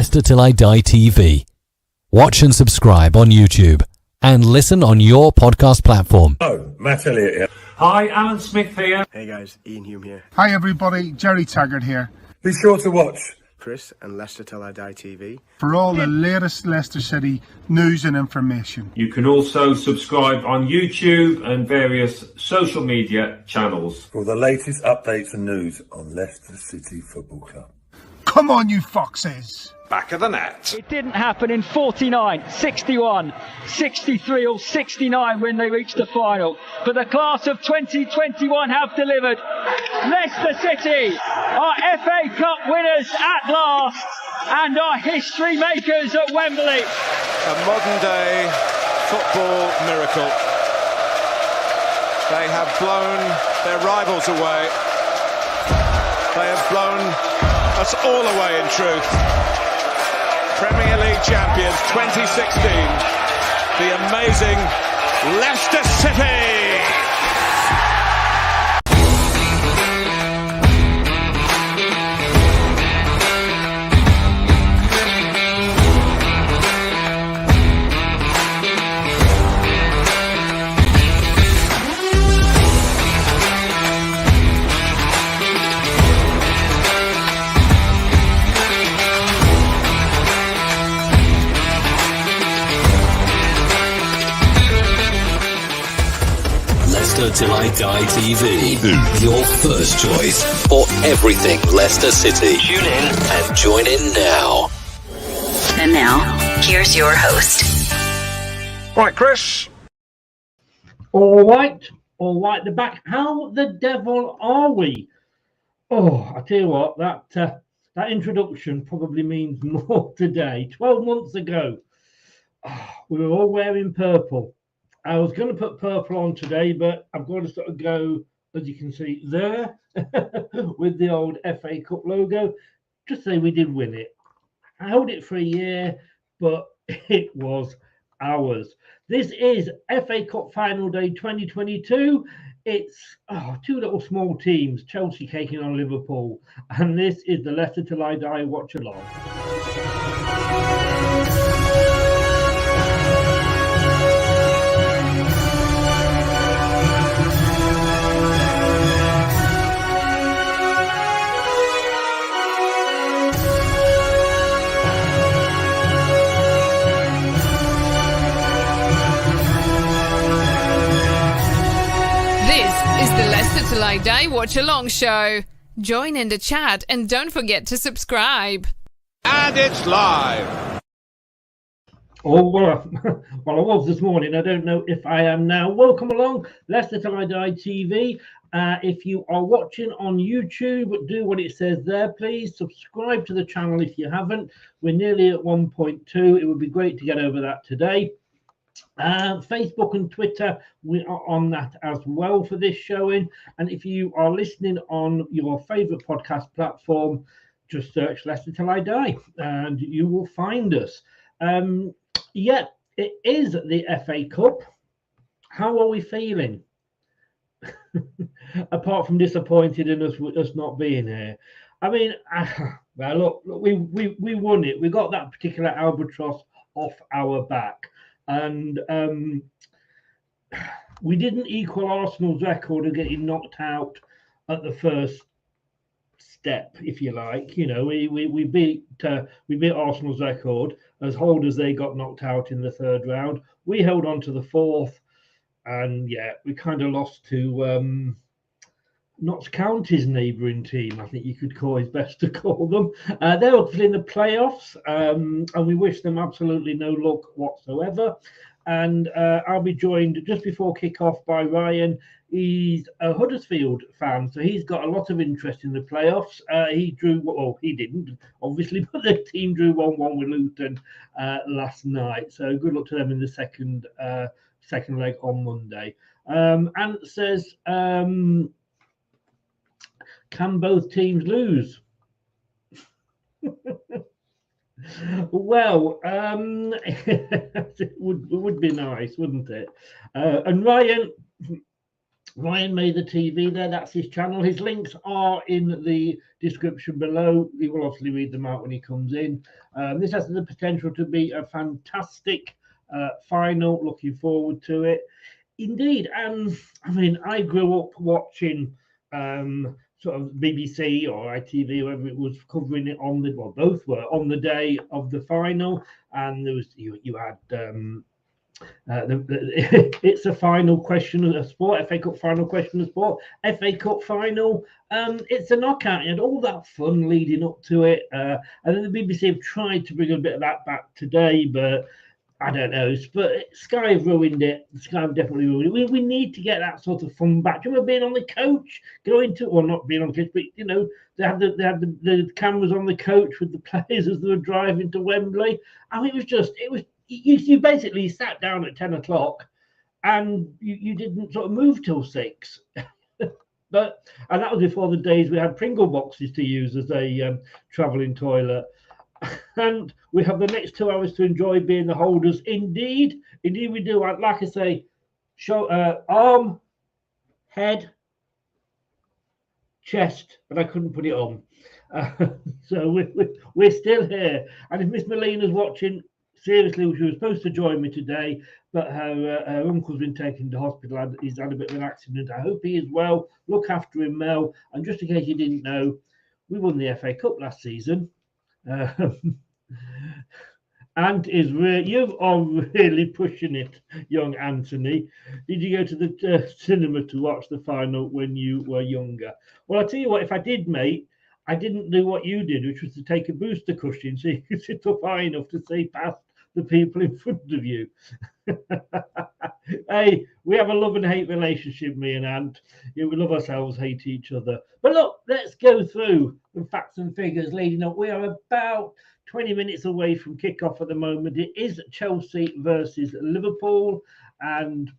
Leicester Till I Die TV. Watch and subscribe on YouTube and listen on your podcast platform. Oh, Matt Elliott here. Hi, Alan Smith here. Hey guys, Ian Hume here. Hi everybody, Jerry Taggart here. Be sure to watch Chris and Leicester Till I Die TV for all the latest Leicester City news and information. You can also subscribe on YouTube and various social media channels. for the latest updates and news on Leicester City Football Club. Come on, you foxes! Back of the net. It didn't happen in 49, 61, 63 or 69 when they reached the final. But the class of 2021 have delivered. Leicester City are FA Cup winners at last and are history makers at Wembley. A modern day football miracle. They have blown their rivals away. They have blown us all away in truth. Premier League champions 2016, the amazing Leicester City. Leicester Till I Die TV. Your first choice for everything Leicester City. Tune in and join in now. And now, here's your host. Right, Chris. All right, the back. How the devil are we? Oh, I tell you what, that introduction probably means more today. 12 months ago, we were all wearing purple. I was going to put purple on today, but I've got to sort of go, as you can see there, with the old FA Cup logo. Just say we did win it. I held it for a year, but it was ours. This is FA Cup Final Day 2022. It's two little small teams, Chelsea taking on Liverpool. And this is the Leicester Till I Die Watchalong. Till I Die Watch Along show. Join in the chat and don't forget to subscribe. And it's live. Oh, well, I was this morning. I don't know if I am now. Welcome along, Leicester Till I Die TV. If you are watching on YouTube, do what it says there, please. Subscribe to the channel if you haven't. We're nearly at 1.2. It would be great to get over that today. Facebook and Twitter, we are on that as well for this showing. And if you are listening on your favorite podcast platform, just search Leicester Till I Die and you will find us. Yeah, it is the FA Cup. How are we feeling? Apart from disappointed in us not being here. I mean, well, look, we won it. We got that particular albatross off our back. And we didn't equal Arsenal's record of getting knocked out at the first step, if you like. You know, we beat Arsenal's record as holders. They got knocked out in the third round. We held on to the fourth, and yeah, we kind of lost to Notts County's neighbouring team. I think you could call it best to call them. They're obviously in the playoffs, and we wish them absolutely no luck whatsoever. And I'll be joined just before kick-off by Ryan. He's a Huddersfield fan, so he's got a lot of interest in the playoffs. He drew, well, he didn't, obviously, but the team drew 1-1 with Luton last night. So good luck to them in the second leg on Monday. And says, can both teams lose? Well, it would be nice, wouldn't it? And Ryan, Ryan made the TV there. That's his channel. His links are in the description below. He will obviously read them out when he comes in. This has the potential to be a fantastic final. Looking forward to it. Indeed. I mean, I grew up watching sort of BBC or ITV, whoever it was, covering it on the, well, both were on the day of the final. And there was, you had it's a final question of sport, FA Cup final question of sport, FA Cup final. It's a knockout. You had all that fun leading up to it, and then the BBC have tried to bring a bit of that back today, but I don't know. But Sky have ruined it. Sky have definitely ruined it. We need to get that sort of fun back. Do you remember being on the coach, going to, well, not being on the coach, but you know, they had the cameras on the coach with the players as they were driving to Wembley. I mean, it was. You basically sat down at 10 o'clock and you didn't sort of move till 6. And that was before the days we had Pringle boxes to use as a travelling toilet. And we have the next 2 hours to enjoy being the holders. Indeed we do. Like I say, show arm, head, chest, but I couldn't put it on. So we're still here. And if Miss Molina's watching, seriously, she was supposed to join me today, but her uncle's been taken to hospital. He's had a bit of an accident. I hope he is well. Look after him, Mel. And just in case you didn't know, we won the FA Cup last season. And you are really pushing it, young Anthony. Did you go to the cinema to watch the final when you were younger? Well, I'll tell you what, if I did, mate, I didn't do what you did, which was to take a booster cushion so you could sit up high enough to see past the people in front of you. Hey, we have a love and hate relationship, me and Ant. Yeah, we love ourselves, hate each other. But look, let's go through the facts and figures leading up. We are about 20 minutes away from kickoff at the moment. It is Chelsea versus Liverpool, and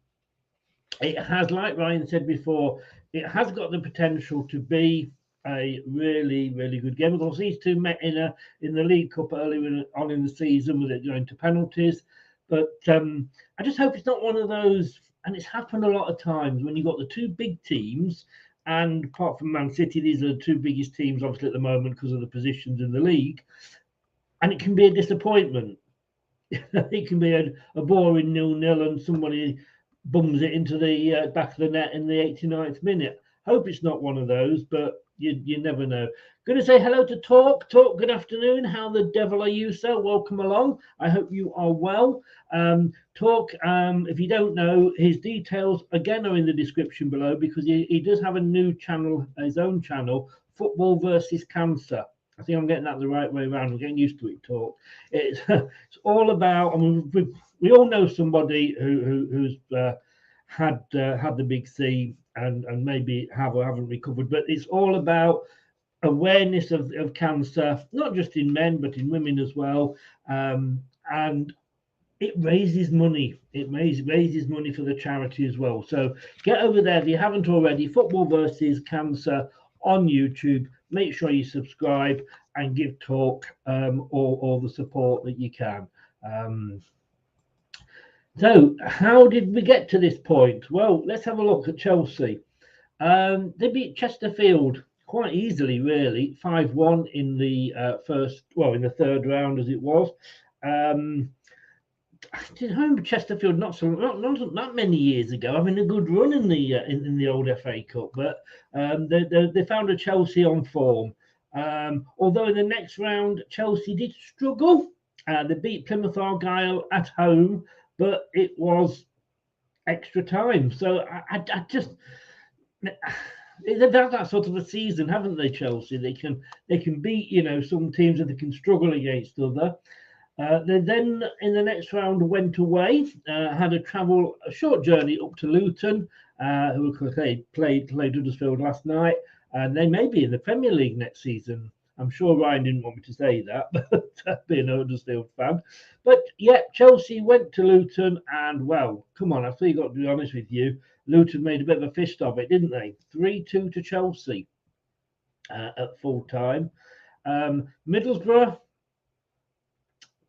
it has, like Ryan said before, it has got the potential to be a really, really good game. Of course, these two met in the League Cup earlier on in the season with it going to penalties. But I just hope it's not one of those, and it's happened a lot of times when you've got the two big teams, and apart from Man City, these are the two biggest teams, obviously, at the moment because of the positions in the league, and it can be a disappointment. It can be a boring 0-0 and somebody bums it into the back of the net in the 89th minute. Hope it's not one of those, but you never know. Going to say hello to Talk. Talk, good afternoon. How the devil are you, sir? Welcome along. I hope you are well. Talk, if you don't know, his details again are in the description below because he does have a new channel, his own channel, Football versus Cancer. I think I'm getting that the right way around. I'm getting used to it, Talk. It's all about, I mean, we all know somebody who's had the big C and maybe have or haven't recovered, but it's all about awareness of cancer, not just in men but in women as well, and it raises money. It raises money for the charity as well. So get over there if you haven't already. Football versus Cancer on YouTube. Make sure you subscribe and give Talk all the support that you can. So how did we get to this point? Well, let's have a look at Chelsea. They beat Chesterfield quite easily, really, 5-1 in the in the third round as it was. I remember Chesterfield not that many years ago having a good run in the old FA Cup, but they found a Chelsea on form. Although in the next round Chelsea did struggle. They beat Plymouth Argyle at home, but it was extra time. So I just they've had that sort of a season, haven't they, Chelsea? They can beat some teams that they can struggle against other. They then in the next round went away, had a short journey up to Luton, who played Huddersfield last night, and they may be in the Premier League next season. I'm sure Ryan didn't want me to say that, but being a Huddersfield fan. But yeah, Chelsea went to Luton, and well, come on, I've still got to be honest with you. Luton made a bit of a fist of it, didn't they? 3-2 to Chelsea at full time. Middlesbrough,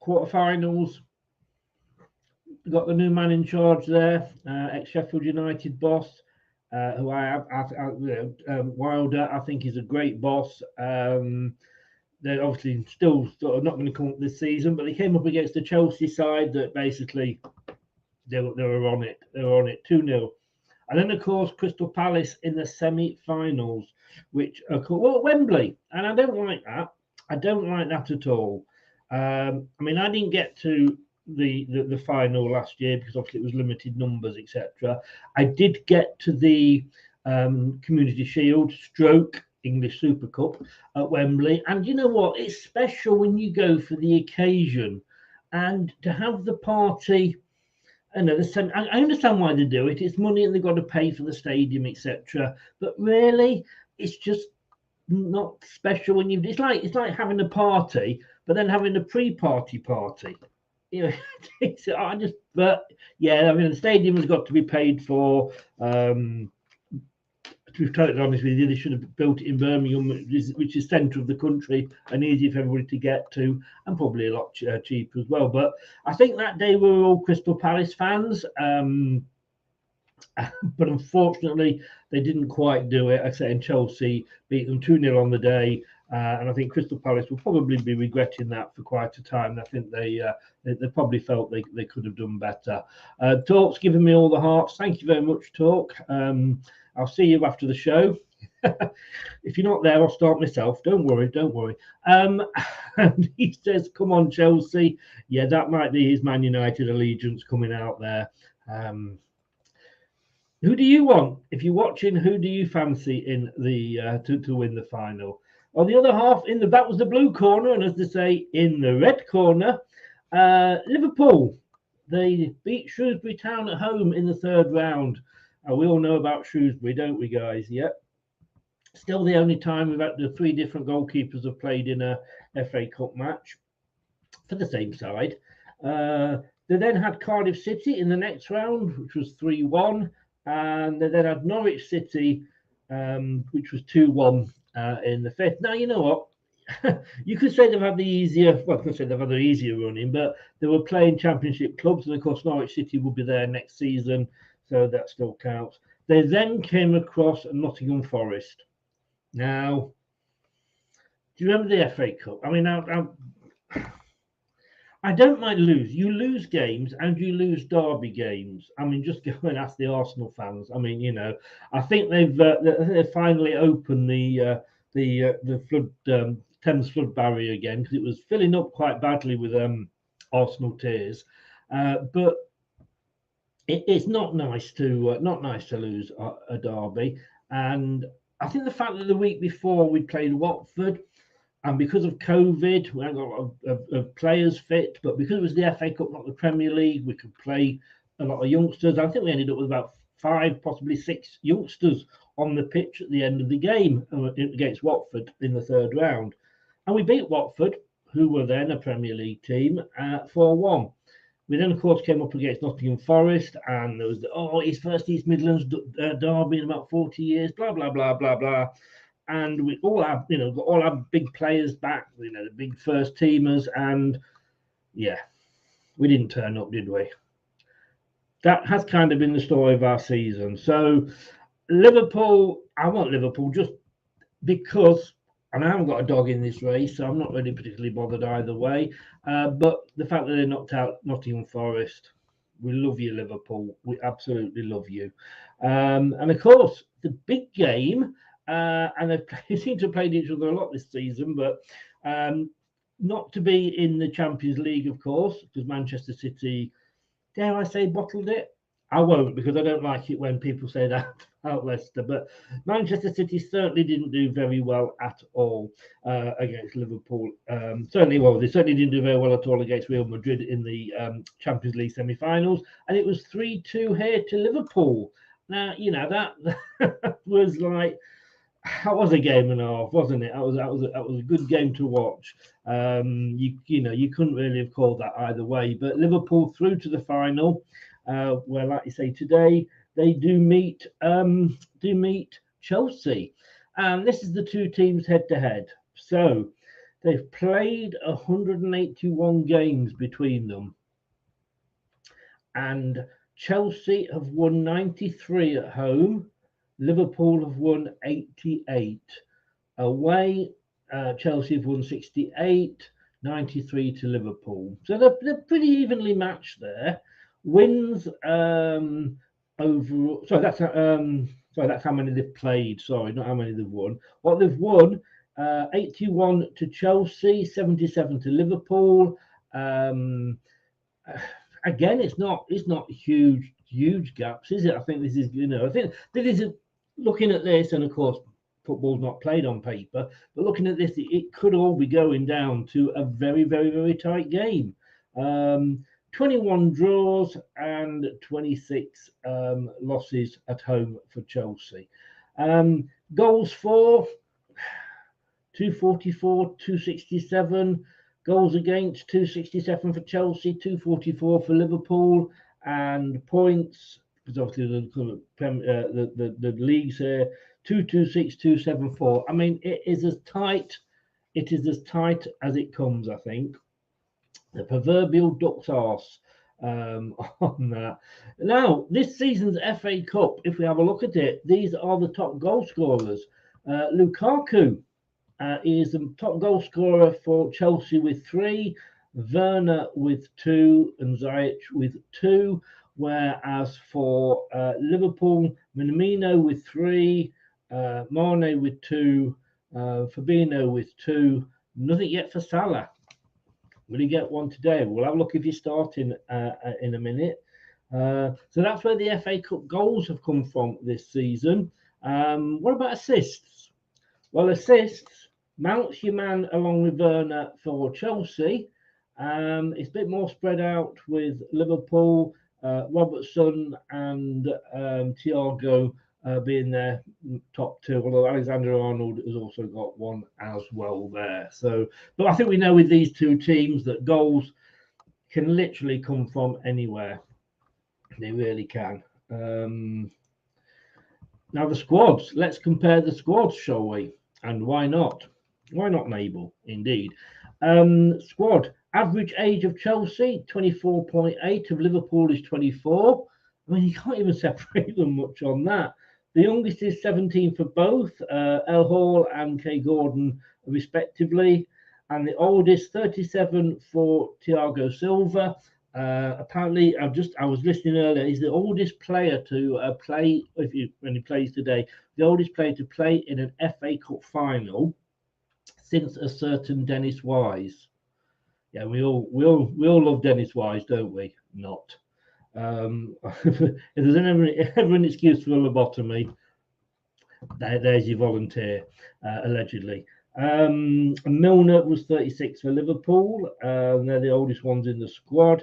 quarterfinals. Got the new man in charge there, ex-Sheffield United boss. who Wilder, I think, is a great boss. They're obviously still sort of not going to come up this season, but they came up against the Chelsea side that basically they were on it. They were on it 2-0. And then, of course, Crystal Palace in the semi-finals, which are called at Wembley. And I don't like that. I don't like that at all. I mean, I didn't get to the final last year because obviously it was limited numbers, etc. I did get to the Community Shield stroke English Super Cup at Wembley, and you know what? It's special when you go for the occasion, and to have the party. I know I understand why they do it. It's money, and they've got to pay for the stadium, etc. But really, it's just not special when you. It's like having a party, but then having a pre-party party. You know, but yeah, I mean, the stadium has got to be paid for. To be totally honest with you, they should have built it in Birmingham, which is centre of the country and easy for everybody to get to, and probably a lot cheaper as well. But I think that day we were all Crystal Palace fans, but unfortunately they didn't quite do it. I say, in Chelsea beat them 2-0 on the day, and I think Crystal Palace will probably be regretting that for quite a time. I think they probably felt they could have done better. Talk's given me all the hearts. Thank you very much, Talk. I'll see you after the show. If you're not there, I'll start myself. Don't worry. And he says, come on, Chelsea. Yeah, that might be his Man United allegiance coming out there. Who do you want? If you're watching, who do you fancy in the to win the final? On the other half, that was the blue corner, and as they say, in the red corner, Liverpool. They beat Shrewsbury Town at home in the third round. We all know about Shrewsbury, don't we, guys? Yep. Still the only time we've had the 3 different goalkeepers have played in a FA Cup match for the same side. They then had Cardiff City in the next round, which was 3-1. And they then had Norwich City, which was 2-1 in the fifth. Now, you know what? You could say they've had the easier, well, I could say they've had the easier running, but they were playing championship clubs. And of course, Norwich City will be there next season. So that still counts. They then came across Nottingham Forest. Now, do you remember the FA Cup? I mean, I don't mind lose. You lose games and you lose derby games. I mean, just go and ask the Arsenal fans. I mean, you know, I think they've finally opened the flood Thames flood barrier again, because it was filling up quite badly with Arsenal tears. But it's not nice to lose a derby, and I think the fact that the week before we played Watford, and because of COVID, we haven't got a lot of players fit, but because it was the FA Cup, not the Premier League, we could play a lot of youngsters. I think we ended up with about 5, possibly 6 youngsters on the pitch at the end of the game against Watford in the third round, and we beat Watford, who were then a Premier League team, 4-1. We then, of course, came up against Nottingham Forest, and there was his first East Midlands derby in about 40 years, blah, blah, blah, blah, blah. And we all have, all our big players back, the big first teamers, and yeah, we didn't turn up, did we? That has kind of been the story of our season. So Liverpool, I want Liverpool just because, and I haven't got a dog in this race, so I'm not really particularly bothered either way. But the fact that they knocked out Nottingham Forest, we love you, Liverpool. We absolutely love you. And of course, the big game, and they seem to have played each other a lot this season, but not to be in the Champions League, of course, because Manchester City, dare I say, bottled it? I won't, because I don't like it when people say that about Leicester. But Manchester City certainly didn't do very well at all against Liverpool. They certainly didn't do very well at all against Real Madrid in the Champions League semi-finals. And it was 3-2 here to Liverpool. Now, that was like, that was a game and a half, wasn't it? That was a good game to watch. You couldn't really have called that either way. But Liverpool through to the final. Where, like you say, today they do meet Chelsea, and this is the two teams head to head. So they've played 181 games between them, and Chelsea have won 93 at home Liverpool have won 88. Away, Chelsea have won 68, 93 to Liverpool. So they're pretty evenly matched there. Wins overall. Sorry, that's how many they've played. Sorry, not how many they've won. What they've won: 81 to Chelsea, 77 to Liverpool. Again, it's not huge gaps, is it? I think this is, I think this is looking at this, and of course, football's not played on paper, but looking at this, it could all be going down to a very, very, very tight game. 21 draws and 26 losses at home for Chelsea. Goals for 244, 267. Goals against 267 for Chelsea, 244 for Liverpool, and points, because obviously the leagues here, 226, 274. I mean, it is as tight as it comes, I think. The proverbial duck's arse on that. Now, this season's FA Cup, if we have a look at it, these are the top goal scorers. Lukaku is the top goal scorer for Chelsea with 3, Werner with 2, and Ziyech with 2. Whereas for Liverpool, Minamino with 3, Mane with 2, Fabinho with 2. Nothing yet for Salah. Will he get one today? We'll have a look if he's starting in a minute. So that's where the FA Cup goals have come from this season. What about assists? Well, assists, Mount's your man along with Werner for Chelsea. It's a bit more spread out with Liverpool, Robertson and Thiago being their top 2, although Alexander-Arnold has also got one as well there. So, but I think we know with these two teams that goals can literally come from anywhere. They really can. Now the squads. Let's compare the squads, shall we? And why not? Why not, Mabel? Indeed. Squad. Average age of Chelsea, 24.8. Of Liverpool is 24. I mean, you can't even separate them much on that. The youngest is 17 for both, El Hall and Kay Gordon, respectively. And the oldest, 37 for Thiago Silva. Apparently, I was listening earlier, he's the oldest player to play, when he plays today, the oldest player to play in an FA Cup final since a certain Dennis Wise. Yeah, we all love Dennis Wise, don't we? Not. If there's ever an excuse for a lobotomy, there's your volunteer, allegedly. Milner was 36 for Liverpool. They're the oldest ones in the squad.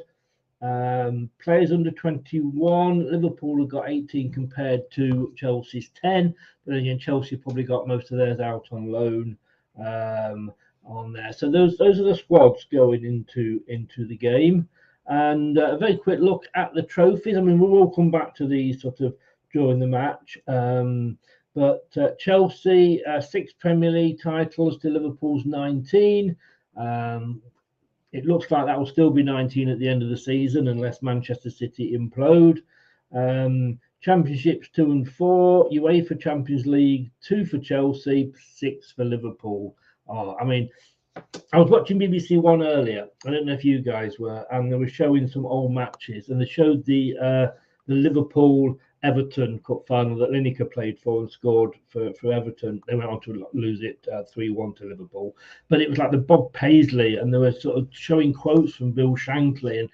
Players under 21, Liverpool have got 18 compared to Chelsea's 10. But again, Chelsea probably got most of theirs out on loan on there. So those are the squads going into the game. And a very quick look at the trophies. I mean, we will come back to these sort of during the match. But Chelsea, 6 Premier League titles to Liverpool's 19. It looks like that will still be 19 at the end of the season unless Manchester City implode. Championships 2 and 4. UEFA Champions League 2 for Chelsea, 6 for Liverpool. Oh, I mean, I was watching BBC One earlier. I don't know if you guys were, and they were showing some old matches, and they showed the Liverpool Everton Cup final that Lineker played for and scored for Everton. They went on to lose it 3-1 to Liverpool, but it was like the Bob Paisley, and they were sort of showing quotes from Bill Shankly, and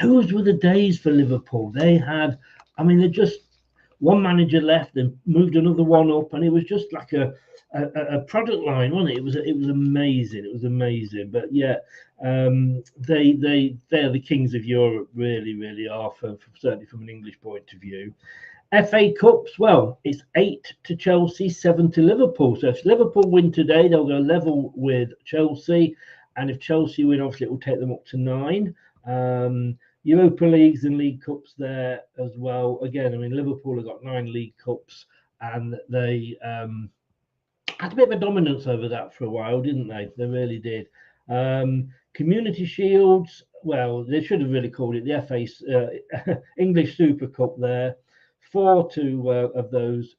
those were the days for Liverpool. They had, I mean, they just one manager left and moved another one up, and it was just like a product line, wasn't it? It was amazing. It was amazing. But yeah, they're the kings of Europe, really are, certainly from an English point of view. FA Cups, well, it's 8 to Chelsea, 7 to Liverpool. So if Liverpool win today, they'll go level with Chelsea, and if Chelsea win, obviously it will take them up to 9. Europa Leagues and League Cups there as well. Again, I mean, Liverpool have got 9 League Cups, and they had a bit of a dominance over that for a while, didn't they? They really did. Community Shields, well, they should have really called it the FA English Super Cup there. of those.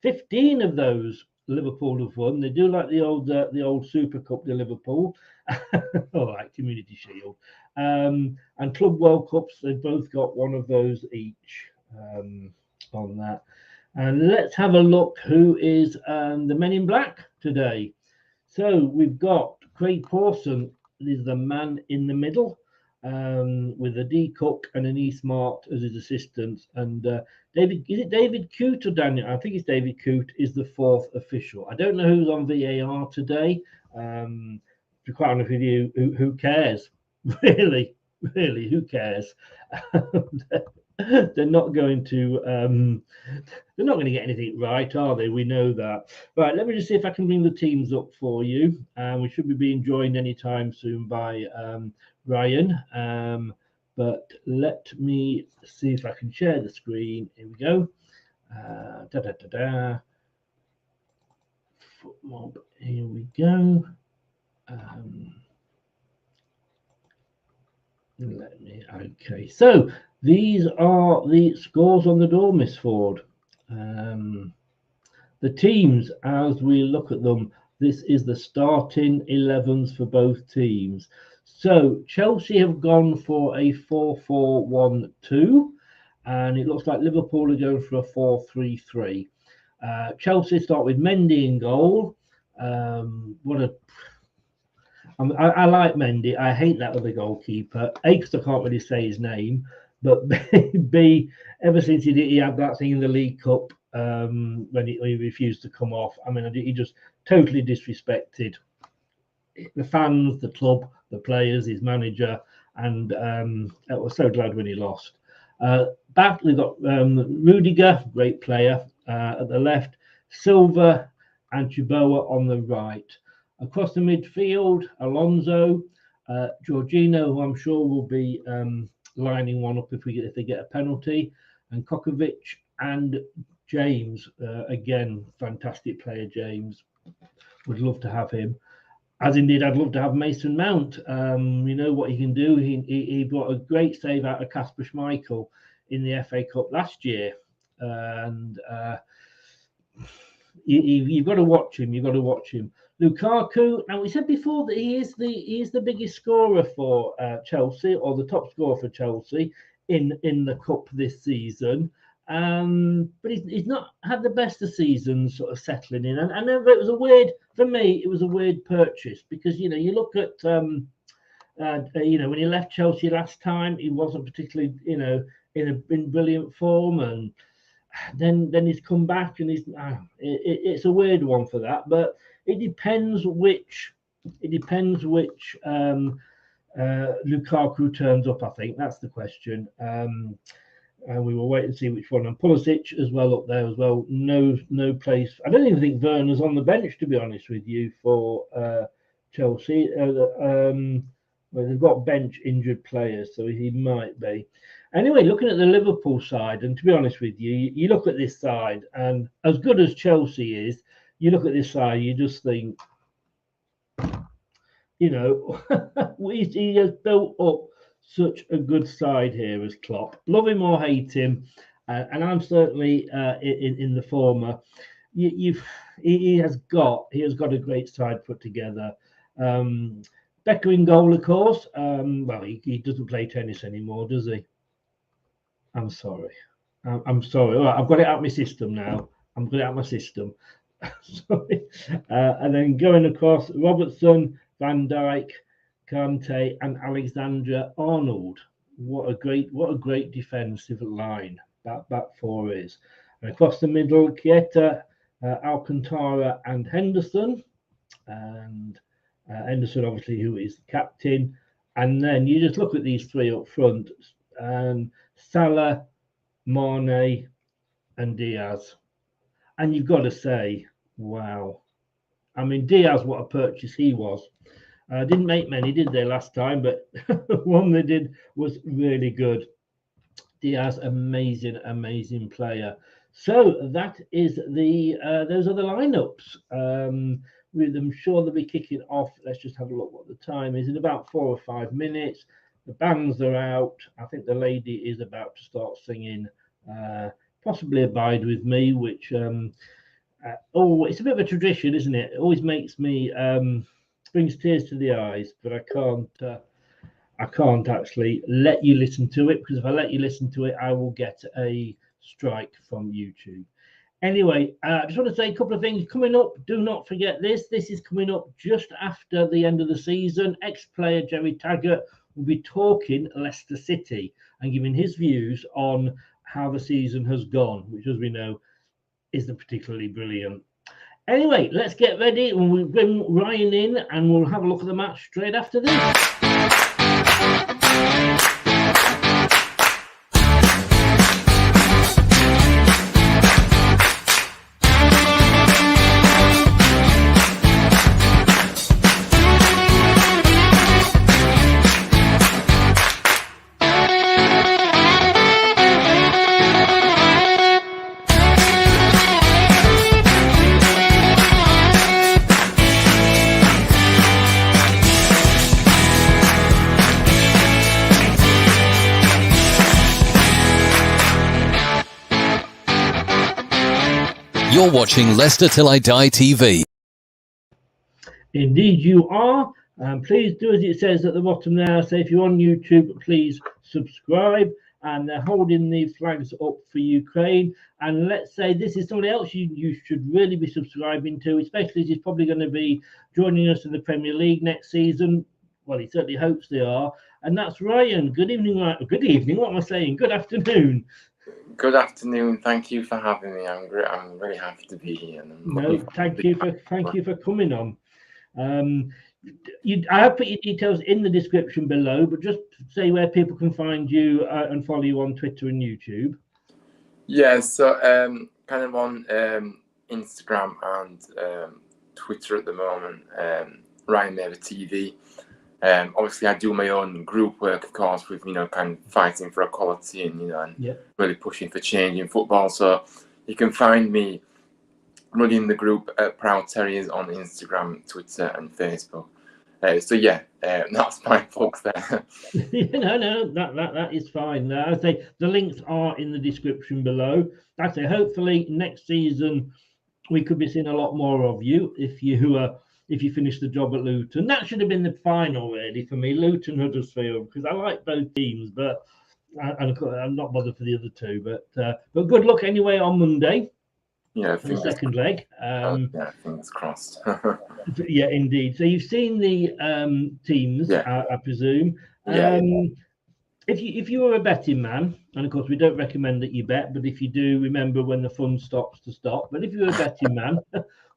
15 of those Liverpool have won. They do like the old Super Cup, the Liverpool. All right, Community Shield. And Club World Cups, they've both got one of those each on that. And let's have a look who is the Men in Black today. So we've got Craig Pawson, is the man in the middle, with a D Cook and an E Smart as his assistants. And David Coote or Daniel? I think it's David Coote is the fourth official. I don't know who's on VAR today. To be quite honest with you, who cares? Really, who cares? They're not going to get anything right, are they? We know that. Right, let me just see if I can bring the teams up for you. We should be being joined anytime soon by Ryan. But let me see if I can share the screen. Here we go. Footmob. Here we go. Okay, so these are the scores on the door, Miss Ford. The teams, as we look at them, this is the starting 11s for both teams. So Chelsea have gone for a 4-4-1-2, and it looks like Liverpool are going for a 4-3-3. Chelsea start with Mendy in goal. I like Mendy. I hate that other goalkeeper. A, because I can't really say his name, but B, ever since he had that thing in the League Cup when he refused to come off, I mean, he just totally disrespected the fans, the club, the players, his manager, and I was so glad when he lost. Back, we've got Rudiger, great player, at the left, Silva and Chiboa on the right. Across the midfield, Alonso, Jorginho, who I'm sure will be lining one up if they get a penalty, and Kokovic and James. Again, fantastic player, James. Would love to have him. As indeed, I'd love to have Mason Mount. You know what he can do. He brought a great save out of Kasper Schmeichel in the FA Cup last year, and you've got to watch him. You've got to watch him. Lukaku. Now we said before that he is the biggest scorer for Chelsea, or the top scorer for Chelsea in the cup this season. But he's not had the best of seasons sort of settling in. And I know it was a weird purchase, because you look at when he left Chelsea last time, he wasn't particularly in brilliant form, and then he's come back, and it's a weird one for that. But it depends which Lukaku turns up. I think that's the question. And we will wait and see which one. And Pulisic as well up there as well. No place. I don't even think Werner's on the bench, to be honest with you, for Chelsea. Well, they've got bench injured players, so he might be. Anyway, looking at the Liverpool side, and to be honest with you, you look at this side, and as good as Chelsea is, you look at this side, you just think, he has built up such a good side here as Klopp. Love him or hate him, and I'm certainly in the former. He has got a great side put together. Becker in goal, of course. Well, he doesn't play tennis anymore, does he? I'm sorry. I'm sorry. All right, I've got it out of my system now. Sorry. And then going across, Robertson, Van Dijk, Kante, and Alexander-Arnold. What a great defensive line that back four is. And across the middle, Keita, Alcantara, and Henderson. And Henderson, obviously, who is the captain. And then you just look at these three up front, Salah, Mane, and Diaz. And you've got to say, wow. I mean, Diaz, what a purchase he was. Didn't make many, did they, last time? But one they did was really good. Diaz, amazing player. So that is those are the lineups. I'm sure they'll be kicking off. Let's just have a look what the time is. In about 4 or 5 minutes. The bands are out. I think the lady is about to start singing possibly abide with me, which it's a bit of a tradition, isn't it? It always makes me brings tears to the eyes, but I can't actually let you listen to it, because if I let you listen to it, I will get a strike from YouTube. Anyway, I just want to say a couple of things coming up. Do not forget this. This is coming up just after the end of the season. Ex-player Jerry Taggart will be talking Leicester City and giving his views on how the season has gone, which, as we know, isn't particularly brilliant. Anyway, let's get ready, and we'll bring Ryan in, and we'll have a look at the match straight after this. You're watching Leicester Till I Die TV. Indeed you are. Please do as it says at the bottom there. So if you're on YouTube, please subscribe. And they're holding the flags up for Ukraine. And let's say this is somebody else you should really be subscribing to, especially as he's probably going to be joining us in the Premier League next season. Well, he certainly hopes they are. And that's Ryan. Good evening, Ryan. Good evening. What am I saying? Good afternoon. Good afternoon. Thank you for having me. I'm very happy to be here. Thank you for coming on. I have put your details in the description below, but just say where people can find you and follow you on Twitter and YouTube. Yeah, so kind of on Instagram and Twitter at the moment. Ryan Maver TV. Obviously, I do my own group work, of course, with kind of fighting for equality and really pushing for change in football. So you can find me running the group at Proud Terriers on Instagram, Twitter, and Facebook. That's my plugs there. No, that is fine. I say the links are in the description below. I say hopefully next season we could be seeing a lot more of you if you finish the job at Luton. That should have been the final, really, for me. Luton, Huddersfield, because I like both teams, but I'm not bothered for the other two. But good luck anyway on Monday. Yeah, for the second leg. Fingers crossed. Yeah, indeed. So you've seen the teams, I presume. If you were a betting man, and of course we don't recommend that you bet, but if you do, remember when the fun stops to stop. But if you were a betting man,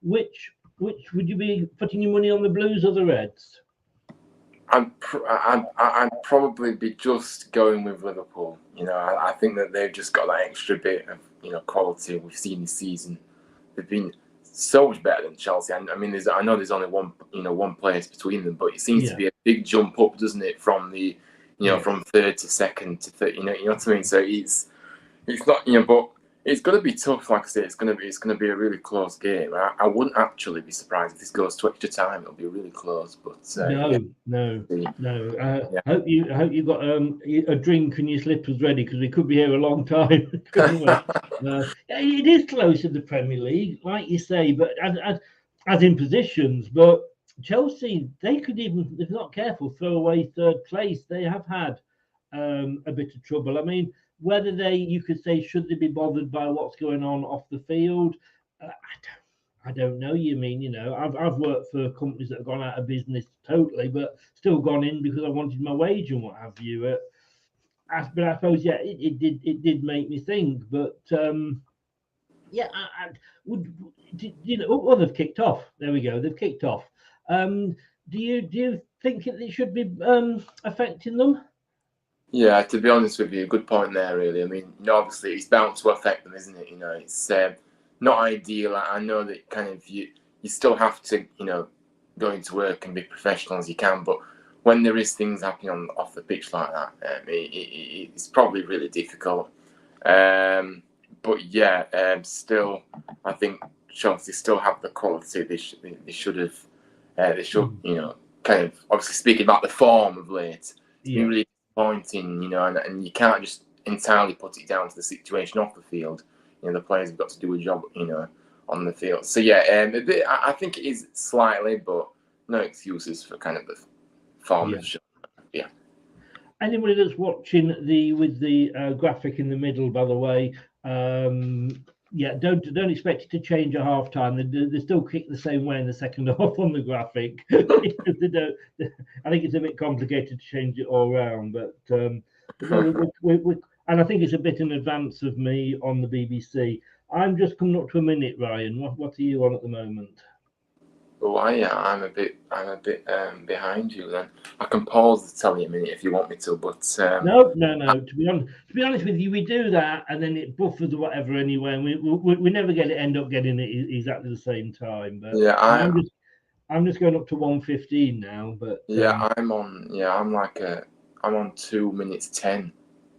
which would you be putting your money on, the Blues or the Reds? I'd probably be just going with Liverpool. I think that they've just got that extra bit of quality we've seen this season. They've been so much better than Chelsea. I mean, I know there's only one place between them, but it seems to be a big jump up, doesn't it? From the from third to second to third. You know what I mean? So it's not but it's going to be tough. Like I say, it's going to be a really close game. I wouldn't actually be surprised if this goes to extra time. It'll be really close. But no. I hope you got a drink and your slippers ready, because we could be here a long time. It is close in the Premier League, like you say, but as in positions. But Chelsea, they could even, if not careful, throw away third place. They have had a bit of trouble. I mean, whether you could say, should they be bothered by what's going on off the field? I don't know. You mean, I've worked for companies that have gone out of business totally, but still gone in because I wanted my wage and what have you. But I suppose, it did make me think. But they've kicked off. There we go. They've kicked off. Do you think it should be affecting them? Yeah, to be honest with you, good point there, really. I mean, obviously it's bound to affect them, isn't it? It's not ideal. I know that kind of you still have to, go into work and be professional as you can, but when there is things happening off the pitch like that, it's probably really difficult. Still, I think Chelsea still have the quality. They should have. They should, kind of obviously speaking about the form of late. It's been really disappointing, and you can't just entirely put it down to the situation off the field. You know, the players have got to do a job, you know, on the field. So yeah, I think it is slightly, but no excuses for kind of the form of show. Yeah. Anybody that's watching with the graphic in the middle, by the way, yeah, don't expect it to change at half time. They still kick the same way in the second half on the graphic. They don't, I think it's a bit complicated to change it all around, but no, and I think it's a bit in advance of me on the BBC. I'm just coming up to a minute, Ryan. What are you on at the moment? Oh, I'm a bit behind you. Then I can pause the telly a minute if you want me to, but No. To be honest with you, we do that, and then it buffers or whatever anyway, and we never end up getting it exactly the same time. But yeah, I'm just going up to 1:15 now. But yeah, I'm on 2 minutes 10.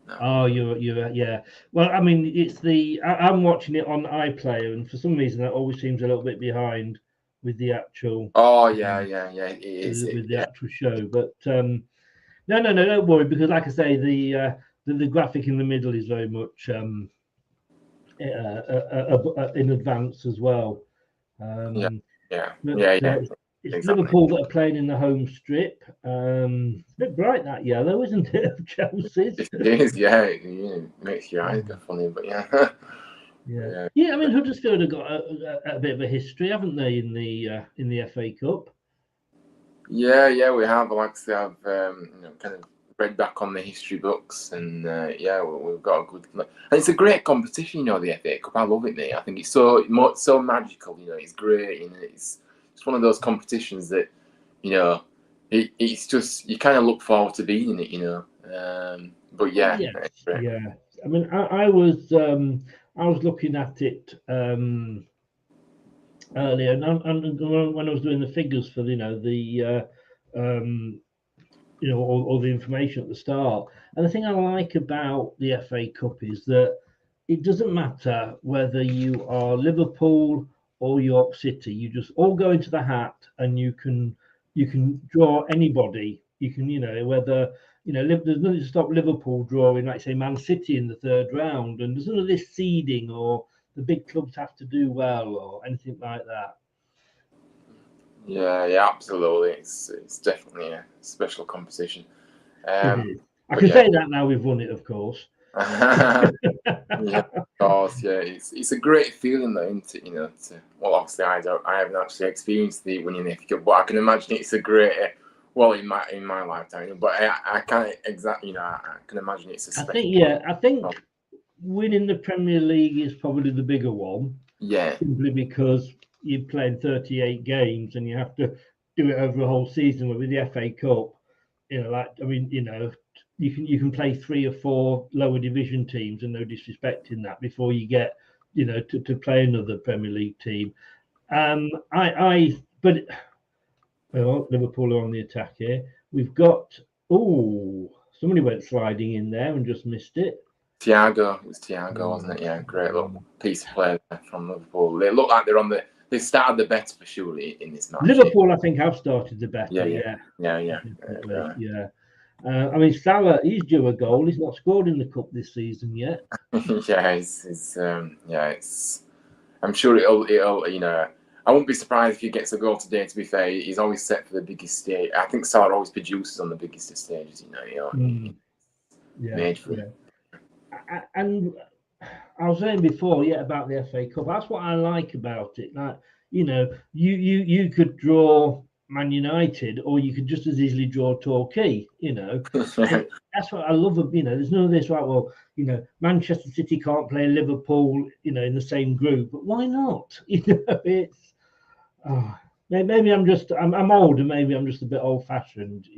No. Oh, you're yeah. Well, I mean, it's I'm watching it on iPlayer, and for some reason that always seems a little bit behind with the actual. Oh yeah, it is with the actual show, but no, don't worry, because like I say, the graphic in the middle is very much in advance as well. It's exactly. Liverpool that are playing in the home strip. It's a bit bright, that yellow, isn't it? Of Chelsea's. It is, yeah. It makes your eyes go funny, but yeah. Yeah. I mean, Huddersfield have got a bit of a history, haven't they, in the FA Cup? Yeah, we have. Like I say, I've kind of read back on the history books, and we've got a good. And it's a great competition, the FA Cup. I love it, mate. I think it's so magical. It's great, it's one of those competitions that, it's just you kind of look forward to being in it, But yeah. I mean, I was looking at it earlier, and when I was doing the figures for all the information at the start, and the thing I like about the FA Cup is that it doesn't matter whether you are Liverpool or York City. You just all go into the hat, and you can draw anybody. You can whether there's nothing to stop Liverpool drawing, like say, Man City in the third round, and there's none of this seeding or the big clubs have to do well or anything like that. Yeah, absolutely. It's definitely a special competition. I can say that now we've won it, of course. Yeah, of course. Yeah, it's a great feeling though, isn't it? Well, obviously I haven't actually experienced the winning the FA Cup, but I can imagine it's a great. Well, in my lifetime, but I can't exactly. I can imagine it's a special. I think winning the Premier League is probably the bigger one. Yeah. Simply because you're playing 38 games and you have to do it over a whole season. With the FA Cup, you can play 3 or 4 lower division teams, and no disrespect in that, before you get to play another Premier League team. Well, Liverpool are on the attack here. We've got somebody went sliding in there and just missed it. Thiago, it was Thiago, wasn't it? Yeah, great little piece of play from Liverpool. They look like they started the better for surely in this match. Liverpool, I think, have started the better. Yeah. I mean, Salah, he's due a goal. He's not scored in the cup this season yet. I'm sure it'll. I won't be surprised if he gets a goal today. To be fair, he's always set for the biggest stage. I think Salah always produces on the biggest of stages. Made for it. And I was saying before, about the FA Cup. That's what I like about it. Like, you could draw Man United, or you could just as easily draw Torquay. That's what I love. There's none of this, right? Well, Manchester City can't play Liverpool, in the same group, but why not? It's. Maybe I'm old, and maybe I'm just a bit old-fashioned.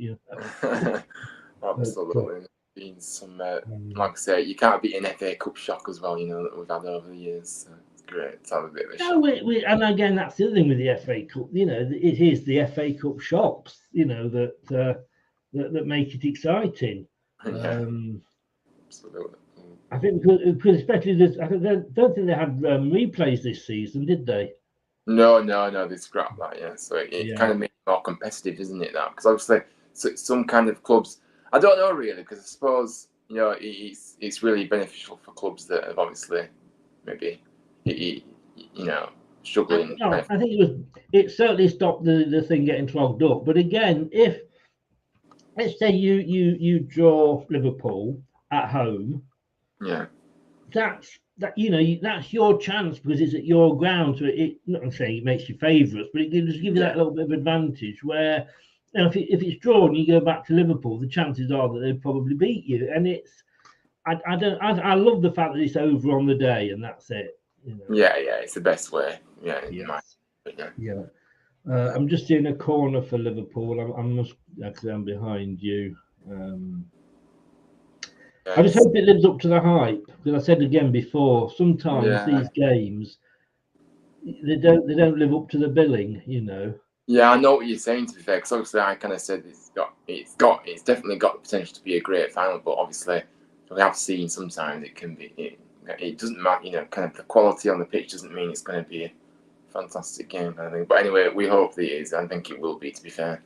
Absolutely. Been some, like I say, you can't beat an FA Cup shock as well. That we've had over the years. So it's great. It's had a bit of a shock. And again, that's the other thing with the FA Cup. It is the FA Cup shocks. That make it exciting. Yeah. Absolutely. I think because especially this, I don't think they had replays this season, did they? No, they scrapped that. Yeah, so it kind of makes it more competitive, isn't it? That because obviously some kind of clubs. I don't know really, because I suppose you know, it's really beneficial for clubs that have obviously maybe, you know, struggling. I think it certainly stopped the thing getting clogged up. But again, if let's say you draw Liverpool at home, yeah, that's your chance because it's at your ground. So it not saying it makes you favourites, but it gives you that little bit of advantage where. You know, if it's drawn, you go back to Liverpool. The chances are that they'll probably beat you, and I love the fact that it's over on the day, and that's it. You know? Yeah, it's the best way. Yeah, yeah. I'm just in a corner for Liverpool. I'm behind you. I just hope it lives up to the hype because I said again before. Sometimes these games they don't live up to the billing. You know. Yeah, I know what you're saying. To be fair, because obviously I kind of said it's definitely got the potential to be a great final, but obviously we have seen sometimes it can be. It doesn't matter, you know, kind of the quality on the pitch doesn't mean it's going to be a fantastic game, I think. But anyway, we hope that it is. I think it will be, to be fair.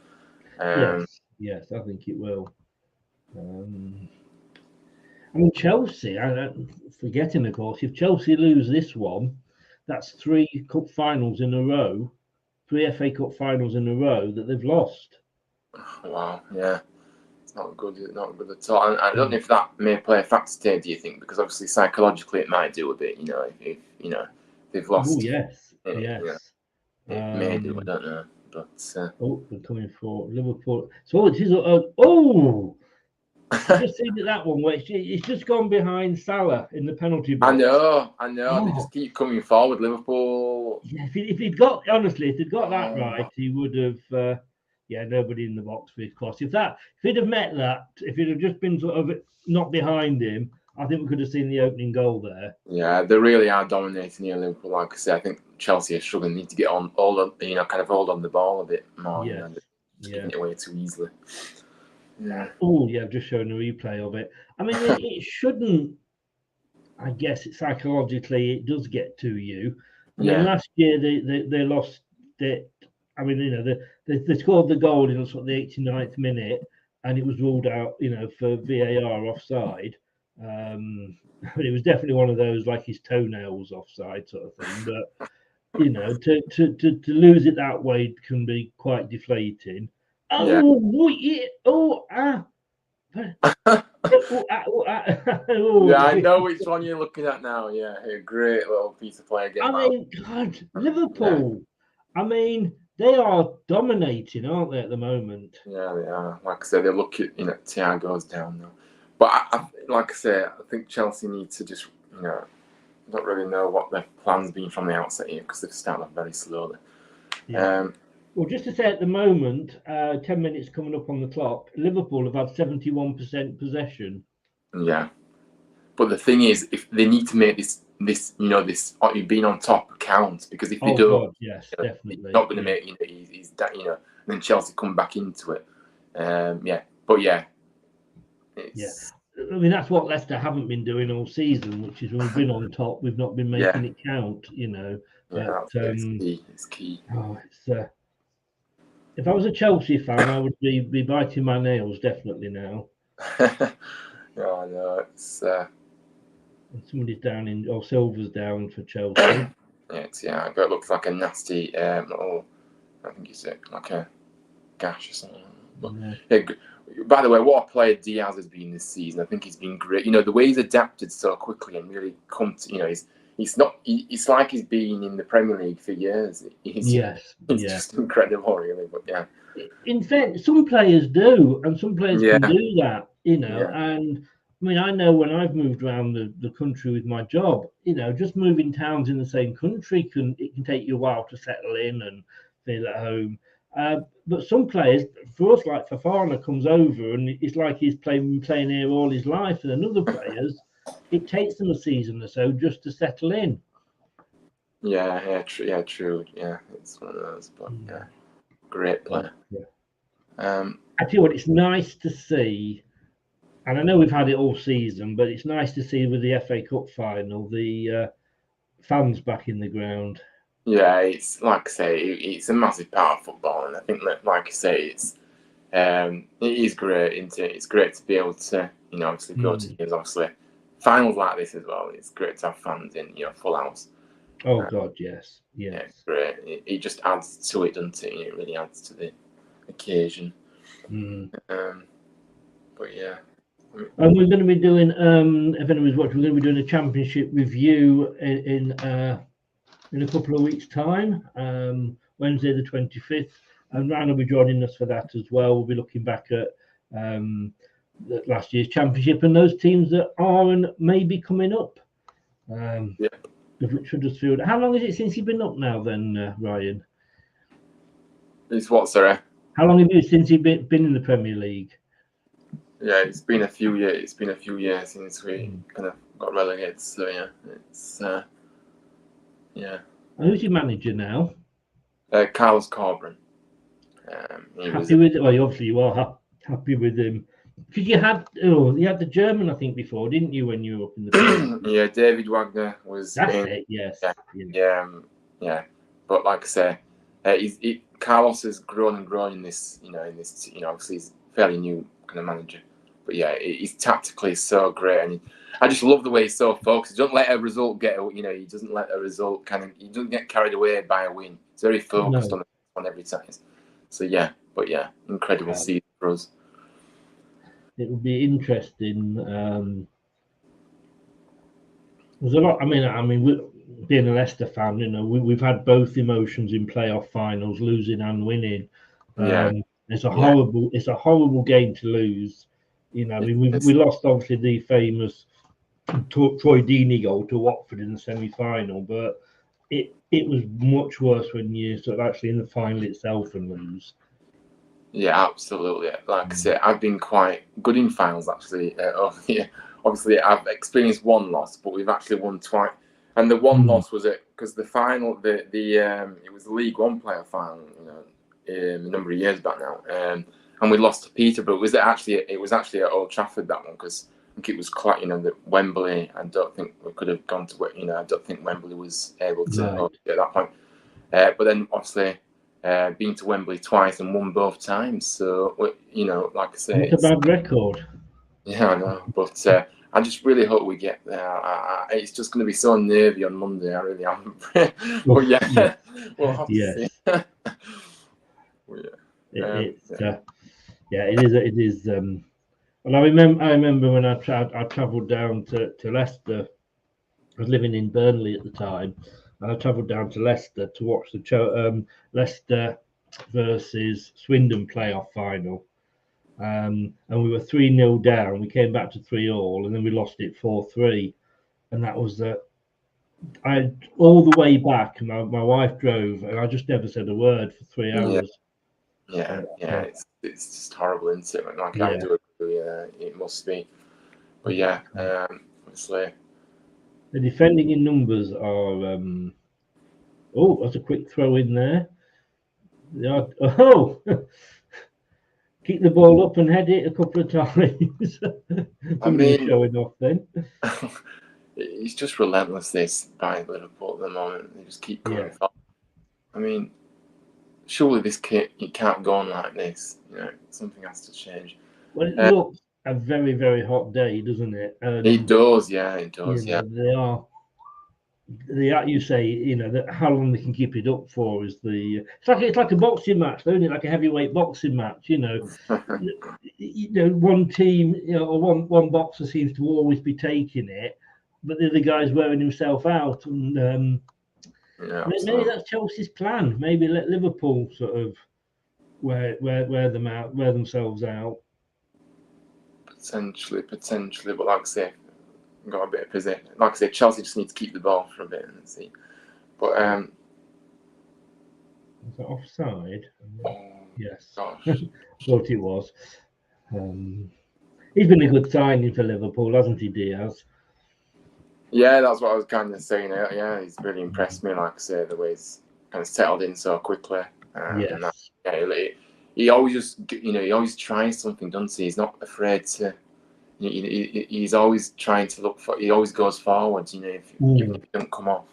Yes, I think it will. I mean, Chelsea, I'm forgetting, of course, if Chelsea lose this one, that's 3 cup finals in a row, 3 FA Cup finals in a row that they've lost. Wow, yeah. It's not good at all. And I don't know if that may play a factor today, do you think? Because obviously psychologically it might do a bit, you know, if you know, they've lost. Oh, yes. It may do, I don't know. But they're coming for Liverpool. So it is I've just seen that one where it's just gone behind Salah in the penalty box. I know. They just keep coming forward, Liverpool. Yeah, if he'd got that right, he would have. Nobody in the box for his cross. If he'd have met that, if he'd have just been sort of not behind him, I think we could have seen the opening goal there. Yeah, they really are dominating here, Liverpool. Like I said, I think Chelsea are struggling. Need to get on hold on the ball a bit more. Yes. Giving it away too easily. Yeah. Oh, yeah, I've just shown a replay of it. I mean, it shouldn't. I guess psychologically it does get to you. I mean, last year they lost it. I mean, you know, they scored the goal in sort of the 89th minute, and it was ruled out, you know, for VAR offside. It was definitely one of those like his toenails offside sort of thing. But you know, to lose it that way can be quite deflating. Yeah, I know which one you're looking at now. Yeah, a great little piece of play again. I mean, God, Liverpool. Yeah. I mean, they are dominating, aren't they, at the moment? Yeah, they are. Like I said, they're lucky, you know, Thiago's down now. But like I say, I think Chelsea need to just, you know, don't really know what their plan's been from the outset here because they've started off very slowly. Yeah. Well, just to say at the moment, 10 minutes coming up on the clock, Liverpool have had 71% possession. Yeah. But the thing is, if they need to make this being on top count, because if they don't, God, yes, definitely, he's not going to make, you know, he's that, you know, and then Chelsea come back into it. I mean, that's what Leicester haven't been doing all season, which is when we've been on top, we've not been making it count, you know. But, it's key. If I was a Chelsea fan, I would be biting my nails definitely now. Oh no, it's somebody's down Silver's down for Chelsea. But it looks like a nasty I think it's like a gash or something. But, by the way, what a player Diaz has been this season. I think he's been great. You know, the way he's adapted so quickly and really come to, you know, it's like he's been in the Premier League for years. It's just incredible, really. But yeah. In fact, some players do, and some players can do that, you know. And I mean, I know when I've moved around the country with my job, you know, just moving towns in the same country can take you a while to settle in and feel at home. But some players, for us, like Fofana, comes over and it's like he's been playing here all his life, and then other players, it takes them a season or so just to settle in. True. Yeah, it's one of those. But great player. I tell you what, it's nice to see, and I know we've had it all season, but it's nice to see with the FA Cup final the fans back in the ground. Yeah, it's like I say, it's a massive part of football, and I think that, like I say, it is great. Isn't it? It's great to be able to, obviously go to games. Obviously, finals like this as well. It's great to have fans in, full house. Oh God, yes. Yeah, great. It just adds to it, doesn't it? It really adds to the occasion. But yeah. And we're going to be doing, if anyone's watching, we're going to be doing a championship review in a couple of weeks' time, Wednesday the 25th. And Ryan will be joining us for that as well. We'll be looking back at last year's championship and those teams that are and may be coming up. Huddersfield. How long is it since you've been up now then, Ryan? It's what, sorry? How long have you since you've been in the Premier League? Yeah, it's been a few years. It's been a few years since we kind of got relegated. So yeah, it's yeah. And who's your manager now? Carlos Corbran. Happy with it? Well, obviously you are happy with him because you had the German, I think, before, didn't you? When you were up in the yeah, David Wagner was. That's it. Yes. Yeah. But like I say, Carlos has grown and grown in this. Obviously he's fairly new kind of manager, but yeah, he's tactically so great, and I just love the way he's so focused. He doesn't let a result get. He doesn't let a result he doesn't get carried away by a win. He's very focused on every time. So yeah, incredible season for us. It will be interesting. There's a lot. I mean, being a Leicester fan, we've had both emotions in playoff finals, losing and winning. It's a horrible game to lose. We lost obviously the famous Troy Deeney goal to Watford in the semi-final, but it was much worse when you sort of actually in the final itself and lose. Yeah, absolutely. Like I said, I've been quite good in finals actually. Obviously, I've experienced one loss, but we've actually won twice. And the one loss was because the final, it was the League One playoff final, a number of years back now, and we lost to Peterborough. It was actually at Old Trafford, that one, because I think it was quite, the Wembley. I don't think we could have gone to, I don't think Wembley was able to at that point. But then obviously. Been to Wembley twice and won both times. So, like I say, it's a bad record. Yeah, I know. But I just really hope we get there. It's just going to be so nervy on Monday. I really am. But yeah, we'll have to see. It is. And I remember when I travelled down to Leicester. I was living in Burnley at the time. I travelled down to Leicester to watch the Leicester versus Swindon playoff final. And we were 3-0 down. We came back to 3-3, and then we lost it 4-3. And that was all the way back. My wife drove, and I just never said a word for 3 hours. Yeah. It's just horrible, isn't it? Like I do agree. It must be. But yeah, obviously. The defending in numbers are. That's a quick throw in there. Keep the ball up and head it a couple of times. Showing off then. It's just relentless, this by Liverpool at the moment. They just keep going off. I mean, surely this kit, it can't go on like this. Something has to change. Well, it looks a very, very hot day, doesn't it? It does, yeah. They are, you say, how long they can keep it up for is it's like a boxing match, isn't it? Like a heavyweight boxing match, one team, or one boxer seems to always be taking it, but the other guy's wearing himself out, and maybe that's Chelsea's plan. Maybe let Liverpool sort of wear themselves out. Potentially, but like I say, got a bit of position. Like I said, Chelsea just need to keep the ball for a bit and see. But is that offside? Yes. Thought it was. He's been a good signing for Liverpool, hasn't he, Diaz? Yeah, that's what I was kind of saying. Yeah, he's really impressed me. Like I say, the way he's kind of settled in so quickly. He always just, he always tries something, doesn't he? He's not afraid to. He's always trying to look for. He always goes forwards, even if he don't come off.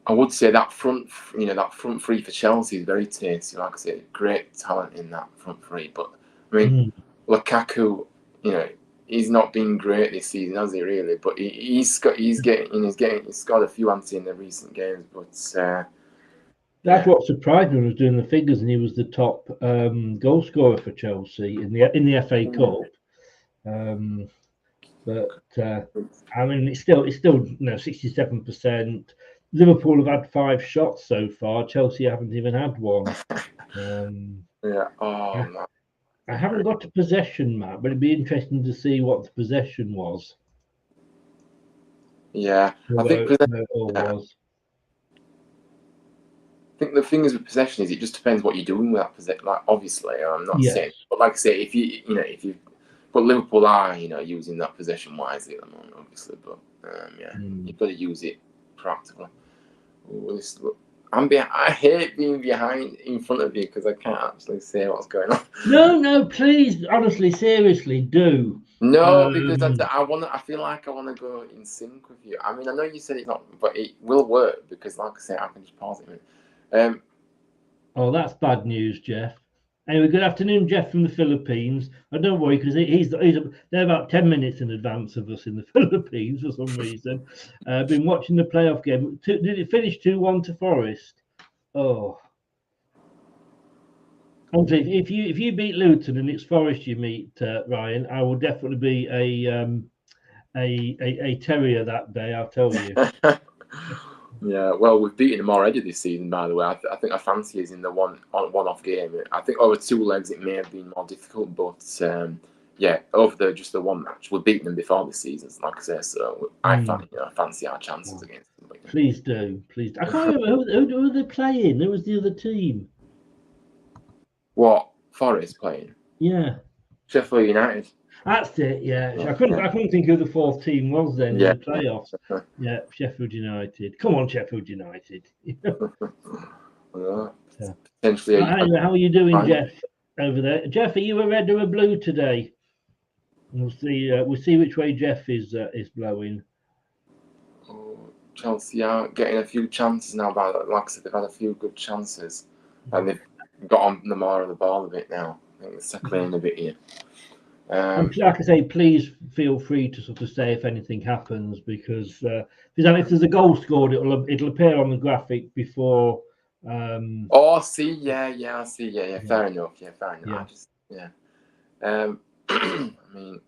I would say that front three for Chelsea is very tasty. Like I say, great talent in that front three. But I mean, Lukaku, he's not been great this season, has he? Really? But he's scored a few anti in the recent games. But that's what surprised me when I was doing the figures, and he was the top goal scorer for Chelsea in the FA Cup. I mean, it's still 67%. Liverpool have had 5 shots so far. Chelsea haven't even had one. I haven't got a possession map, but it'd be interesting to see what the possession was. Yeah, I think the thing is with possession is it just depends what you're doing with that possession. Like, obviously, I'm not saying, but like I say, if you, but Liverpool are, using that possession wisely at the moment, obviously. But you've got to use it proactively. I hate being in front of you because I can't actually say what's going on. No, please, honestly, seriously, do. No, because I feel like I want to go in sync with you. I mean, I know you said it's not, but it will work because, like I say, I can just pause it. Oh, that's bad news, Jeff. Anyway, good afternoon, Jeff from the Philippines. Don't worry, because they're about 10 minutes in advance of us in the Philippines for some reason. Been watching the playoff game. Did it finish 2-1 to Forest? Oh. Honestly, if you beat Luton and it's Forest you meet, Ryan, I will definitely be a terrier that day, I'll tell you. Yeah, well, we've beaten them already this season, by the way. I think I fancy is in the one-off game. I think over 2 legs it may have been more difficult, but over just the one match, we've beaten them before this season, like I say. So I fancy our chances against them. Please do. I can't remember who were they playing. Who was the other team? What, Forest playing? Yeah, Sheffield United. That's it. Yeah. I couldn't think who the 4th team was then in the playoffs. Yeah, Sheffield United. Come on, Sheffield United. Potentially. Anyway, how are you doing, Jeff, over there? Jeff, are you a red or a blue today? We'll see which way Jeff is blowing. Chelsea are getting a few chances now. Like I said, they've had a few good chances, and they've got on the more of the ball a bit now. I think they're settling in a bit here. Like I say, please feel free to sort of say if anything happens, because if there's a goal scored, it'll appear on the graphic before. I see. I see. Yeah. Fair enough. Yeah, fair enough. I mean,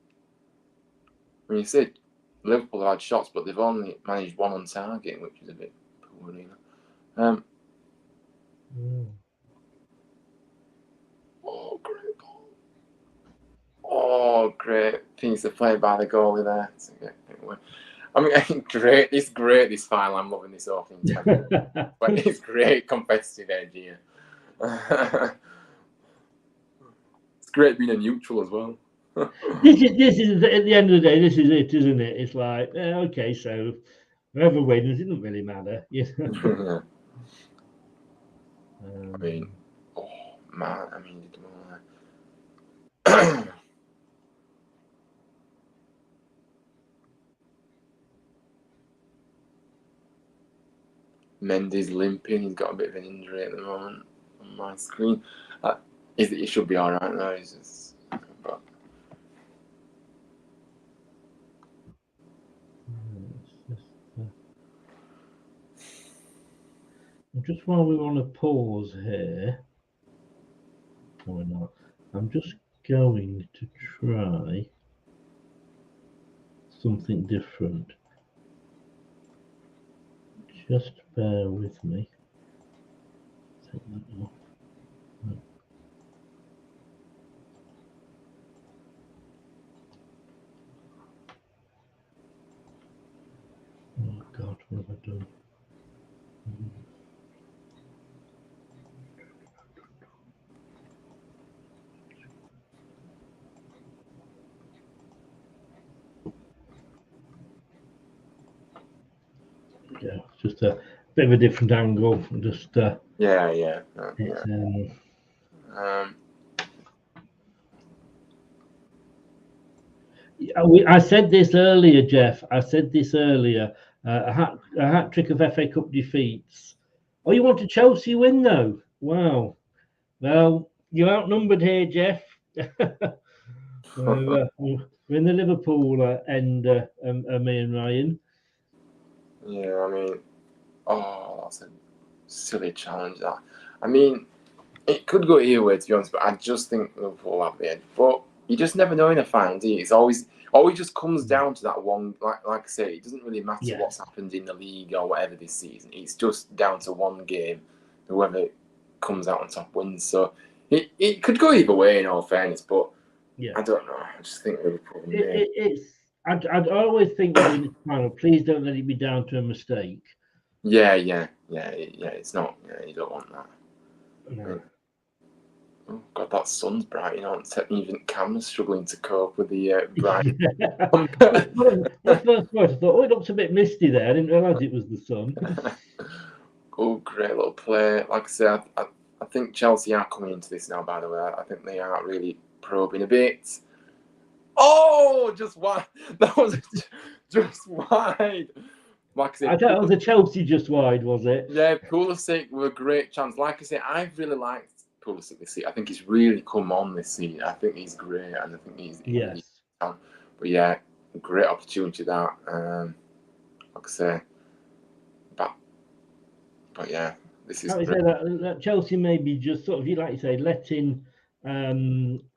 when you said Liverpool have had shots, but they've only managed 1 on target, which is a bit poor, Oh, great ball! Oh, great piece of play by the goalie there. I mean, great. It's great, this file. I'm loving this whole thing. But it's great competitive edge here. It's great being a neutral as well. This is at the end of the day, this is it, isn't it? It's like, okay, so whoever wins, it doesn't really matter. I mean, oh man, Mendy's limping. He's got a bit of an injury at the moment on my screen. He should be all right now. He's just, just while we want to pause here, or not, I'm just going to try something different. Just bear with me. Take that off. Oh God, what have I done? Yeah, just a bit of a different angle. Just I said this earlier, Jeff. I said this earlier. A hat trick of FA Cup defeats. Oh, you want a Chelsea win though? Wow. Well, you're outnumbered here, Jeff. We're in the Liverpool end, me and Ryan. Yeah, I mean, that's a silly challenge. That, I mean, it could go either way, to be honest, but I just think Liverpool have the edge. But you just never know in a final, do you? It's always just comes down to that one. Like I say, it doesn't really matter what's happened in the league or whatever this season. It's just down to one game. Whoever comes out on top wins. So it could go either way, in all fairness. But I don't know. I just think Liverpool. I'd always think in the final, please don't let it be down to a mistake. Yeah. It's not. Yeah, you don't want that. No. Oh God, that sun's bright. You know, even camera's struggling to cope with the bright. At first I thought, it looks a bit misty there. I didn't realise it was the sun. Oh, great little play. Like I said, I think Chelsea are coming into this now, by the way. I think they are really probing a bit. Oh, just wide. That was just wide. Like I said, I thought it was a Chelsea just wide, was it? Yeah, Pulisic were a great chance. Like I say, I've really liked Pulisic this season. I think he's really come on this season. I think he's great, and I think he's really but yeah, great opportunity that. Like I say, but yeah, this is. I would say that Chelsea maybe just sort of, like you say, letting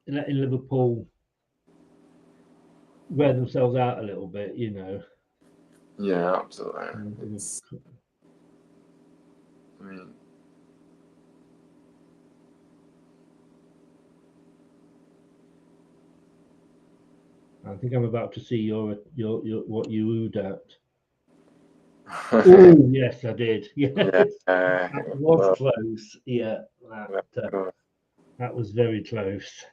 Liverpool wear themselves out a little bit, you know. Yeah, absolutely. I think I'm about to see your what you oohed at. Oh yes, I did. Yes, that was close. Yeah, that was very close.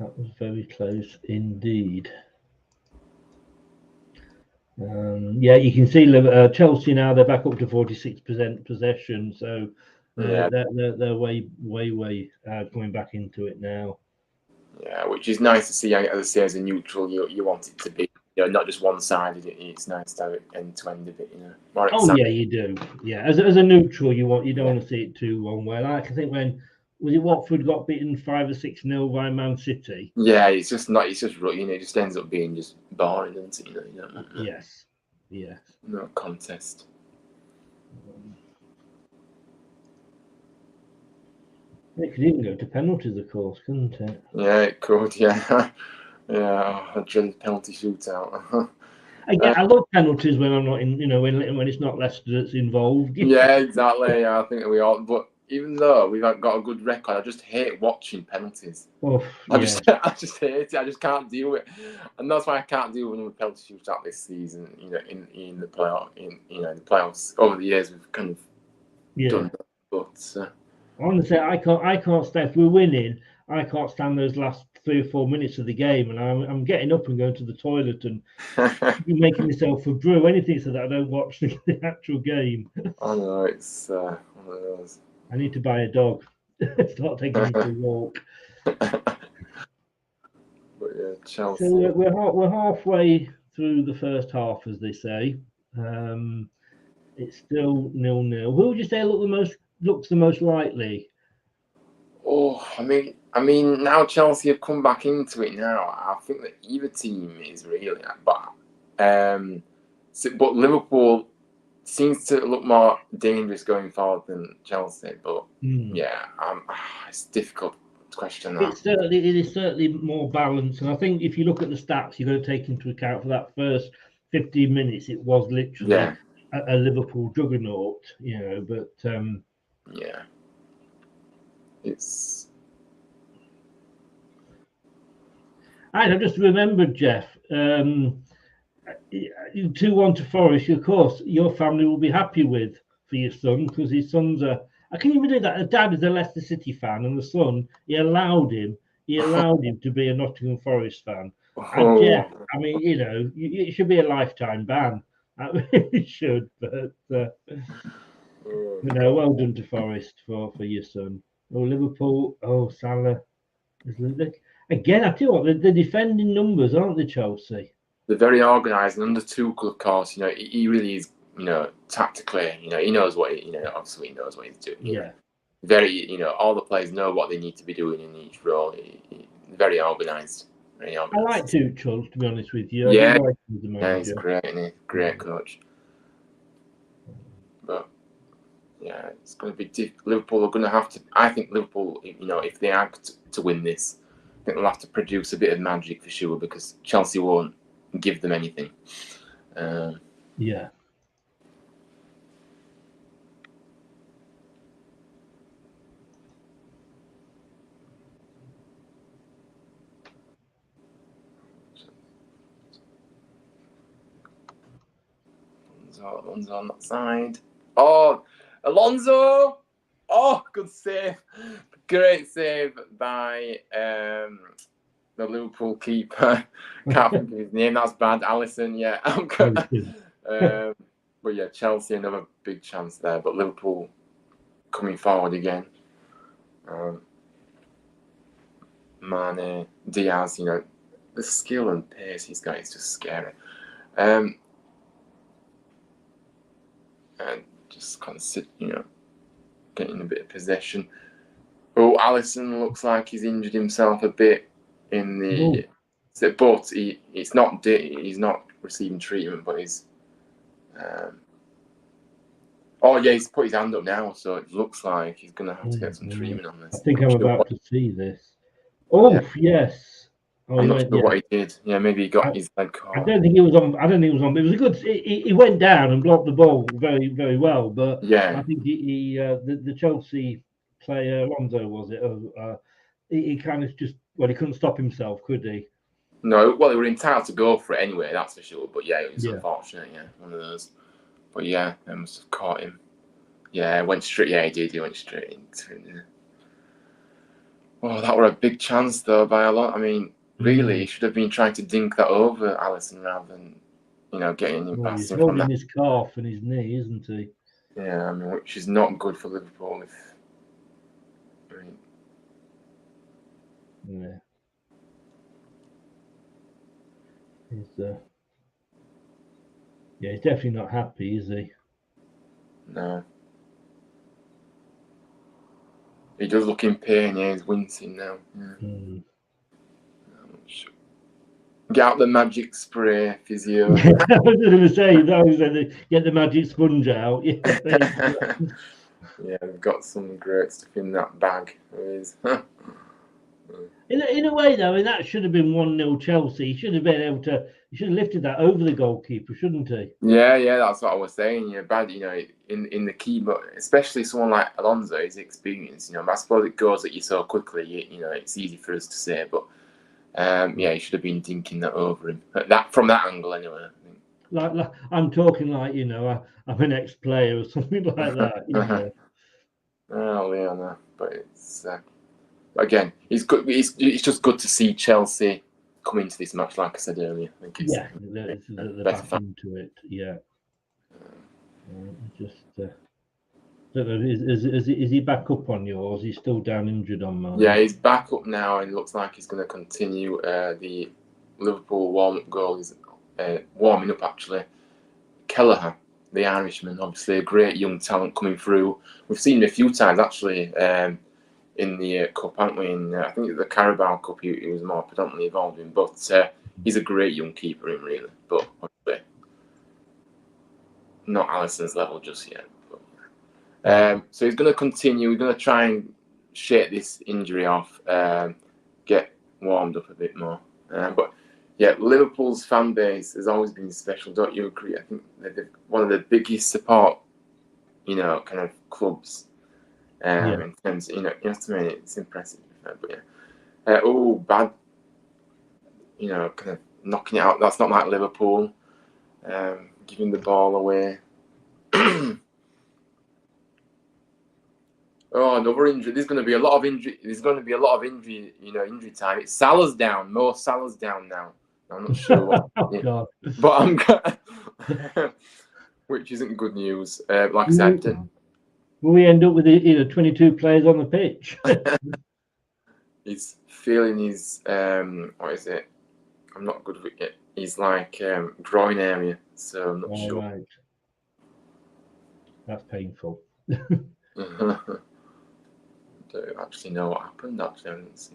That was very close indeed. Yeah, you can see Chelsea now. They're back up to 46% possession, so they're way coming back into it now. Yeah, which is nice to see. As I say, as a neutral, you want it to be, not just one-sided. It's nice to have it end-to-end of it, More exciting. Yeah, you do. Yeah, as a neutral, you don't want to see it too one way. Like I think when Watford got beaten 5 or 6-0 by Man City. Yeah, it's just not. It's just it just ends up being just boring, doesn't it? Yes. No contest. It could even go to penalties, of course, couldn't it? Yeah, it could. Yeah, a dreaded penalty shootout. I love penalties when I'm not in. When it's not Leicester that's involved. Yeah, exactly. Yeah, I think we all. But even though we've got a good record, I just hate watching penalties. I just hate it. I just can't deal with it, and that's why I can't deal with another penalty shootout this season. In the playoff, the playoffs over the years we've kind of done that. But honestly, I can't stand. If we're winning, I can't stand those last 3 or 4 minutes of the game, and I'm getting up and going to the toilet and making myself a brew, anything so that I don't watch the actual game. I know, it's one of those. I need to buy a dog. Start taking him for a walk. But yeah, Chelsea. So we're halfway through the first half, as they say. It's still 0-0. Who would you say looks the most likely? Oh, I mean, now Chelsea have come back into it now. I think that either team is really, but Liverpool seems to look more dangerous going forward than Chelsea. But yeah, it's a difficult question. It is certainly more balanced, and I think if you look at the stats, you've got to take into account for that first 15 minutes, it was literally a Liverpool juggernaut, But yeah. It's. I just remembered, Jeff. 2-1 to Forest. Of course, your family will be happy with for your son because his son's a. I can even do that. The dad is a Leicester City fan, and the son he allowed him to be a Nottingham Forest fan. And Jeff, I mean, it should be a lifetime ban. I really should. But no, well done to Forest for your son. Oh, Liverpool. Oh, Salah. Again, I tell you what, they're defending numbers, aren't they, Chelsea? They're very organised, and under Tuchel, of course, he really is, tactically, he knows what, obviously he knows what he's doing. Yeah. Very, all the players know what they need to be doing in each role. Very organised. Very I organised. like Tuchel, to be honest with you. Yeah, like him as a manager. he's great, isn't he? Great coach. But yeah, it's going to be Liverpool are going to have to. I think Liverpool, if they are to win this, I think they'll have to produce a bit of magic for sure, because Chelsea won't give them anything. Yeah. Alonso on that side. Oh, Alonso! Oh, good save. Great save by the Liverpool keeper. Can't think of his name. That's bad. Alisson, yeah. But yeah, Chelsea, another big chance there. But Liverpool coming forward again. Mane, Diaz, the skill and pace he's got is just scary. And just kind of sit, getting a bit of possession. Oh, Alisson looks like he's injured himself a bit in the. But he's not receiving treatment, but he's. Oh yeah, he's put his hand up now, so it looks like he's going to have to get some treatment on this. I think I'm about to see this. Oh yeah. Yes. Oh, I'm not sure what he did. Yeah, maybe he got his leg caught. I don't think he was on. But it was a good. He went down and blocked the ball very, very well. But yeah, I think the Chelsea player Alonso, was it? He kind of he couldn't stop himself, could he? No, well, they were entitled to go for it anyway, that's for sure. But yeah, it was unfortunate. Yeah, one of those. But yeah, they must have caught him. Yeah, went straight. Yeah, he did. He went straight into it. Yeah. Oh, that were a big chance though by a lot. I mean. Really, he should have been trying to dink that over Alisson rather than, getting him past him. He's holding his calf and his knee, isn't he? Yeah, I mean, which is not good for Liverpool. Yeah. He's definitely not happy, is he? No. He does look in pain. Yeah, he's wincing now. Yeah. Get out the magic spray, physio. I was going to say, get the magic sponge out. Yeah, we've got some great stuff in that bag. In a way, though, that should have been 1-0 Chelsea. He should have been able to. He should have lifted that over the goalkeeper, shouldn't he? Yeah, that's what I was saying. Yeah, bad. In the key, but especially someone like Alonso, his experience. I suppose it goes at you so quickly. It's easy for us to say, but. He should have been dinking that over him. From that angle, anyway. I think. Like I'm talking like I'm an ex-player or something like that. Oh yeah, no. But it's again, it's good. It's just good to see Chelsea come into this match, like I said earlier. I think it's they're back into it. Yeah. Don't know, is he back up on yours? He's still down injured on mine. Yeah, he's back up now, and it looks like he's going to continue. The Liverpool warm-up goal is warming up, actually. Kelleher, the Irishman, obviously a great young talent coming through. We've seen him a few times, actually, in the Cup, haven't we? I think the Carabao Cup he was more predominantly involved in. But he's a great young keeper, really. But obviously, not Alisson's level just yet. So he's going to continue. He's going to try and shake this injury off, get warmed up a bit more. But yeah, Liverpool's fan base has always been special. Don't you agree? I think they're one of the biggest support, kind of clubs. In terms, you know what I mean. It's impressive. But yeah, bad. Kind of knocking it out. That's not like Liverpool. Giving the ball away. Oh, another injury. There's going to be a lot of injury. Injury time. It's Salah's down. Mo Salah's down now. I'm not sure what. God. But which isn't good news. Like I said, will we end up with 22 players on the pitch? He's feeling his what is it? I'm not good with it. He's like groin area, so I'm not sure. Right. That's painful. Don't actually know what happened. Actually, I didn't see.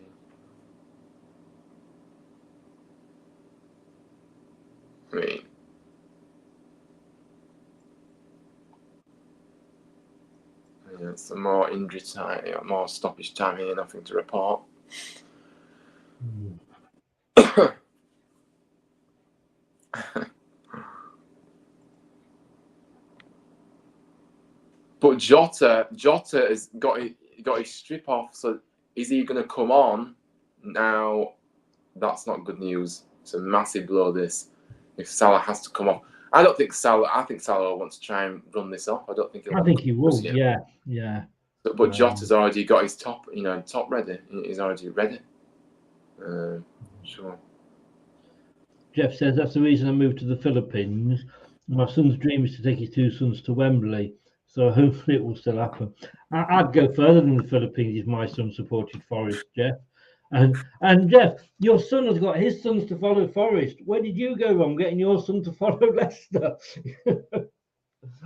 I mean, yeah, some more injury time, more stoppage time here. Nothing to report. But Jota has got his strip off. So is he going to come on now? That's not good news. It's a massive blow. This, if Salah has to come off, I think Salah wants to try and run this off. I think he will. Yeah. But Jota's already got his top ready. He's already ready. Sure. Jeff says that's the reason I moved to the Philippines. My son's dream is to take his 2 sons to Wembley, so hopefully it will still happen. I'd go further than the Philippines if my son supported Forest, Jeff. And Jeff, your son has got his sons to follow Forest. Where did you go wrong getting your son to follow Leicester?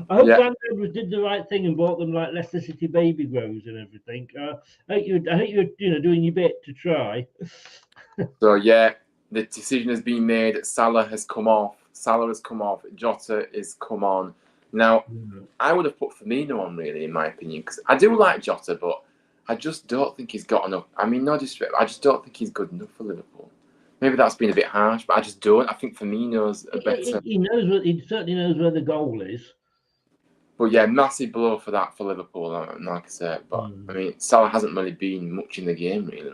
I hope Banter did the right thing and bought them like Leicester City baby grows and everything. I think you're doing your bit to try. So yeah, the decision has been made. Salah has come off. Jota is come on. Now, I would have put Firmino on, really, in my opinion, because I do like Jota, but I just don't think he's got enough. I mean, no disrespect, I just don't think he's good enough for Liverpool. Maybe that's been a bit harsh, but I just don't. I think Firmino's a better. He certainly knows where the goal is. But yeah, massive blow for Liverpool, like I said. But I mean, Salah hasn't really been much in the game, really,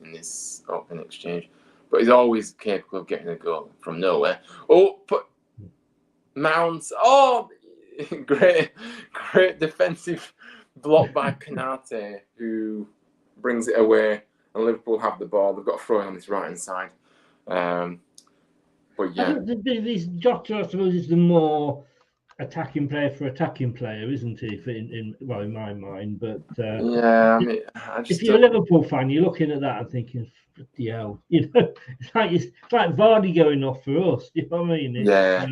in this opening exchange. But he's always capable of getting a goal from nowhere. Oh, but Mounts. Oh, great defensive block by Canate, who brings it away, and Liverpool have the ball. They've got a throw on this right-hand side. But yeah, this Jota, I suppose, is the more attacking player for attacking player, isn't he? In my mind, but yeah, I mean, if you're a Liverpool fan, you're looking at that and thinking, "Bloody hell!" It's like Vardy going off for us. You know what I mean? Yeah.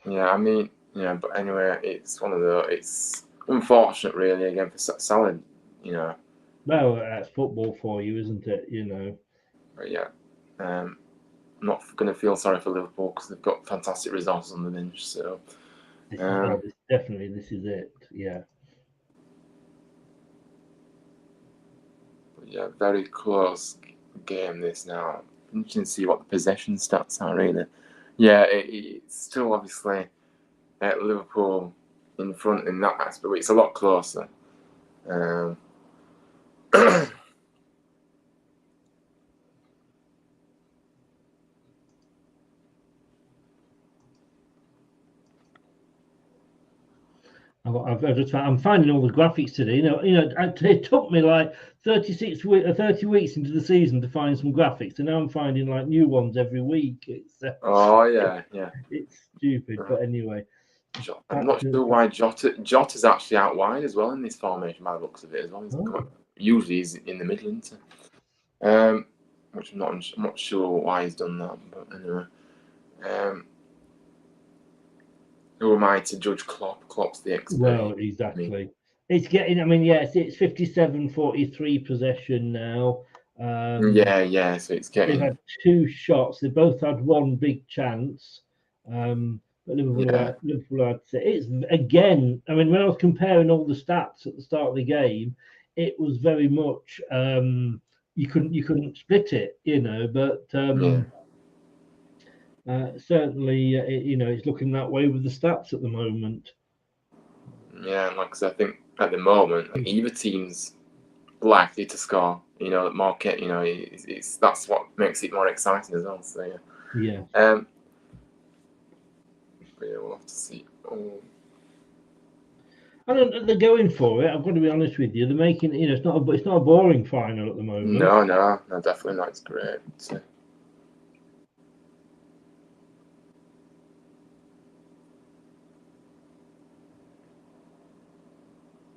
I mean, yeah. But anyway, it's one of the. It's unfortunate, really, again for Salah. Well, that's football for you, isn't it? But yeah, I'm not going to feel sorry for Liverpool because they've got fantastic resources on the bench. So. This is it. Yeah. But yeah, very close game this now. Interesting to see what the possession stats are, really. Yeah, it's still obviously Liverpool in front in that aspect, but it's a lot closer. I'm finding all the graphics today. It took me like 30 weeks into the season to find some graphics, and now I'm finding like new ones every week. It's it's stupid, but anyway. I'm not sure why Jota's actually out wide as well in this formation by the looks of it as well. Usually he's in the middle, isn't he? Which I'm not sure why he's done that, but anyway. Who am I to judge Klopp? Klopp's the expert. Well, exactly. It's getting. I mean, yes, it's 57-43 possession now. Yeah. So it's getting. They've had 2 shots. They both had 1 big chance. But Liverpool had to say it's again. I mean, when I was comparing all the stats at the start of the game, it was very much you couldn't split it, But certainly, it's looking that way with the stats at the moment. Yeah, and like I said, I think at the moment, either team's likely to score. The market. That's what makes it more exciting as well. So yeah. But yeah, we'll have to see. They're going for it. I've got to be honest with you. They're making it's not a boring final at the moment. No, definitely not. It's great.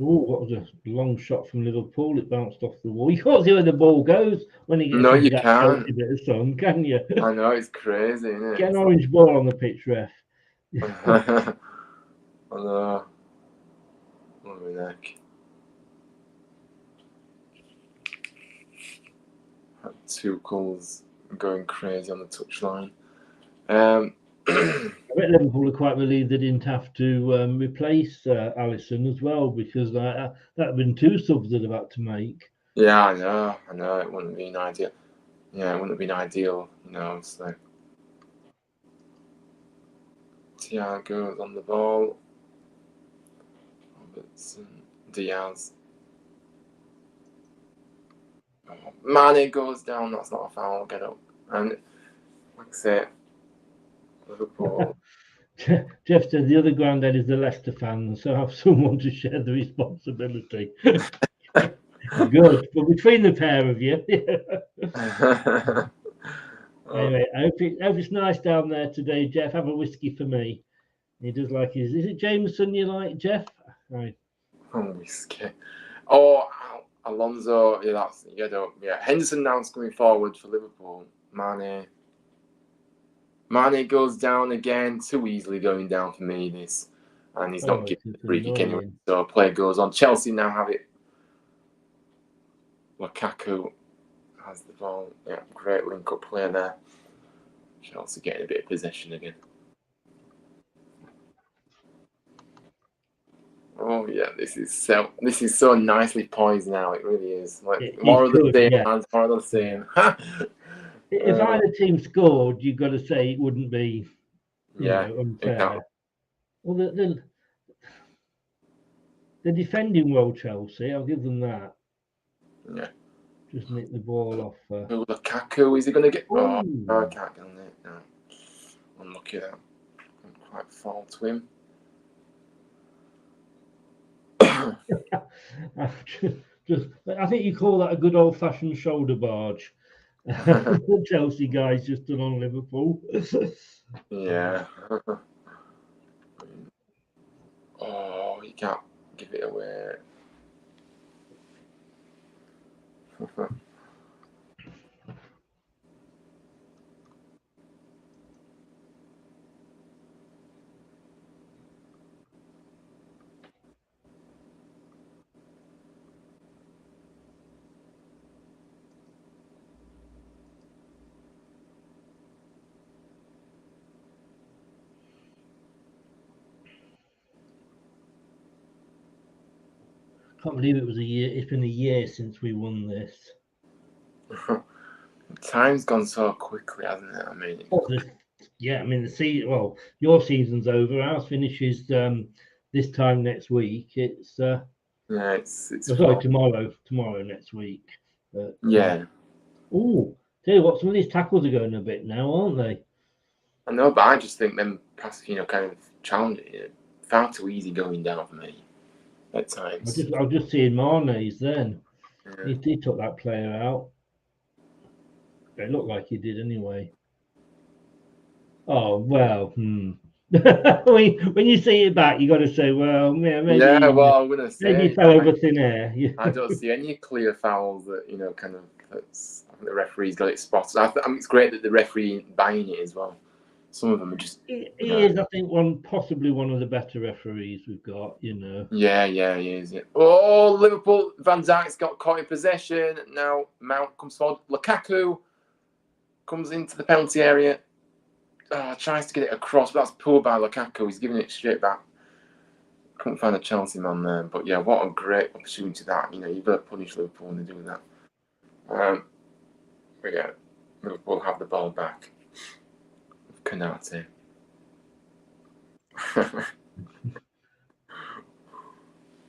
Oh, what was a long shot from Liverpool? It bounced off the wall. You can't see where the ball goes when it gets No, into you that can't. bit of sun, can you? I know, it's crazy, isn't Get it? an orange ball on the pitch, ref. I know. Oh, my neck. Tuchel's going crazy on the touchline. I bet Liverpool are quite relieved they didn't have to replace Alisson as well, because that would have been 2 subs they'd have had to make. Yeah, I know. It wouldn't have been ideal. Yeah, it wouldn't have been ideal, so. Thiago's on the ball. Robertson, Diaz. Oh, Mane goes down. That's not a foul. Get up. And like I say, Liverpool. Jeff said the other granddad is the Leicester fan, so have someone to share the responsibility. Good, but between the pair of you. Anyway, I hope it's nice down there today, Jeff. Have a whiskey for me. He does like his. Is it Jameson you like, Jeff? Right. Oh, whiskey. Oh, Alonso. Yeah, that's yeah. Henderson now's coming forward for Liverpool. Mane goes down again, too easily going down for me. This, and he's not getting the free kick anyway. So play goes on. Chelsea now have it. Lukaku has the ball. Yeah, great link-up play there. Chelsea getting a bit of possession again. Oh yeah, this is so nicely poised now. It really is. Like more of the same, lads. More of the same. If either team scored, you've got to say it wouldn't be, you know, unfair. Well, they're defending well, Chelsea. I'll give them that. Yeah. Just nick the ball off. Lukaku, is he going to get? Oh, no, I can't get on it. No. Unlucky that. I'm quite fall to him. I think you call that a good old-fashioned shoulder barge. Chelsea guys just done on Liverpool. Yeah. Oh, you can't give it away. Can't believe it was a year. It's been a year since we won this. Time's gone so quickly, hasn't it? I mean, yeah. I mean, the season. Well, your season's over. Ours finishes this time next week. It's yeah. It's sorry, tomorrow next week. But, yeah. Oh, tell you what, some of these tackles are going a bit now, aren't they? I know, but I just think them passes, kind of challenging it. Far too easy going down for me at times. I was just seeing Mane's then. Yeah. He took that player out. It looked like he did anyway. Oh, well, when you see it back, you got to say, well, yeah, maybe. Yeah, well, I'm gonna say maybe he fell over thin air. I don't see any clear fouls that kind of. I think the referee's got it spotted. I mean, it's great that the referee ain't buying it as well. Some of them are just. He is, I think, possibly one of the better referees we've got. Yeah, he is. Yeah. Oh, Liverpool! Van Dijk's got caught in possession. Now Mount comes forward. Lukaku comes into the penalty area. Tries to get it across, but that's poor by Lukaku. He's giving it straight back. Couldn't find a Chelsea man there, but yeah, what a great opportunity that. You've got to punish Liverpool when they're doing that. But yeah, Liverpool have the ball back. Kanate.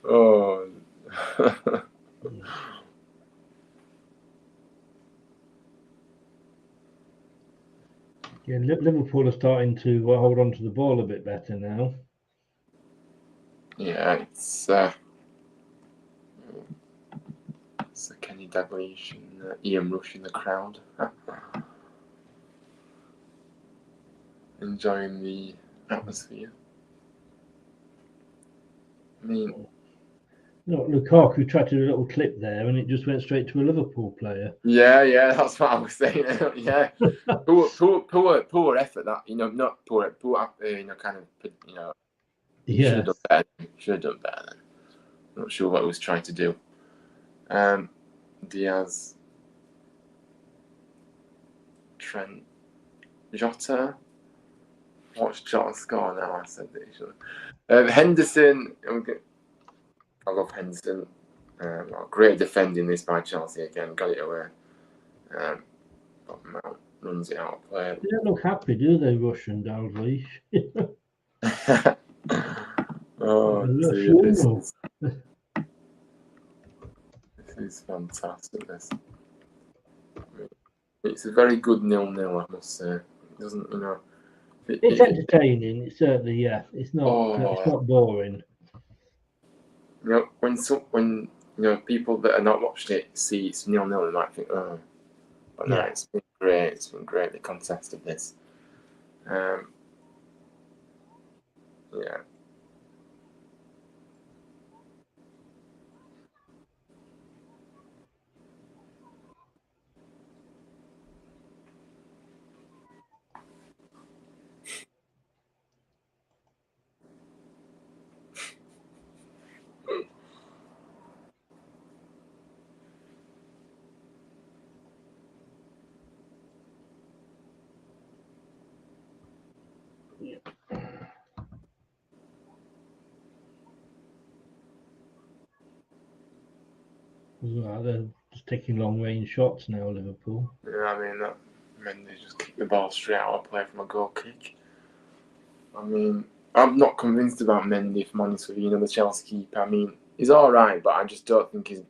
Oh. Yeah, Liverpool are starting to hold on to the ball a bit better now. Yeah, it's a Kenny Dalglish and Ian Rush in the crowd. Enjoying the atmosphere. I mean, No, Lukaku tried to do a little clip there, and it just went straight to a Liverpool player. Yeah, that's what I was saying. Yeah, poor effort. That not poor, kind of, Yeah. should have done better. Should have done better. Then. I'm not sure what he was trying to do. Diaz, Trent, Jota. Watch Jota score now. I said that he should. Henderson. I love Henderson. Great defending this by Chelsea again. Got it away. But Mount runs it out of play. They don't look happy, do they, Russian Dalglish? Oh, dear, this is fantastic. It's a very good 0-0, I must say. It doesn't, It's entertaining. It's certainly, yeah. It's not. It's not boring. When people that are not watching it see it's 0-0, they might think, oh, but no, it's been great. It's been greatly contested. This, yeah. Well, they're just taking long range shots now, Liverpool. Yeah, I mean, that Mendy just kicked the ball straight out of play from a goal kick. I mean, I'm not convinced about Mendy, if I'm honest with you. The Chelsea keeper. I mean, he's all right, but I just don't think he's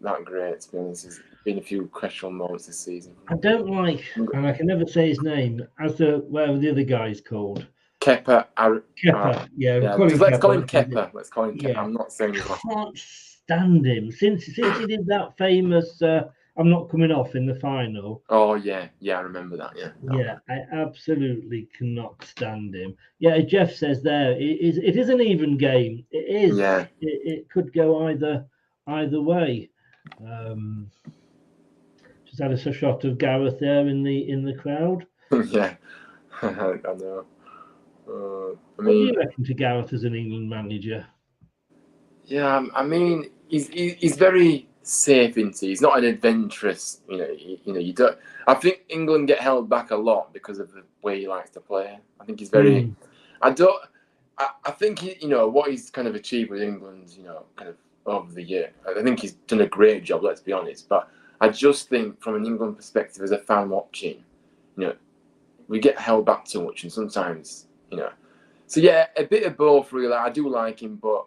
that great, to be honest. There's been a few questionable moments this season. I don't like, and I can never say his name, whatever the other guy's called. Kepa. Kepa, yeah. Let's call him Kepa. Let's call him Kepa. Yeah. I'm not saying he's I can't stand him. Since he did that famous I'm not coming off in the final. Oh, yeah, I remember that, yeah. Yeah, I absolutely cannot stand him. Yeah, Jeff says there, it is an even game. It is. Yeah. It could go either way. Just had a shot of Gareth there in the crowd. Yeah, I know. What do you reckon to Gareth as an England manager? Yeah, I mean, he's very safe, isn't he? He's not an adventurous. You don't. I think England get held back a lot because of the way he likes to play. I think he's very. I think what he's kind of achieved with England. Kind of over the year. I think he's done a great job. Let's be honest, but I just think from an England perspective, as a fan watching, we get held back too much, and sometimes, So yeah, a bit of both really. I do like him, but.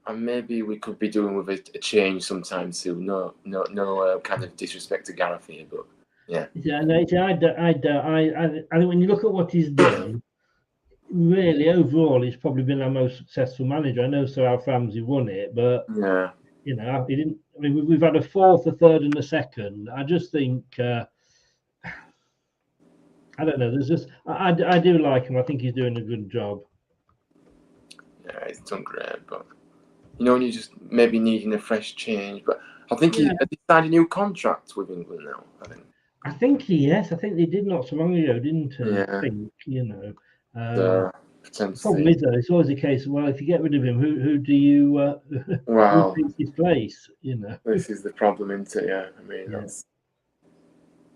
And maybe we could be doing with a change sometime soon. No, kind of disrespect to Gareth here, but yeah. Yeah, I think when you look at what he's done, really overall, he's probably been our most successful manager. I know Sir Alf Ramsey won it, but yeah, he didn't. I mean, we've had a fourth, a third, and a second. I just think I don't know. There's just I do like him. I think he's doing a good job. Yeah, he's done great, but. And you're just maybe needing a fresh change. But I think he signed a new contract with England now, I think yes. I think they did not so long ago, didn't they? Yeah. I think, The problem is, though, it's always a case of, well, if you get rid of him, who do you who takes his place? This is the problem, isn't it? Yeah, I mean, that's...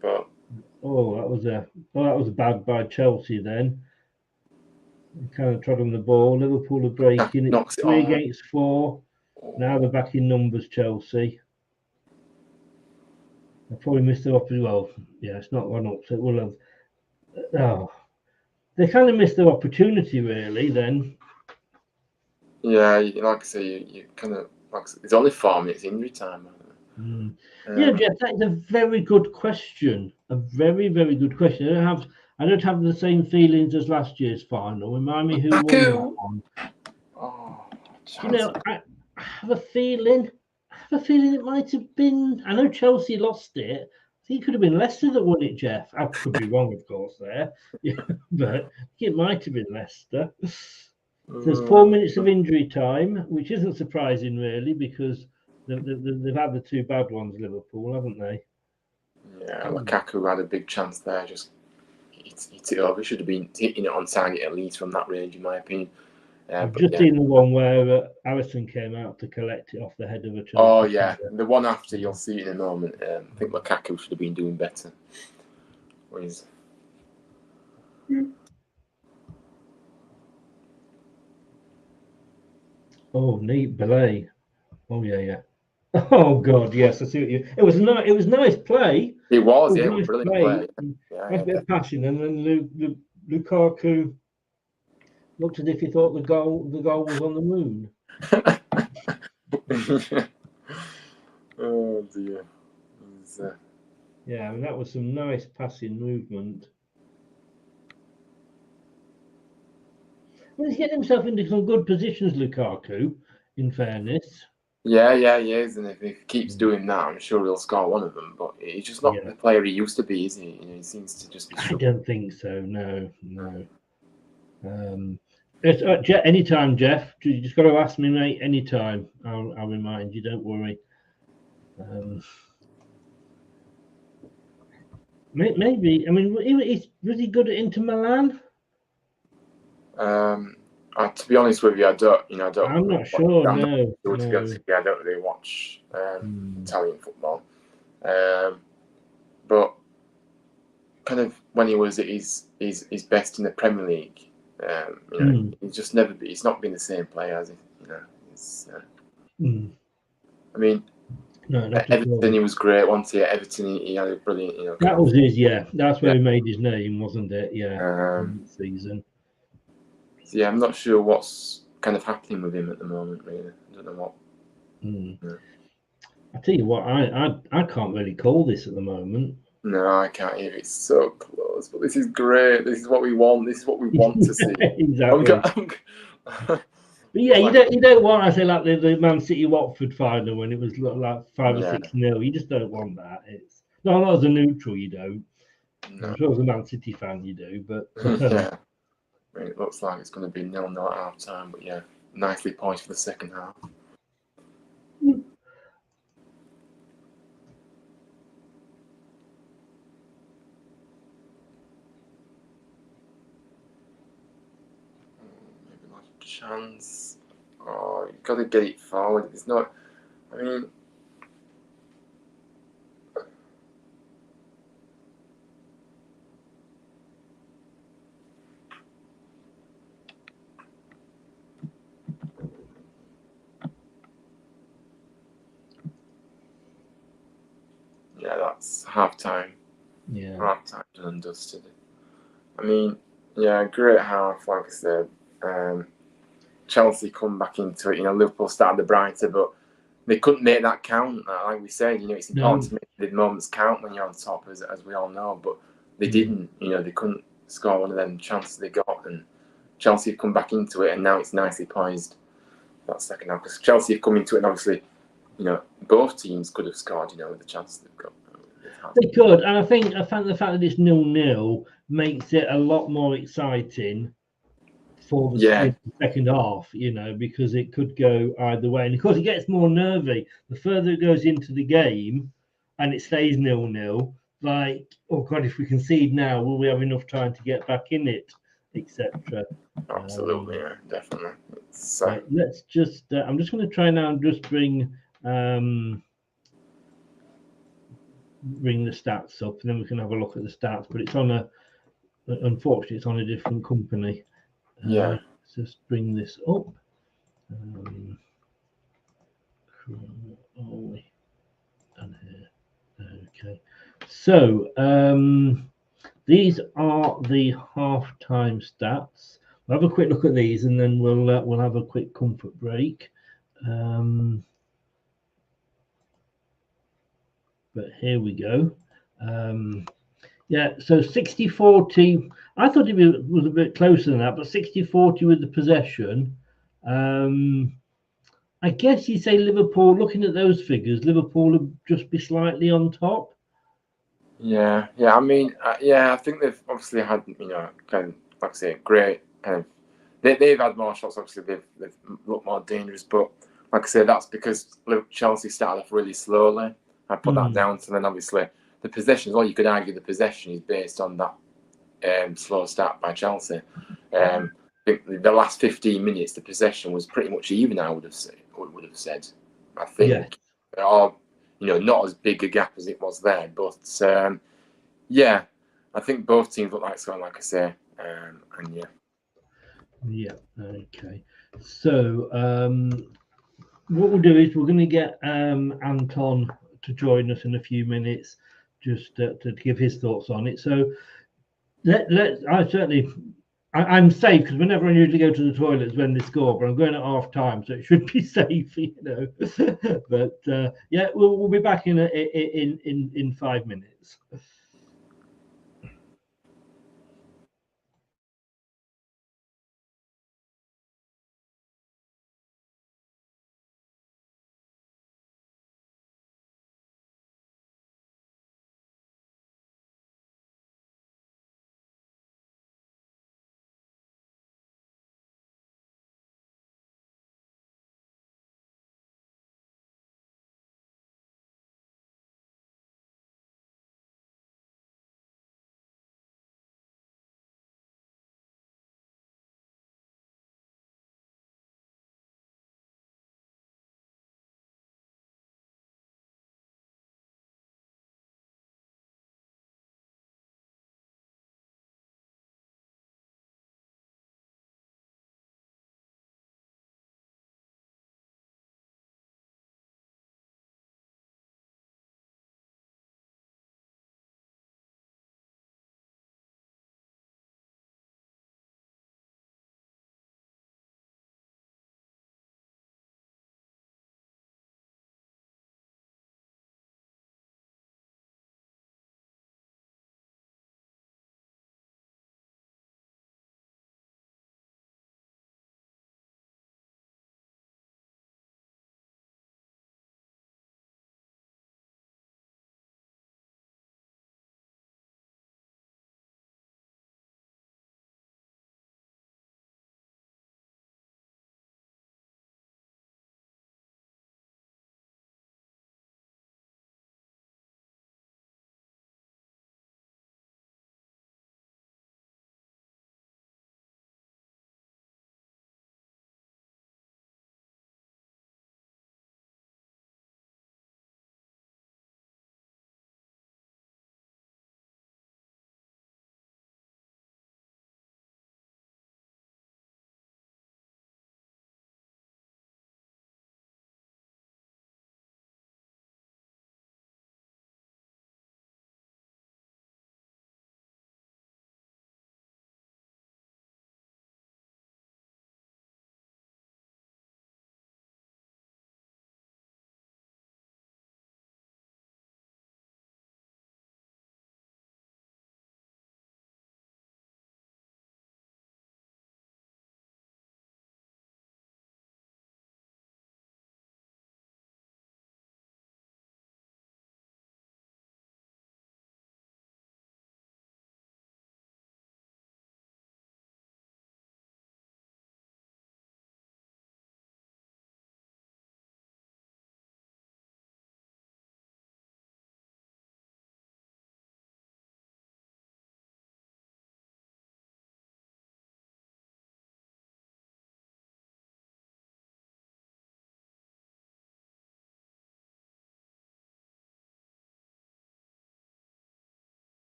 But... that was a bad by Chelsea then. Kind of trod on the ball. Liverpool are breaking. It's 3 against 4. Now they're back in numbers, Chelsea. They probably missed their opportunity. Well, yeah, it's not one up, so it will have. Oh, they kind of missed their opportunity, really. Then. Yeah, like I say, you kind of it's only 4 minutes injury time. Yeah, Jeff, that's a very good question. A very, very good question. I don't have the same feelings as last year's final. Remind me who won that one. I have a feeling. It might have been. I know Chelsea lost it. I think it could have been Leicester that won it, Jeff. I could be wrong, of course, there. Yeah, but it might have been Leicester. So there's 4 minutes of injury time, which isn't surprising really, because they've had the 2 bad ones, Liverpool, haven't they? Yeah, Lukaku had a big chance there. Just hit it over. Should have been hitting it on target at least from that range, in my opinion. I've just seen the one where Alisson came out to collect it off the head of a Chelsea. Oh yeah, the one after you'll see it in a moment. I think Lukaku should have been doing better. Oh, neat belay. Oh yeah. Oh god, yes, I see what you. It was nice play. It was nice brilliant play. A bit of passion, and then Lukaku looked as if he thought the goal was on the moon. Oh dear. Yeah, I mean that was some nice passing movement. Well, he's getting himself into some good positions, Lukaku, in fairness. Yeah, he is, and if he keeps doing that, I'm sure he'll score one of them. But he's just not the player he used to be, is he? He seems to just be. I don't think so. No. Anytime, Jeff. You just got to ask me, mate. Anytime, I'll remind you. Don't worry. Maybe. I mean, was he good at Inter Milan? To be honest with you, I don't. I'm not sure. No. To be honest, I don't really watch Italian football. But kind of when he was at his best in the Premier League, he's just never. He's not been the same player, has he? I mean, at Everton he was great. Once he at Everton, he had a brilliant. That was his. Yeah, that's where he made his name, wasn't it? Yeah. Season. Yeah, I'm not sure what's kind of happening with him at the moment. Really, I don't know what. I tell you what, I can't really call this at the moment. No, I can't either. It's so close, but this is great. This is what we want. This is what we want to see. Exactly. But yeah, you don't want, I say, like the Man City Watford final when it was like 5 or 6-0. You just don't want that. It's not as a neutral, you don't. No. I'm sure as a Man City fan you do, but yeah. I mean, it looks like it's going to be 0-0 at half time, but yeah, nicely poised for the second half. Maybe not a chance. Oh, you've got to get it forward. It's not. I mean. Yeah, that's half time. Yeah. Half time done and dusted. I mean, yeah, great half, like I said. Chelsea come back into it. Liverpool started the brighter, but they couldn't make that count. Like we said, it's important to make the moments count when you're on top, as we all know. But they didn't. They couldn't score one of them chances they got, and Chelsea have come back into it, and now it's nicely poised. That second half, because Chelsea have come into it, and obviously, both teams could have scored. With the chances they've got. They could, and I think the fact that it's 0-0 makes it a lot more exciting for the second half, because it could go either way. And of course, it gets more nervy the further it goes into the game, and it stays 0-0. Like, oh God, if we concede now, will we have enough time to get back in it, etc. Absolutely, yeah, definitely. Right, let's just. I'm just going to try now and just bring the stats up, and then we can have a look at the stats. But it's on unfortunately, it's on a different company. Yeah. Let's just bring this up. Done here. Okay. So these are the half-time stats. We'll have a quick look at these, and then we'll have a quick comfort break. But here we go. So 60-40. I thought it was a bit closer than that, but 60-40 with the possession. I guess you say Liverpool, looking at those figures, Liverpool would just be slightly on top. Yeah. I mean, I think they've obviously had, kind of, like I say, great kind of. they've had more shots. Obviously, they've looked more dangerous. But like I say, that's because Chelsea started off really slowly. I put that down to then obviously the possession as well. You could argue the possession is based on that slow start by Chelsea. I think the last 15 minutes, the possession was pretty much even. I would have said. I think, or not as big a gap as it was there, but yeah, I think both teams look like scoring, like I say, and yeah. Yeah. Okay. So what we'll do is we're going to get Anton to join us in a few minutes, just to give his thoughts on it. So I'm safe because whenever I usually go to the toilet is when they score, but I'm going at half time, so it should be safe, But yeah, we'll be back in 5 minutes.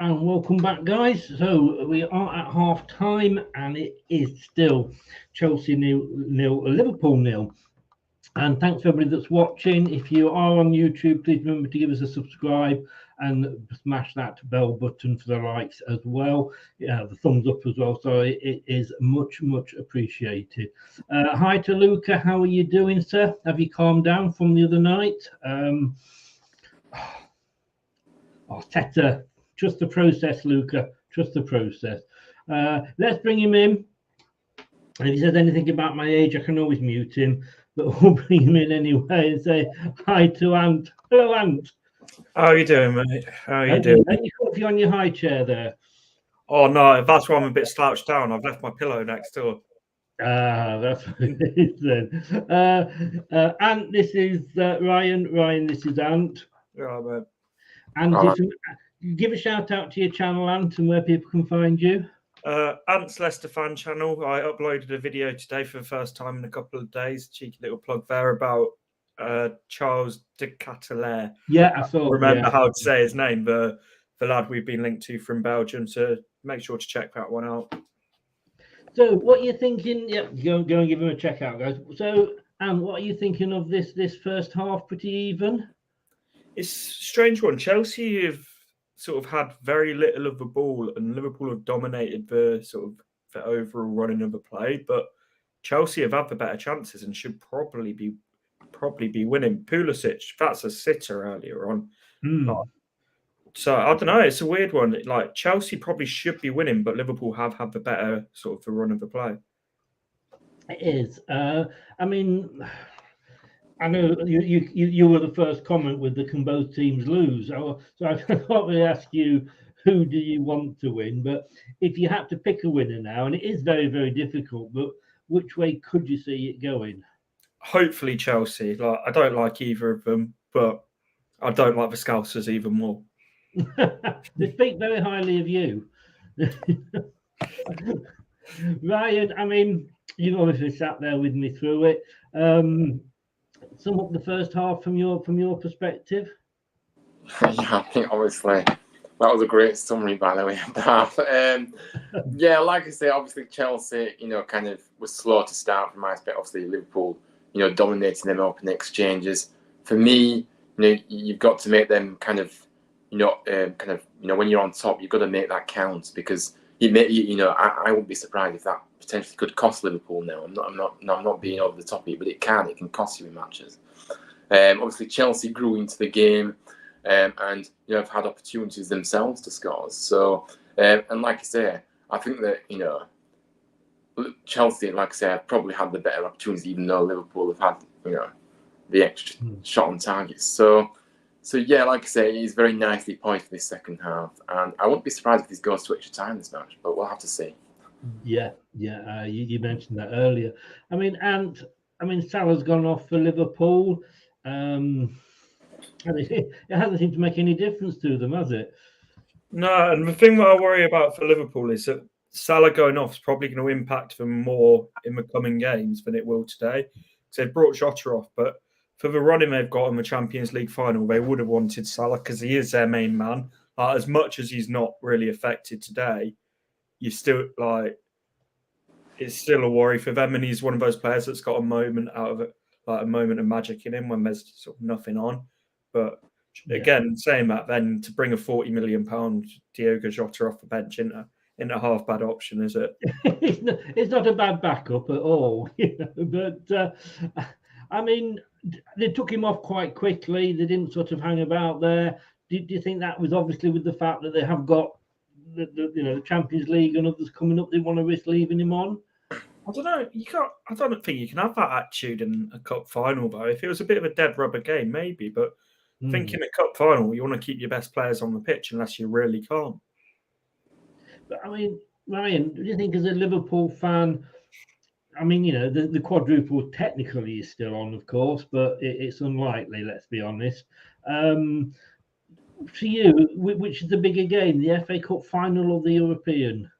And welcome back, guys. So we are at half time, and it is still Chelsea 0, Liverpool 0. And thanks for everybody that's watching. If you are on YouTube, please remember to give us a subscribe and smash that bell button for the likes as well. Yeah, the thumbs up as well. So it is much, much appreciated. Hi to Luca. How are you doing, sir? Have you calmed down from the other night? Teta, trust the process, Luca. Trust the process. Let's bring him in. And if he says anything about my age, I can always mute him. But we'll bring him in anyway and say hi to Ant. Hello, Ant. How are you doing, mate? How are you doing? Are you comfy on your high chair there? Oh, no, that's why I'm a bit slouched down. I've left my pillow next door. That's what it is then. Ant, this is Ryan. Ryan, this is Ant. Yeah, man. And give a shout out to your channel, Ant, and where people can find you. Ant's Leicester fan channel. I uploaded a video today for the first time in a couple of days. Cheeky little plug there about Charles de Catelaire. Yeah, I saw. Remember how to say his name, the lad we've been linked to from Belgium. So make sure to check that one out. So, what are you thinking? Yeah, go and give him a check out, guys. So, Ant, what are you thinking of this first half? Pretty even. It's a strange one. Chelsea have sort of had very little of the ball, and Liverpool have dominated the overall running of the play. But Chelsea have had the better chances and should probably be winning. Pulisic, that's a sitter earlier on. So I don't know. It's a weird one. Like Chelsea probably should be winning, but Liverpool have had the better sort of the run of the play. It is. I mean, I know you were the first comment with the can both teams lose. So I can't really ask you who do you want to win, but if you had to pick a winner now, and it is very, very difficult, but which way could you see it going? Hopefully Chelsea. Like I don't like either of them, but I don't like the Scousers even more. They speak very highly of you. Ryan, I mean, you've obviously sat there with me through it. Sum up the first half from your perspective. Yeah, I think obviously that was a great summary, by the way. Yeah, like I say, obviously Chelsea, kind of was slow to start from my perspective. Obviously Liverpool, dominating them open exchanges. For me, you've got to make them kind of when you're on top, you've got to make that count because I wouldn't be surprised if that potentially could cost Liverpool now. I'm not being over the top here, but it can cost you in matches. Obviously Chelsea grew into the game and have had opportunities themselves to score. So and like I say, I think that Chelsea, like I say, have probably had the better opportunities, even though Liverpool have had the extra shot on targets. So yeah, like I say, he's very nicely poised for this second half, and I wouldn't be surprised if this goes to extra time this match, but we'll have to see. Yeah. You mentioned that earlier. I mean, Salah's gone off for Liverpool. And it hasn't seemed to make any difference to them, has it? No, and the thing that I worry about for Liverpool is that Salah going off is probably going to impact them more in the coming games than it will today. So they've brought Jota off, but for the running they've got in the Champions League final, they would have wanted Salah because he is their main man. As much as he's not really affected today, you still it's still a worry for them, and he's one of those players that's got a moment out of it, like a moment of magic in him when there's sort of nothing on. But again, saying that, then to bring a £40 million Diogo Jota off the bench in a half bad option, is it? It's not a bad backup at all, but I mean, they took him off quite quickly. They didn't sort of hang about there. Do you think that was obviously with the fact that they have got the Champions League and others coming up? They want to risk leaving him on. I don't know. I don't think you can have that attitude in a cup final, though. If it was a bit of a dead rubber game, maybe. But I think in a cup final, you want to keep your best players on the pitch unless you really can't. But I mean, Ryan, do you think as a Liverpool fan? I mean, the quadruple technically is still on, of course, but it's unlikely, let's be honest. For you, which is the bigger game, the FA Cup final or the European?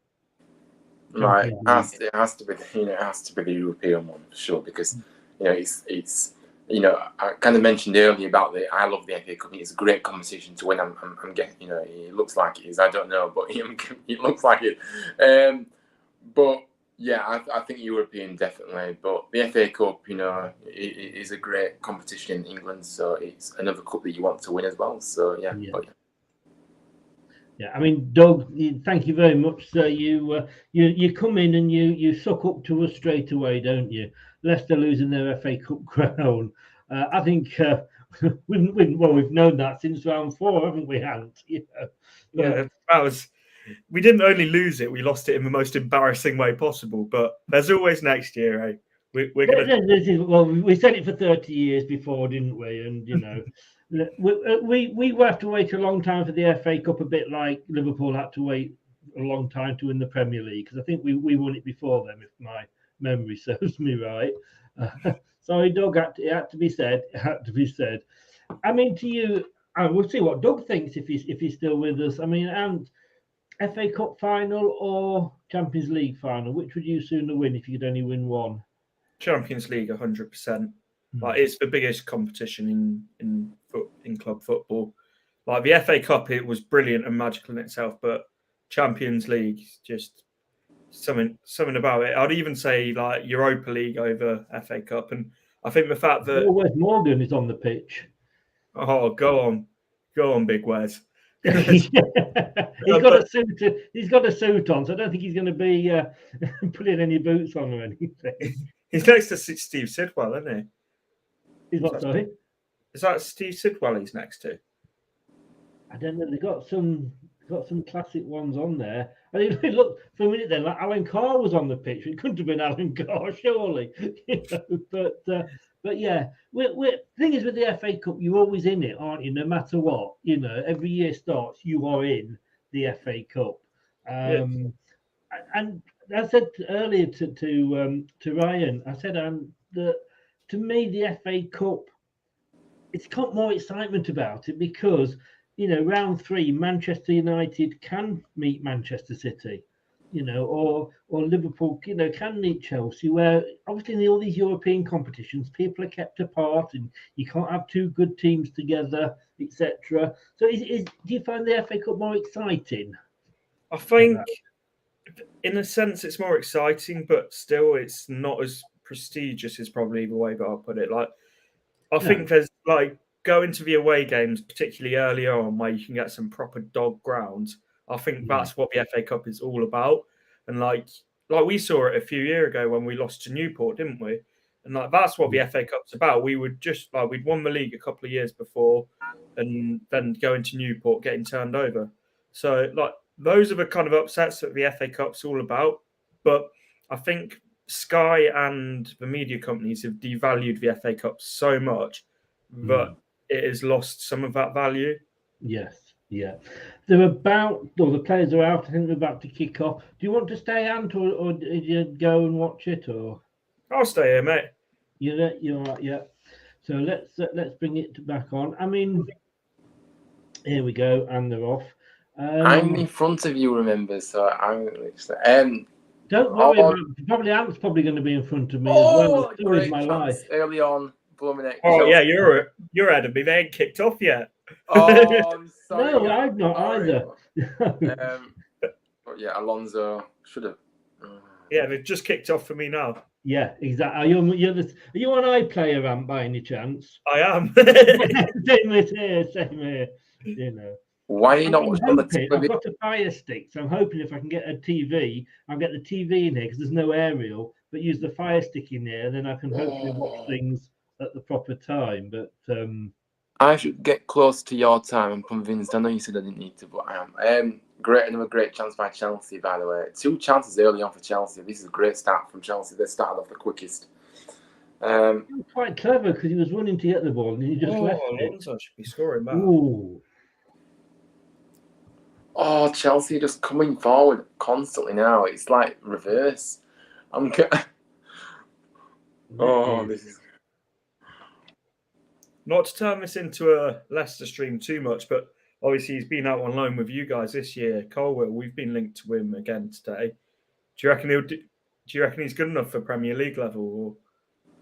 Right, it has to be the European one for sure, because it's you know, I kind of mentioned earlier about I love the FA Cup. It's a great competition to win. I'm getting, you know, it looks like it is. I don't know, but it looks like it. But yeah, I think European definitely. But the FA Cup, you know, it is a great competition in England. So it's another cup that you want to win as well. So yeah. But, yeah. Yeah, I mean, Doug, thank you very much. So you come in and you suck up to us straight away, don't you? Leicester losing their FA Cup crown. I think we've known that since round 4, haven't we, Ant? You know, yeah, that was. We didn't only lose it; we lost it in the most embarrassing way possible. But there's always next year, eh? We're gonna. Well, we said it for 30 years before, didn't we? And you know. We will have to wait a long time for the FA Cup, a bit like Liverpool had to wait a long time to win the Premier League, because I think we won it before them, if my memory serves me right. Sorry, Doug, it had to be said. It had to be said. I mean, to you, we'll see what Doug thinks if he's still with us. I mean, and FA Cup final or Champions League final, which would you sooner win if you could only win one? Champions League, 100%. Like, it's the biggest competition in club football. Like the FA Cup, it was brilliant and magical in itself, but Champions League, just something about it. I'd even say like Europa League over FA Cup, and I think the fact that Wes Morgan is on the pitch. Oh, go on, Big Wes. He's got a suit on, so I don't think he's going to be putting any boots on or anything. He's next to Steve Sidwell, isn't he? He's what, sorry? Is that Steve Sidwell he's next to? I don't know. They've got some classic ones on there. I mean, look, for a minute then, like Alan Carr was on the pitch. It couldn't have been Alan Carr, surely. You know, but yeah, thing is with the FA Cup, you're always in it, aren't you? No matter what, you know, every year starts, you are in the FA Cup. Yes. And I said earlier to Ryan, I said that to me the FA Cup, it's got more excitement about it because, you know, round 3, Manchester United can meet Manchester City, you know, or Liverpool, you know, can meet Chelsea, where obviously in all these European competitions, people are kept apart and you can't have 2 good teams together, etc. So do you find the FA Cup more exciting? I think, in a sense, it's more exciting, but still it's not as prestigious is probably the way that I'll put it. Like, I think there's like going to the away games, particularly early on, where you can get some proper dog grounds. I think that's what the FA Cup is all about. And like we saw it a few years ago when we lost to Newport, didn't we? And like that's what the FA Cup's about. We would just like we'd won the league a couple of years before, and then going to Newport, getting turned over. So like those are the kind of upsets that the FA Cup's all about. But I think Sky and the media companies have devalued the FA Cup so much that it has lost some of that value. Yes, yeah. The players are out. I think they're about to kick off. Do you want to stay, Ant, or did you go and watch it? Or I'll stay here, mate. You're right, yeah. So let's bring it back on. I mean, here we go, and they're off. I'm in front of you, remember? So I'm. Don't worry. Probably Ant's probably going to be in front of me as well. So is my life. Early on, Blooming. Oh yeah, you're ahead of me. They ain't kicked off yet. Oh, I'm sorry. No, I've not either. But yeah, Alonso should have. Yeah, they've just kicked off for me now. Yeah, exactly. Are you an iPlayer, Ant, by any chance? I am. Same here. You know. Why are you not watching on the TV? I've got a Fire Stick, so I'm hoping if I can get a TV, I'll get the TV in here because there's no aerial, but use the Fire Stick in there, and then I can hopefully watch things at the proper time. But I should get close to your time. I'm convinced. I know you said I didn't need to, but I am. Another great chance by Chelsea, by the way. 2 chances early on for Chelsea. This is a great start from Chelsea. They started off the quickest. Quite clever because he was running to get the ball and he just left it. Alonso should be scoring back. Ooh. Oh, Chelsea just coming forward constantly now. It's like reverse. This is. Not to turn this into a Leicester stream too much, but obviously he's been out on loan with you guys this year. Colwell, we've been linked to him again today. Do you reckon he's good enough for Premier League level? Or?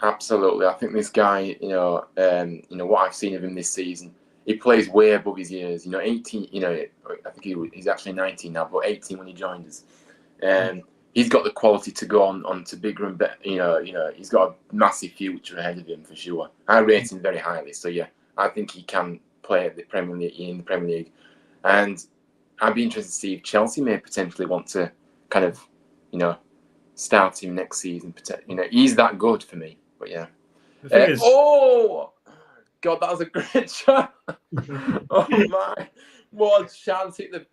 Absolutely. I think this guy, what I've seen of him this season, he plays way above his years. 18, I think he's actually 19 now, but 18 when he joined us. He's got the quality to go on to bigger and better. He's got a massive future ahead of him for sure. I rate him very highly. So yeah, I think he can play at the Premier League, and I'd be interested to see if Chelsea may potentially want to kind of, start him next season. He's that good for me. But yeah. Oh God, that was a great shot! Oh my! What a chance! Hit the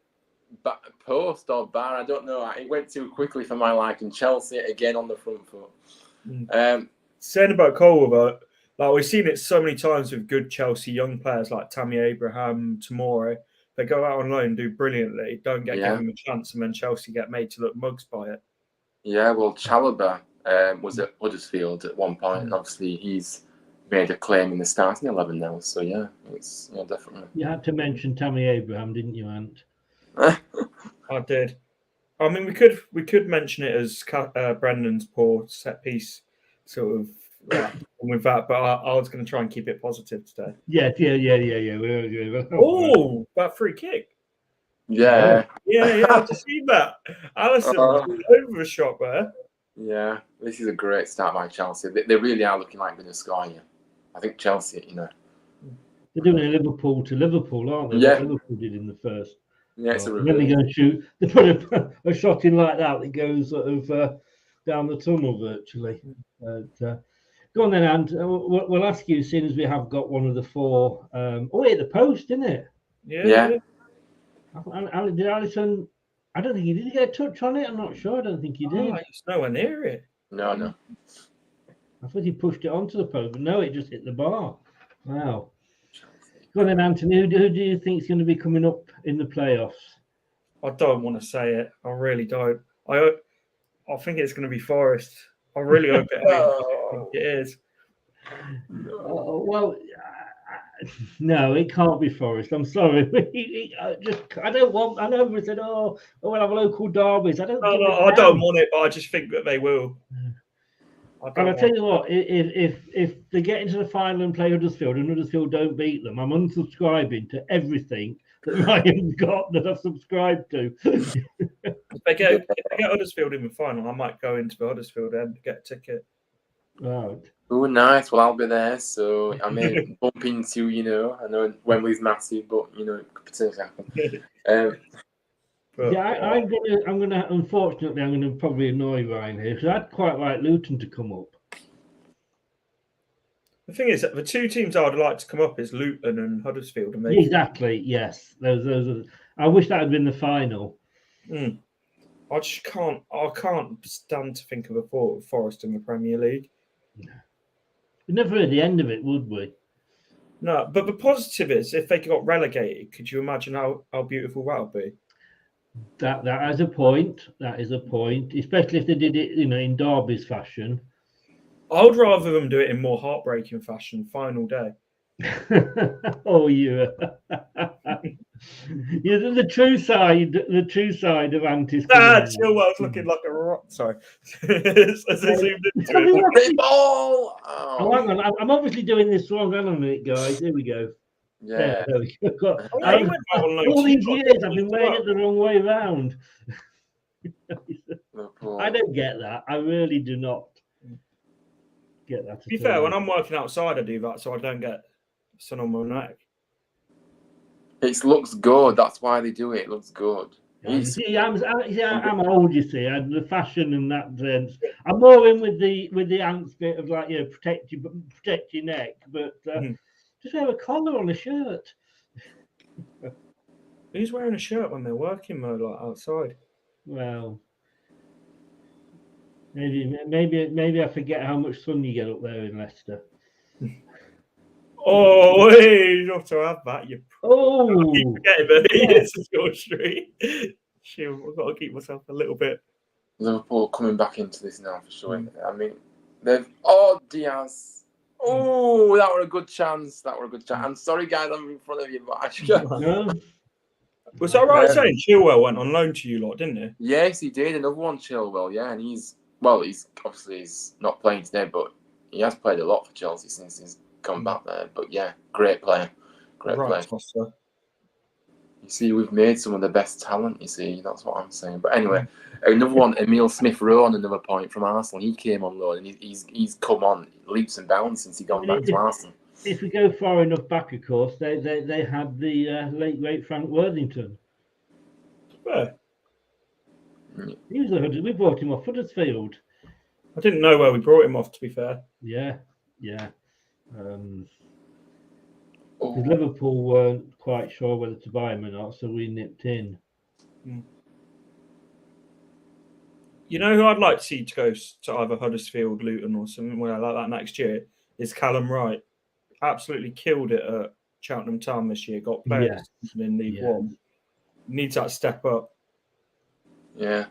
post or bar, I don't know. It went too quickly for my liking. Chelsea again on the front foot. Saying about Cole, like we've seen it so many times with good Chelsea young players like Tammy Abraham, Tomori. They go out on loan and do brilliantly, don't get given a chance, and then Chelsea get made to look mugs by it. Yeah, well, Chalobah was at Huddersfield at one point, and obviously he's made a claim in the starting 11 now. So yeah, it's definitely. You had to mention Tammy Abraham, didn't you, Ant? I did. I mean, we could mention it as Brendan's poor set piece sort of with that, but I was going to try and keep it positive today. Yeah. Oh, that free kick. Yeah. I've just seen that. Alisson was over the shot there. Yeah, this is a great start by Chelsea. They really are looking like they're going to score you. I think Chelsea, They're doing a Liverpool to Liverpool, aren't they? Yeah. What Liverpool did in the first. Yeah, it's a Then they're going to shoot. They put a shot in like that goes sort of down the tunnel virtually. Go on then, and we'll ask you, seeing as we have got one of the four. The post, isn't it? Yeah. And did Alisson? I don't think he did get a touch on it. I'm not sure. I don't think he did. It's nowhere near it. No. I thought he pushed it onto the post, but no, it just hit the bar. Wow. Go on then, Anthony. Who do you think is going to be coming up in the playoffs? I don't want to say it. I really don't. I think it's going to be Forest. I really hope it is. Well, no, it can't be Forest. I'm sorry. I don't want. I know we said, we'll have local derbies. I don't. No, I don't want it, but I just think that they will. And I tell you what, if they get into the final and play Huddersfield and Huddersfield don't beat them, I'm unsubscribing to everything that Ryan's got that I've subscribed to. If they get Huddersfield in the final, I might go into the Huddersfield end to get a ticket. Right. Oh, nice. Well, I'll be there, so I may bump into, I know Wembley's massive, but, it could potentially happen. I'm gonna. Unfortunately, I'm gonna probably annoy Ryan here because I'd quite like Luton to come up. The thing is that the two teams I would like to come up is Luton and Huddersfield. And Exactly. Yes, those are. I wish that had been the final. I just can't. I can't stand to think of a Forest in the Premier League. We'd never heard the end of it, would we? No, but the positive is if they got relegated, could you imagine how beautiful that would be? That is a point. That is a point, especially if they did it, in Derby's fashion. I would rather them do it in more heartbreaking fashion. Final day. Oh, you. The true side. The true side of anti. Chilwell's looking like a rock. Sorry. As I zoomed into it. Ball! Oh, hang on. I'm obviously doing this wrong. Hang on a minute, guys. Here we go. Yeah. There we go. All these years I've been wearing it the wrong way around. I don't get that. I really do not get that. To be fair, when I'm working outside, I do that so I don't get sun on my neck. It looks good. That's why they do it. It looks good. I'm old, you see. The fashion and that sense. I'm more in with the ants bit of protect your neck, but. Just wear a collar on a shirt. Who's wearing a shirt when they're working though, like outside? Well, maybe I forget how much sun you get up there in Leicester. Oh, you have to have that. I keep forgetting that it's a short street. I've got to keep myself a little bit. Liverpool coming back into this now for sure. I mean, Diaz. Oh, that were a good chance. I'm sorry, guys, I'm in front of you, but Was that right saying Chilwell went on loan to you lot, didn't he? Yes, he did. Another one, Chilwell, yeah. And he's obviously not playing today, but he has played a lot for Chelsea since he's come back there. But yeah, great player. Great player. Tosser. You see, we've made some of the best talent, you see. That's what I'm saying. But anyway, another one, Emile Smith-Rowe, on another point from Arsenal. He came on loan and he's come on leaps and bounds since he gone back to Arsenal. If we go far enough back, of course, they had the late great Frank Worthington. Where? He was we brought him off Huddersfield. I didn't know where we brought him off, to be fair. Yeah. Because Liverpool weren't quite sure whether to buy him or not, so we nipped in. You know who I'd like to see to go to either Huddersfield, Luton, or something like that next year is Callum Wright. Absolutely killed it at Cheltenham Town this year. Got players in League One. Needs that step up. Yeah.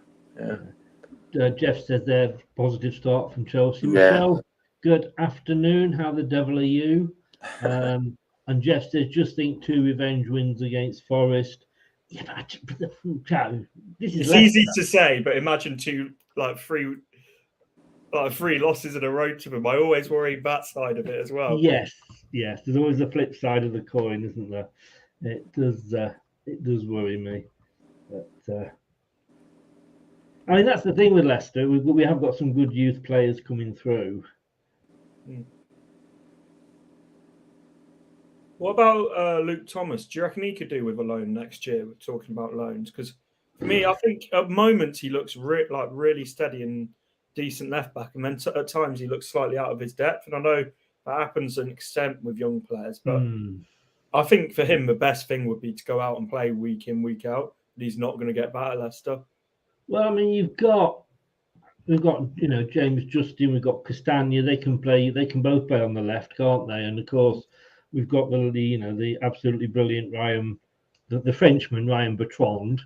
Jeff says they're positive start from Chelsea. Michelle, good afternoon. How the devil are you? And Jeff says, just think 2 revenge wins against Forest. Yeah, but this is easy to say, but imagine 3 losses in a row to them. I always worry that side of it as well. Yes. There's always the flip side of the coin, isn't there? It does worry me. But I mean, that's the thing with Leicester. We have got some good youth players coming through. What about Luke Thomas? Do you reckon he could do with a loan next year? We're talking about loans because for me, I think at moments he looks really steady and decent left back, and then at times he looks slightly out of his depth. And I know that happens to an extent with young players, but I think for him the best thing would be to go out and play week in, week out. But he's not going to get back at Leicester. Well, I mean, we've got James Justin, we've got Castagna. They can both play on the left, can't they? And of course, we've got the absolutely brilliant Ryan, the Frenchman Ryan Bertrand,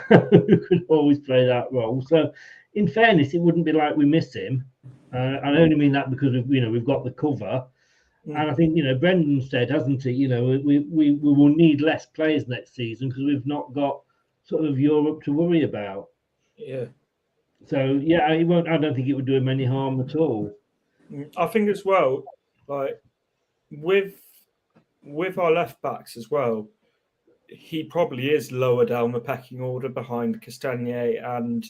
who could always play that role. So, in fairness, it wouldn't be like we miss him. I only mean that because we've got the cover, and I think Brendan said, hasn't he? We will need less players next season because we've not got sort of Europe to worry about. Yeah. So yeah, I don't think it would do him any harm at all. I think as well, like with our left backs as well, he probably is lower down the pecking order behind Castagna and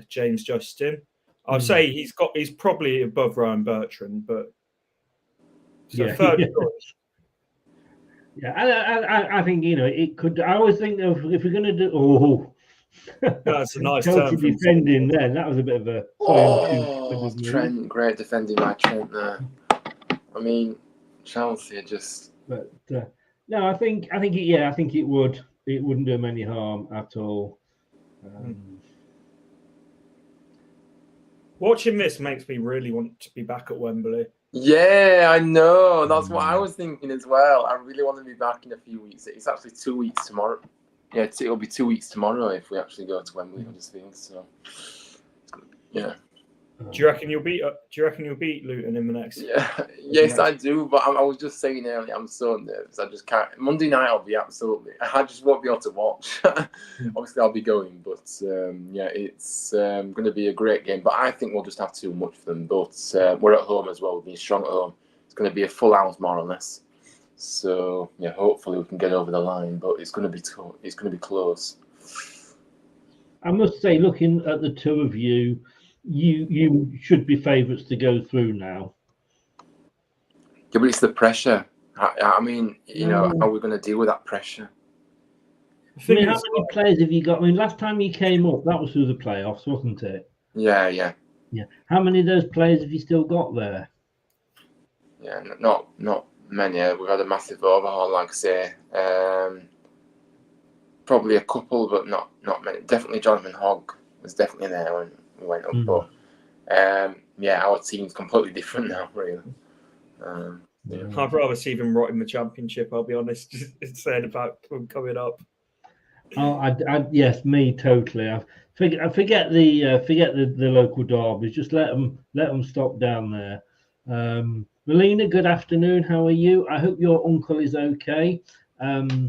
James Justin. I'd say he's probably above Ryan Bertrand, but third choice. Yeah, I think it could. I always think of if we're going to do. That's a nice Chelsea defending there. That was a bit of a. Trent, great defending by Trent there. I mean, Chelsea are just. But no, I think it would. It wouldn't do him any harm at all. Watching this makes me really want to be back at Wembley. Yeah, I know. That's what I was thinking as well. I really want to be back in a few weeks. It's actually 2 weeks tomorrow. Yeah, it'll be 2 weeks tomorrow if we actually go to Wembley. I just think so. Yeah. Do you reckon you'll beat Luton in the next? Yeah, yes, I do. But I was just saying earlier, I'm so nervous. I just can't. Monday night, I'll be absolutely. I just won't be able to watch. Obviously, I'll be going, but it's going to be a great game. But I think we'll just have too much for them. But we're at home as well. We're being strong at home. It's going to be a full house, more or less. So yeah, hopefully we can get over the line. But it's going to be it's going to be close. I must say, looking at the two of you. You should be favourites to go through now. Yeah, but it's the pressure. I mean, how are we going to deal with that pressure? I mean, how many players have you got? I mean, last time you came up, that was through the playoffs, wasn't it? Yeah. How many of those players have you still got there? Yeah, not many. We've had a massive overhaul, like I say. Probably a couple, but not many. Definitely Jonathan Hogg was definitely there when we went up, but our team's completely different now, really. I'd rather see them rot in the Championship. I'll be honest, saying about them coming up. Oh, yes, me totally. I forget the local derbies. Just let them stop down there. Melina, good afternoon. How are you? I hope your uncle is okay.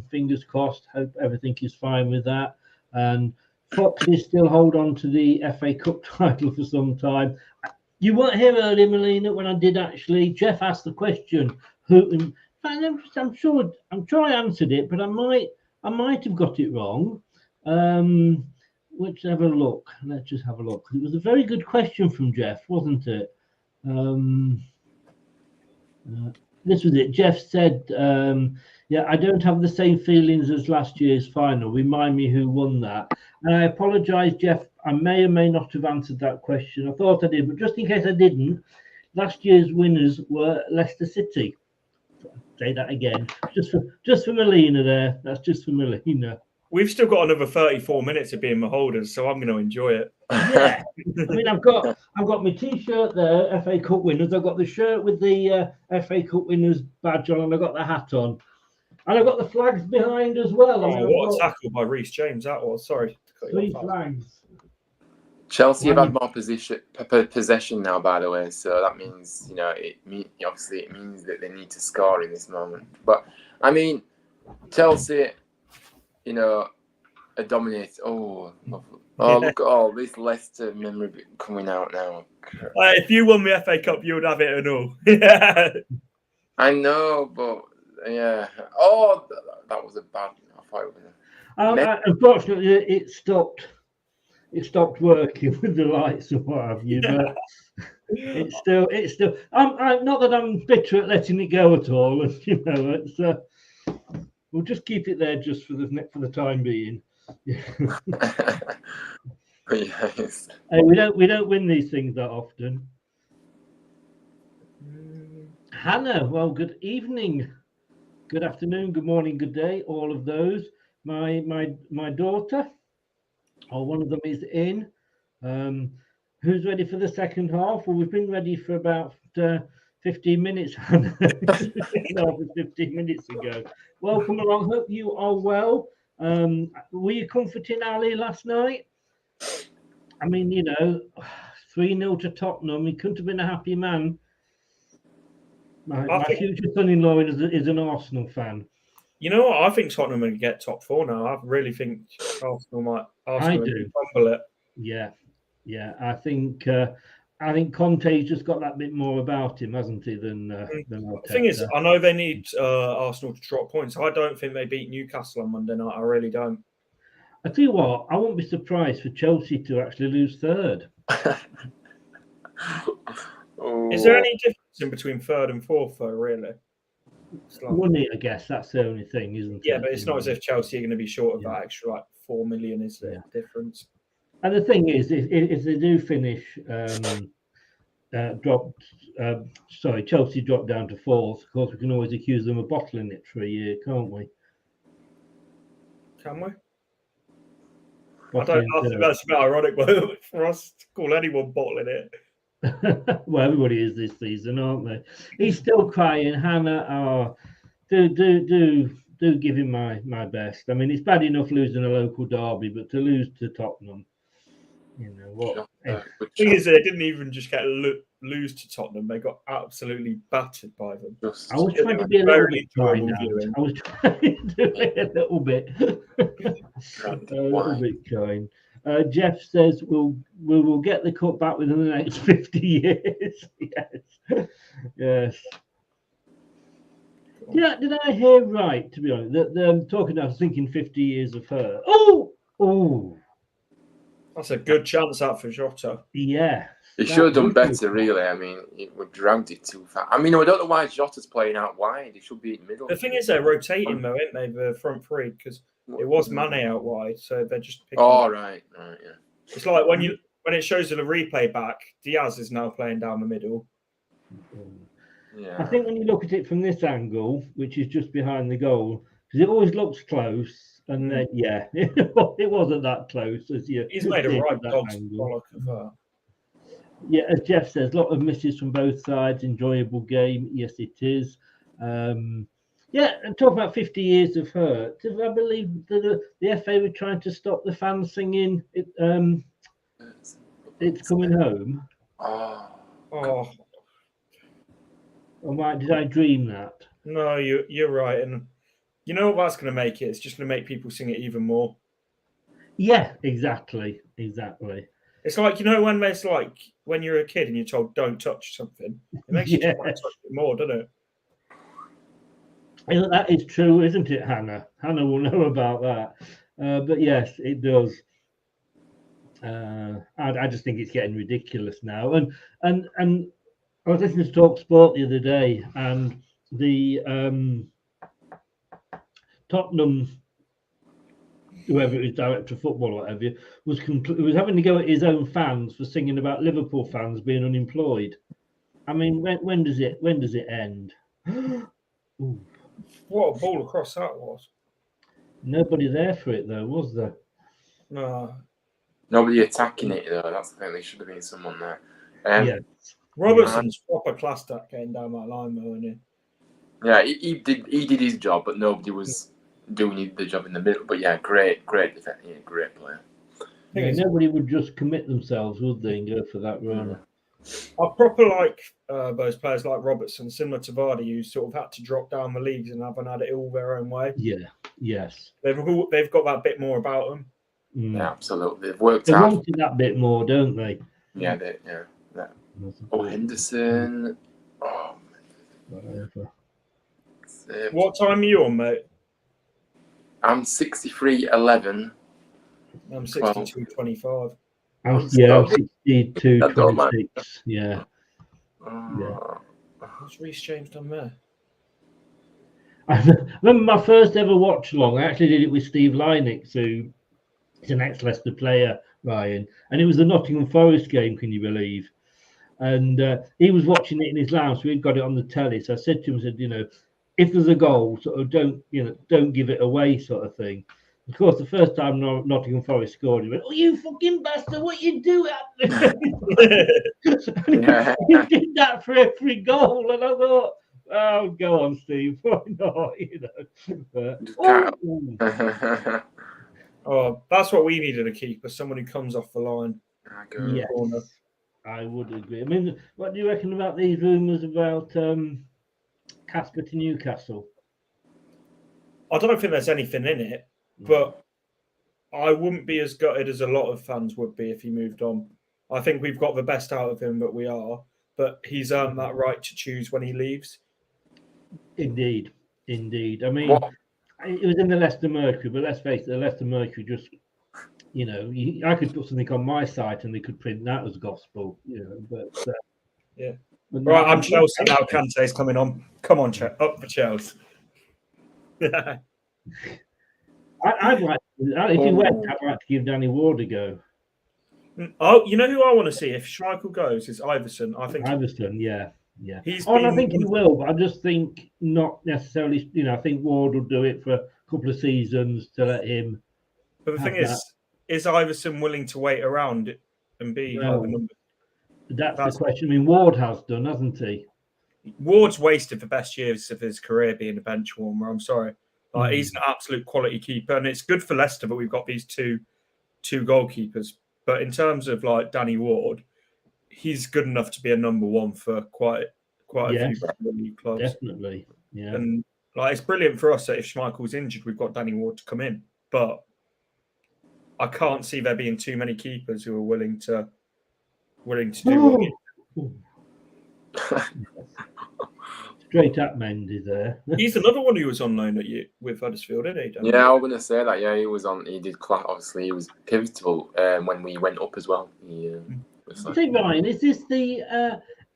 Fingers crossed. Hope everything is fine with that. And Foxes still hold on to the FA Cup title for some time. You weren't here earlier, Melina, when I did actually. Jeff asked the question. Who? I'm sure I answered it, but I might have got it wrong. Let's have a look. Let's just have a look. It was a very good question from Jeff, wasn't it? This was it. Jeff said, yeah, I don't have the same feelings as last year's final. Remind me who won that. And I apologise, Jeff. I may or may not have answered that question. I thought I did, but just in case I didn't, last year's winners were Leicester City. Say that again. Just for Melina there. That's just for Melina. We've still got another 34 minutes of being Maholders, so I'm going to enjoy it. Yeah, I mean, I've got my T-shirt there, FA Cup winners. I've got the shirt with the FA Cup winners badge on, and I've got the hat on, and I've got the flags behind as well. Oh, what a tackle by Reece James that was! Sorry, 3 flags. Chelsea have had more possession now, by the way, so that means obviously it means that they need to score in this moment. But I mean, Chelsea. A dominate. Oh, look at all this Leicester memory coming out now. If you won the FA Cup, you would have it and all. Yeah. I know, but yeah. Oh, that was a bad. I thought it was. Unfortunately, it stopped. It stopped working with the lights and what have you. But it's still. I'm not that I'm bitter at letting it go at all. It's. We'll just keep it there just for the time being. Yes. Hey, we don't win these things that often. Hannah, well, good evening, good afternoon, good morning, good day, all of those. My daughter, or one of them is in. Who's ready for the second half? Well, we've been ready for about 15 minutes, Hannah. 15 minutes ago. Welcome along. Hope you are well. Were you comforting Ali last night? I mean, 3-0 to Tottenham. He couldn't have been a happy man. My future son-in-law is an Arsenal fan. You know what? I think Tottenham will get top 4 now. I really think Arsenal might fumble it. Yeah. I think Conte's just got that bit more about him, hasn't he? Than the thing is, I know they need Arsenal to drop points. I don't think they beat Newcastle on Monday night. I really don't. I tell you what, I won't be surprised for Chelsea to actually lose third. Is there any difference in between third and fourth, though? Really? Money, I guess that's the only thing, isn't it? Yeah, but it's not as if Chelsea are going to be short of that extra 4 million, is there? Difference. And the thing is, if they do finish, Chelsea dropped down to fourth. Of course, we can always accuse them of bottling it for a year, can't we? Can we? I think that's a bit ironic for us to call anyone bottling it. Well, everybody is this season, aren't they? He's still crying. Hannah, do give him my best. I mean, it's bad enough losing a local derby, but to lose to Tottenham, what? The thing is, they didn't even just get lose to Tottenham; they got absolutely battered by them. I was trying to be a little bit kind. I was trying to be a little bit, kind. Jeff says we will get the cup back within the next 50 years. Yes. Yeah, did I hear right? To be honest, that talking. I was thinking 50 years of her. Oh. That's a good chance out for Jota. Yeah. He should have done better, really. I mean, we dragged it too far. I mean, I don't know why Jota's playing out wide. He should be in the middle. The thing is, they're rotating, though, aren't they, the front three? Because it was Mane out wide, so they're just picking up. Right, yeah. It's like when it shows the replay back, Diaz is now playing down the middle. Yeah. I think when you look at it from this angle, which is just behind the goal, because it always looks close. And then, it wasn't that close as you. He's made a right dog's bollock of that. Yeah, as Jeff says, a lot of misses from both sides. Enjoyable game, yes, it is. And talking about 50 years of hurt. I believe the FA were trying to stop the fans singing "It's Coming Home." Oh. Or did I dream that? No, you're right, and. You know what that's going to make it? It's just going to make people sing it even more. Yeah, exactly. It's like, you know, when there's like when you're a kid and you're told don't touch something, it makes you just want to touch it more, doesn't it? That is true, isn't it, Hannah? Hannah will know about that. But yes, it does. I just think it's getting ridiculous now. And I was listening to Talk Sport the other day, and the Tottenham, whoever it is, director of football or whatever, was having to go at his own fans for singing about Liverpool fans being unemployed. I mean, when does it end? What a ball across that was. Nobody there for it though, was there? No. Nobody attacking it though. That's the thing. There should have been someone there. Yeah. Robertson's proper classed at getting down that line, though, isn't he? Yeah, he did his job, but nobody was doing the job in the middle. But yeah, great defense. Yeah, great player. Yeah, nobody would just commit themselves, would they, and go for that run? I proper like those players like Robertson, similar to Vardy, who sort of had to drop down the leagues and haven't had it all their own way. Yeah, yes. They've got that bit more about them. Yeah, absolutely. They've worked They out. wanted that bit more, don't they? Yeah, Oh, Henderson. Oh, whatever. What time are you on, mate? I'm 63.11. I'm 62.25. I'm 62.26. Yeah. What's Reece James done there? I remember my first ever watch along. I actually did it with Steve Lynix, who is an ex-Leicester player, Ryan, and it was the Nottingham Forest game. Can you believe? And he was watching it in his lounge, so we'd got it on the telly. So I said to him, "You know, if there's a goal, sort of don't give it away, sort of thing." Of course, the first time Nottingham Forest scored, he went, "Oh, you fucking bastard! What you do?" He did that for every goal, and I thought, "Oh, go on, Steve. Why not?" Oh, that's what we needed a keeper, someone who comes off the line. Yes, I would agree. I mean, what do you reckon about these rumours about Casper to Newcastle? I don't think there's anything in it, but I wouldn't be as gutted as a lot of fans would be if he moved on. I think we've got the best out of him that we are, but he's earned that right to choose when he leaves. Indeed. I mean, it was in the Leicester Mercury, but let's face it, the Leicester Mercury just, I could put something on my site and they could print that as gospel, but yeah. Right, I'm Chelsea now. Kante's coming on. Come on, up for Chelsea. I'd like to, if he went, I'd like to give Danny Ward a go. Oh, you know who I want to see if Schmeichel goes is Iverson. I think Iverson, yeah. I think he will, but I just think not necessarily. I think Ward will do it for a couple of seasons to let him. But the thing is Iverson willing to wait around and be like the number? That's the question. I mean, Ward has done, hasn't he? Ward's wasted the best years of his career being a bench warmer. I'm sorry. He's an absolute quality keeper, and it's good for Leicester, but we've got these two goalkeepers. But in terms of like Danny Ward, he's good enough to be a number one for quite a few league clubs. Definitely, yeah. And it's brilliant for us that if Schmeichel's injured, we've got Danny Ward to come in. But I can't see there being too many keepers who are willing to do what Straight up Mendy there. He's another one who was on loan with Huddersfield, isn't he? Yeah, I was going to say that. Yeah, he was on. He did class. Obviously, he was pivotal when we went up as well. Ryan, is this the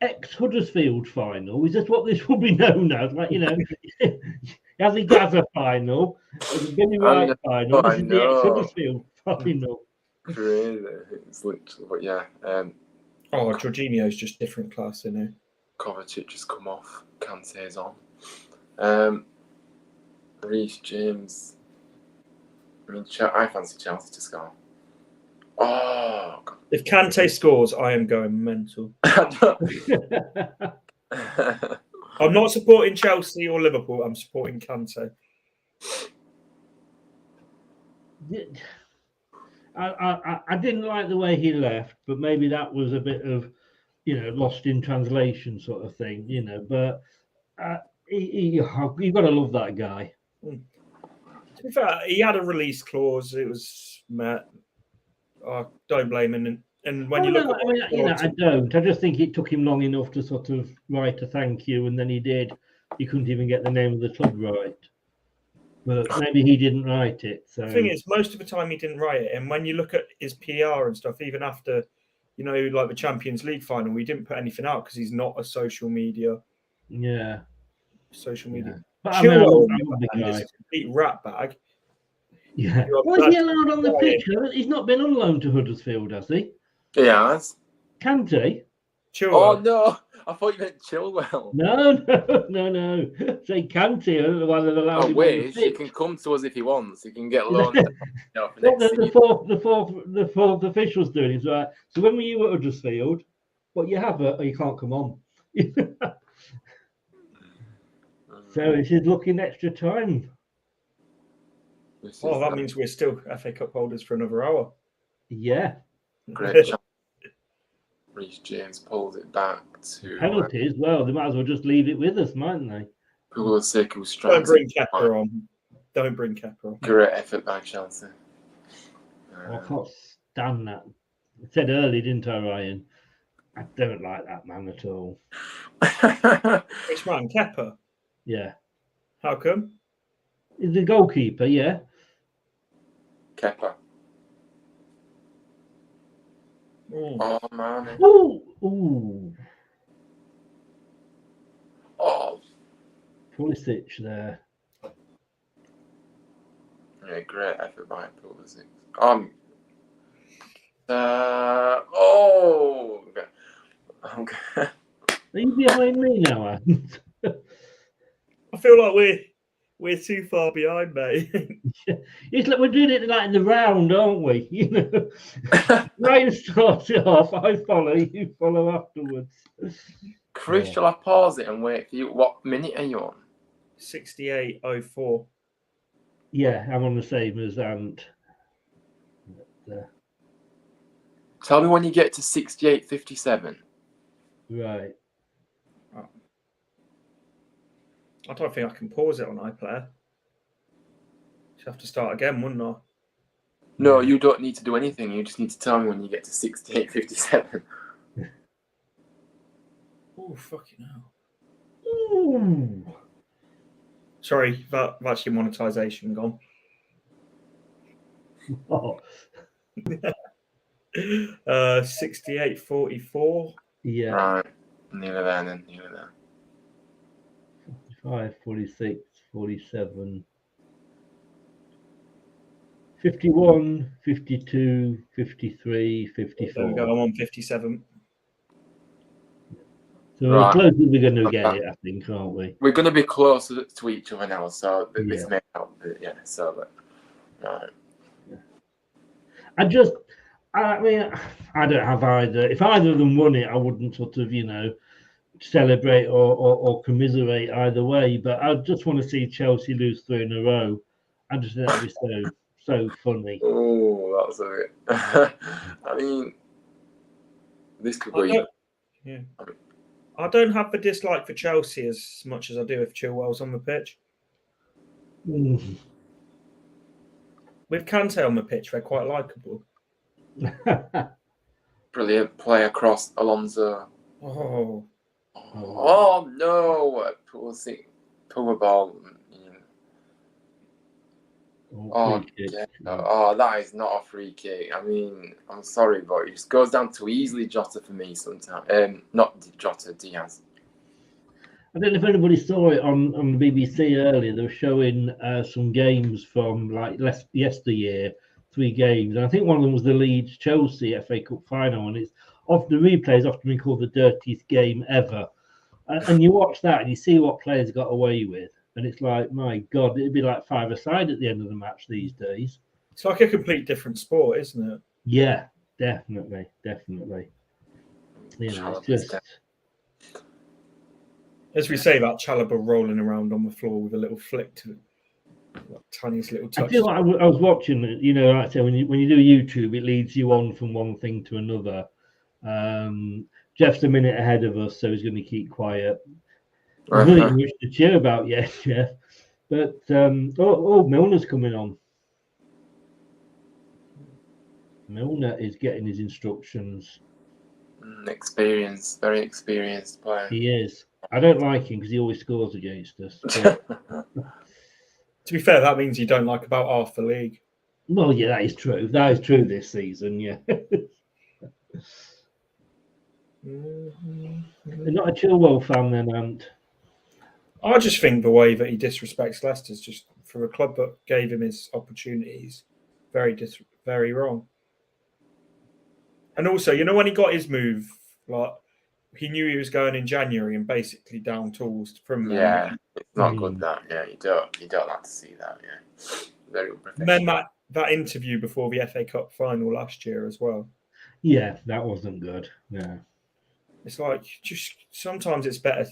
ex-Huddersfield final? Is this what this will be known as? As the Gaza final, the Billy Wright final. This is the ex-Huddersfield final. Crazy. It's literally, but yeah. Jorginho's just different class, isn't he? Kovacic just come off. Kante's on. Reece James. I mean, I fancy Chelsea to score. Oh, God. If Kante scores, I am going mental. I'm not supporting Chelsea or Liverpool. I'm supporting Kante. I didn't like the way he left, but maybe that was a bit of, lost in translation sort of thing, But you've got to love that guy. To be fair, he had a release clause. It was met. Don't blame him And when you look at, I mean, I don't. I just think it took him long enough to sort of write a thank you, and then he did. He couldn't even get the name of the club right, but maybe he didn't write it. So the thing is, most of the time he didn't write it. And when you look at his PR and stuff, even after, like the Champions League final, we didn't put anything out because he's not a social media. Yeah. Social media. But Chilwell, I mean, is a complete rat bag. Yeah. Well, is he allowed on the pitch? He's not been on loan to Huddersfield, has he? He has. Can't he? Oh no! I thought you meant Chilwell. No. Say can't he? Otherwise, they'll allow him. Wish he can come to us if he wants. He can get loaned. The fourth official's doing is right. So when were you at Huddersfield? But you have it, or you can't come on. So it's his looking extra time. Oh, that means we're still FA Cup holders for another hour. Yeah. Great chance. Reece James pulls it back to penalties. Well, they might as well just leave it with us, mightn't they? People are sick who Don't bring Kepa on. Don't bring Kepa on. Great effort by Chelsea. I can't stand that. I said early, didn't I, Ryan? I don't like that man at all. Which man, Kepa? Yeah. How come? He's the goalkeeper, yeah. Kepa. Ooh. Oh man. Ooh. Oh. Pulisic there. Yeah, great effort by Pulisic. Oh. Okay. Are you behind me now, Anne? I feel like we're too far behind, mate. It's like we're doing it like in the round, aren't we? You know, Ryan starts it off, I follow, you follow afterwards. Chris, shall I pause it and wait for you? What minute are you on? 68:04. Yeah, I'm on the same as Ant. Tell me when you get to 68:57. Right. I don't think I can pause it on iPlayer. Just have to start again, wouldn't I? No, you don't need to do anything. You just need to tell me when you get to 68:57. Oh, fucking hell. Ooh. Sorry, that's your monetization gone. Oh. 68:44. Yeah. Right. Nearly there then. Nearly there. 45, 46, 47, 51, 52, 53, 54. There we go. I'm on 57. So we're close as we're going to get it, I think, aren't we? We're going to be closer to each other now, so this may help. Yeah, so right. I mean, I don't have either. If either of them won it, I wouldn't sort of, celebrate or commiserate either way. But I just want to see Chelsea lose 3 in a row. I just think that'd be so funny. Oh, that's a bit. I mean, this could be. Yeah. I don't have the dislike for Chelsea as much as I do if Chilwell's on the pitch. Mm. With Kante on the pitch, they're quite likeable. Brilliant play across Alonso. Oh no! Poor ball. That is not a free kick. I mean, I'm sorry, but it just goes down too easily, Jota, for me sometimes. Not Jota, Diaz. I don't know if anybody saw it on the BBC earlier. They were showing some games from like yesteryear, 3 games. And I think one of them was the Leeds Chelsea FA Cup final, and it's the replay is often been called the dirtiest game ever. And you watch that and you see what players got away with. And it's like, my God, it'd be like 5-a-side at the end of the match these days. It's like a complete different sport, isn't it? Yeah, definitely. It's just... As we say about Chalobah rolling around on the floor with a little flick to it. Tiniest little touch. I feel like I was watching it, like I say, when you do YouTube, it leads you on from one thing to another. Jeff's a minute ahead of us, so he's going to keep quiet. There's nothing much to cheer about yet, Jeff. But Milner's coming on. Milner is getting his instructions. Experienced, very experienced player. He is. I don't like him because he always scores against us. But... To be fair, that means you don't like about half the league. Well, yeah, that is true. That is true this season, yeah. They're not a Chilwell fan then, Ant. I just think the way that he disrespects Leicester is just, for a club that gave him his opportunities, very wrong. And also, you know, when he got his move, like, he knew he was going in January and basically down tools from there. Yeah, it's not good that. Yeah, you don't like to see that. Yeah, very unprofessional. And then that interview before the FA Cup final last year as well. Yeah, that wasn't good. Yeah, it's like, just sometimes it's better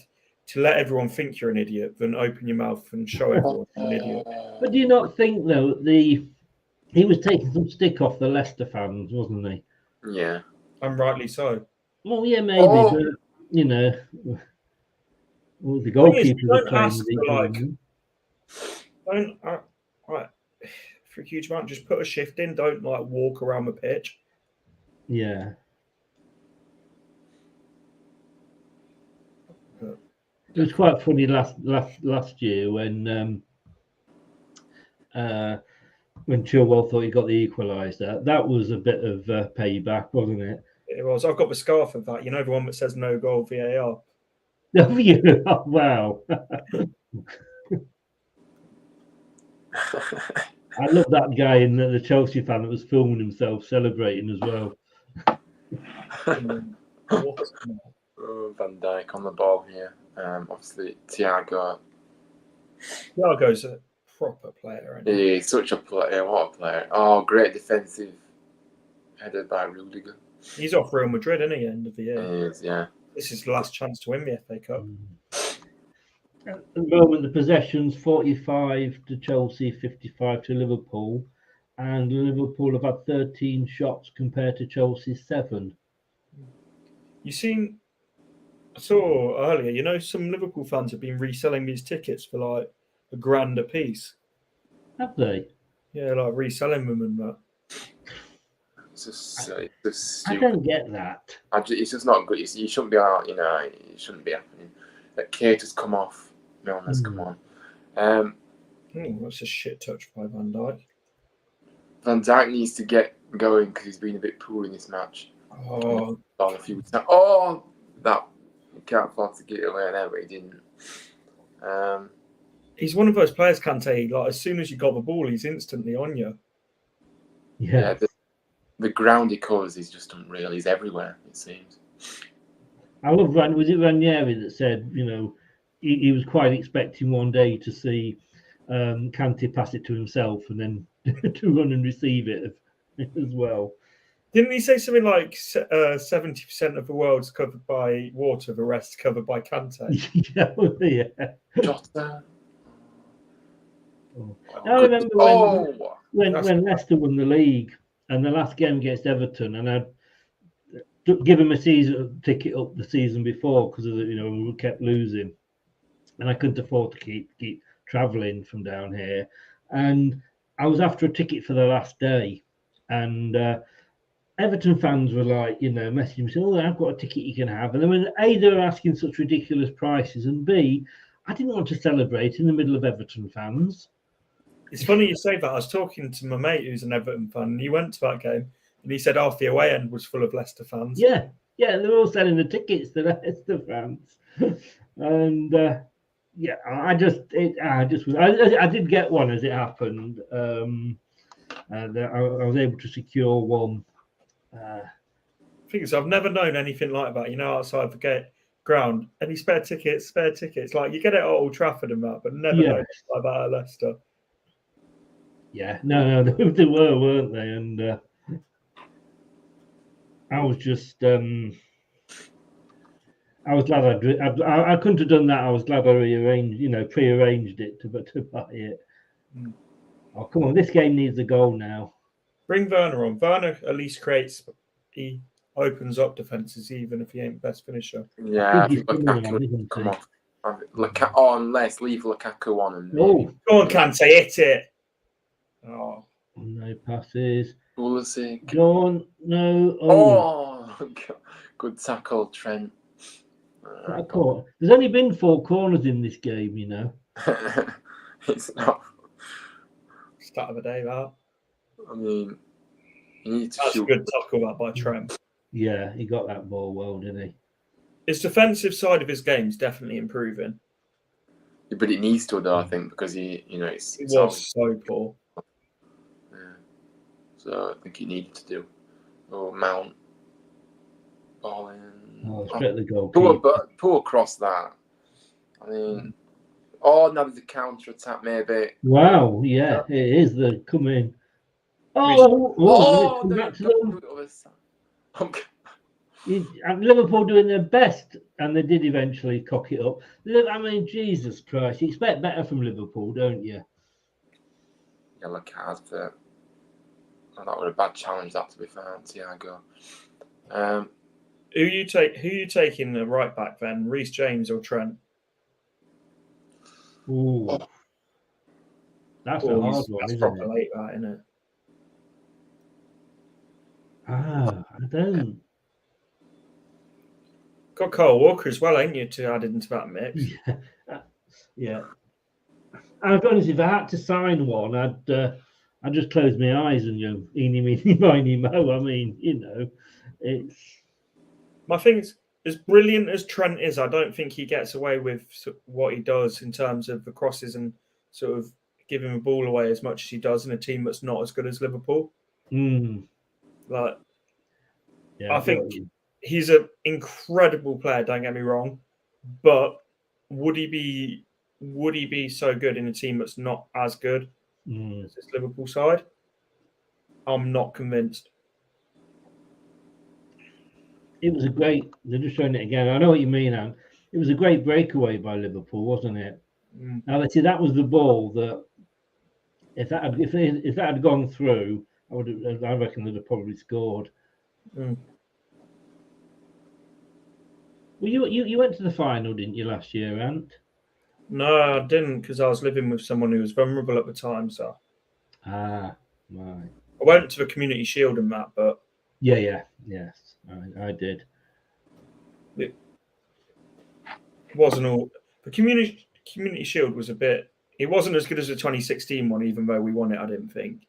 to let everyone think you're an idiot than open your mouth and show everyone you're an idiot. But do you not think though he was taking some stick off the Leicester fans, wasn't he? Yeah, and rightly so. Well, yeah, maybe, but you know, well, the goalkeepers are playing. Don't right, for a huge amount, just put a shift in. Don't like walk around the pitch. Yeah. It was quite funny last year when Chilwell thought he got the equaliser. That was a bit of payback, wasn't it? It was. I've got the scarf of that. You know, the one that says no goal VAR. Oh, yeah. Oh, wow. I love that guy in the Chelsea fan that was filming himself celebrating as well. Van Dijk on the ball here. Obviously, Thiago's a proper player. Isn't he? He's such a player. What a player. Oh, great defensive headed by Rudiger. He's off Real Madrid, isn't he, end of the year? He is, yeah. This is the last chance to win the FA Cup. At the moment, the possession's 45 to Chelsea, 55 to Liverpool. And Liverpool have had 13 shots compared to Chelsea's 7. I saw earlier, you know, some Liverpool fans have been reselling these tickets for like £1,000 a piece. Have they? Yeah, like reselling them and that. It's just I don't get that. It's just not good. You shouldn't be out, you know, it shouldn't be happening. That Cater's come off. Milner's come on. That's a shit touch by Van Dijk. Van Dijk needs to get going because he's been a bit poor in this match. Oh, a few times. Oh, that he can't afford to get it away there, but he didn't. He's one of those players, Kante. Like, as soon as you got the ball, he's instantly on you. Yeah. The ground he covers is just unreal. He's everywhere, it seems. I love was it Ranieri that said, you know, he was quite expecting one day to see Kante pass it to himself and then to run and receive it as well. Didn't he say something like 70% of the world's covered by water, the rest covered by Kante? Yeah. Jota. I remember when Leicester won the league and the last game against Everton, and I'd give him a season ticket up the season before because of we kept losing, and I couldn't afford to keep travelling from down here, and I was after a ticket for the last day, and Everton fans were like, messaging me saying, "Oh, I've got a ticket you can have," and then when A, they were asking such ridiculous prices, and B, I didn't want to celebrate in the middle of Everton fans. It's funny you say that. I was talking to my mate who's an Everton fan, and he went to that game, and he said half the away end was full of Leicester fans. Yeah, they're all selling the tickets to Leicester fans, and I did get one as it happened. I was able to secure one. I've never known anything like that. Outside the ground, any spare tickets. Like you get it at Old Trafford and that, but never known like that at Leicester. Yeah, no, they were, weren't they? And I was just, I was glad I couldn't have done that. I was glad I prearranged it to buy it. Oh, come on, this game needs a goal now. Bring Werner on. Werner at least he opens up defences even if he ain't best finisher. Yeah, I think Lukaku come off. Unless leave Lukaku on and go on, Kante, hit it. Oh, no passes. Pulisic. Don't know. Oh, good tackle, Trent. There's only been 4 corners in this game, you know. It's not. Start of the day, that. I mean, you need to That's shoot. a good tackle that by Trent. Yeah, he got that ball well, didn't he? His defensive side of his game is definitely improving. Yeah, but it needs to, though, I think, because he was so poor. Yeah. So I think he needed to do. Oh, Mount. Ball in. Straight the goal. Poor cross that. I mean, now there's a counter attack, maybe. Wow, yeah, it is the come in. Back to them. And Liverpool doing their best, and they did eventually cock it up. I mean, Jesus Christ, you expect better from Liverpool, don't you? Yellow card for that was a bad challenge. That, to be fair, Thiago. Who you taking the right back then? Reece James or Trent? Ooh, that's a hard one, isn't it? Late, that, isn't it? I don't. Got Kyle Walker as well, ain't you, to add into that mix? Yeah. I'll be honest, if I had to sign one, I'd just close my eyes and eeny, meeny, miny, mo. I mean, it's. My thing is, as brilliant as Trent is, I don't think he gets away with what he does in terms of the crosses and sort of giving the ball away as much as he does in a team that's not as good as Liverpool. I think he's an incredible player, don't get me wrong, but would he be so good in a team that's not as good as this Liverpool side? I'm not convinced. It was they're just showing it again. I know what you mean, Anne. It was a great breakaway by Liverpool, wasn't it? Now, let's see, that was the ball that if that had gone through, I reckon they'd have probably scored. Well, you went to the final, didn't you, last year, Ant? No, I didn't, because I was living with someone who was vulnerable at the time. So, right. I went to the Community Shield and that, but yes, I did. It wasn't all the Community Shield was a bit. It wasn't as good as the 2016 one, even though we won it. I didn't think.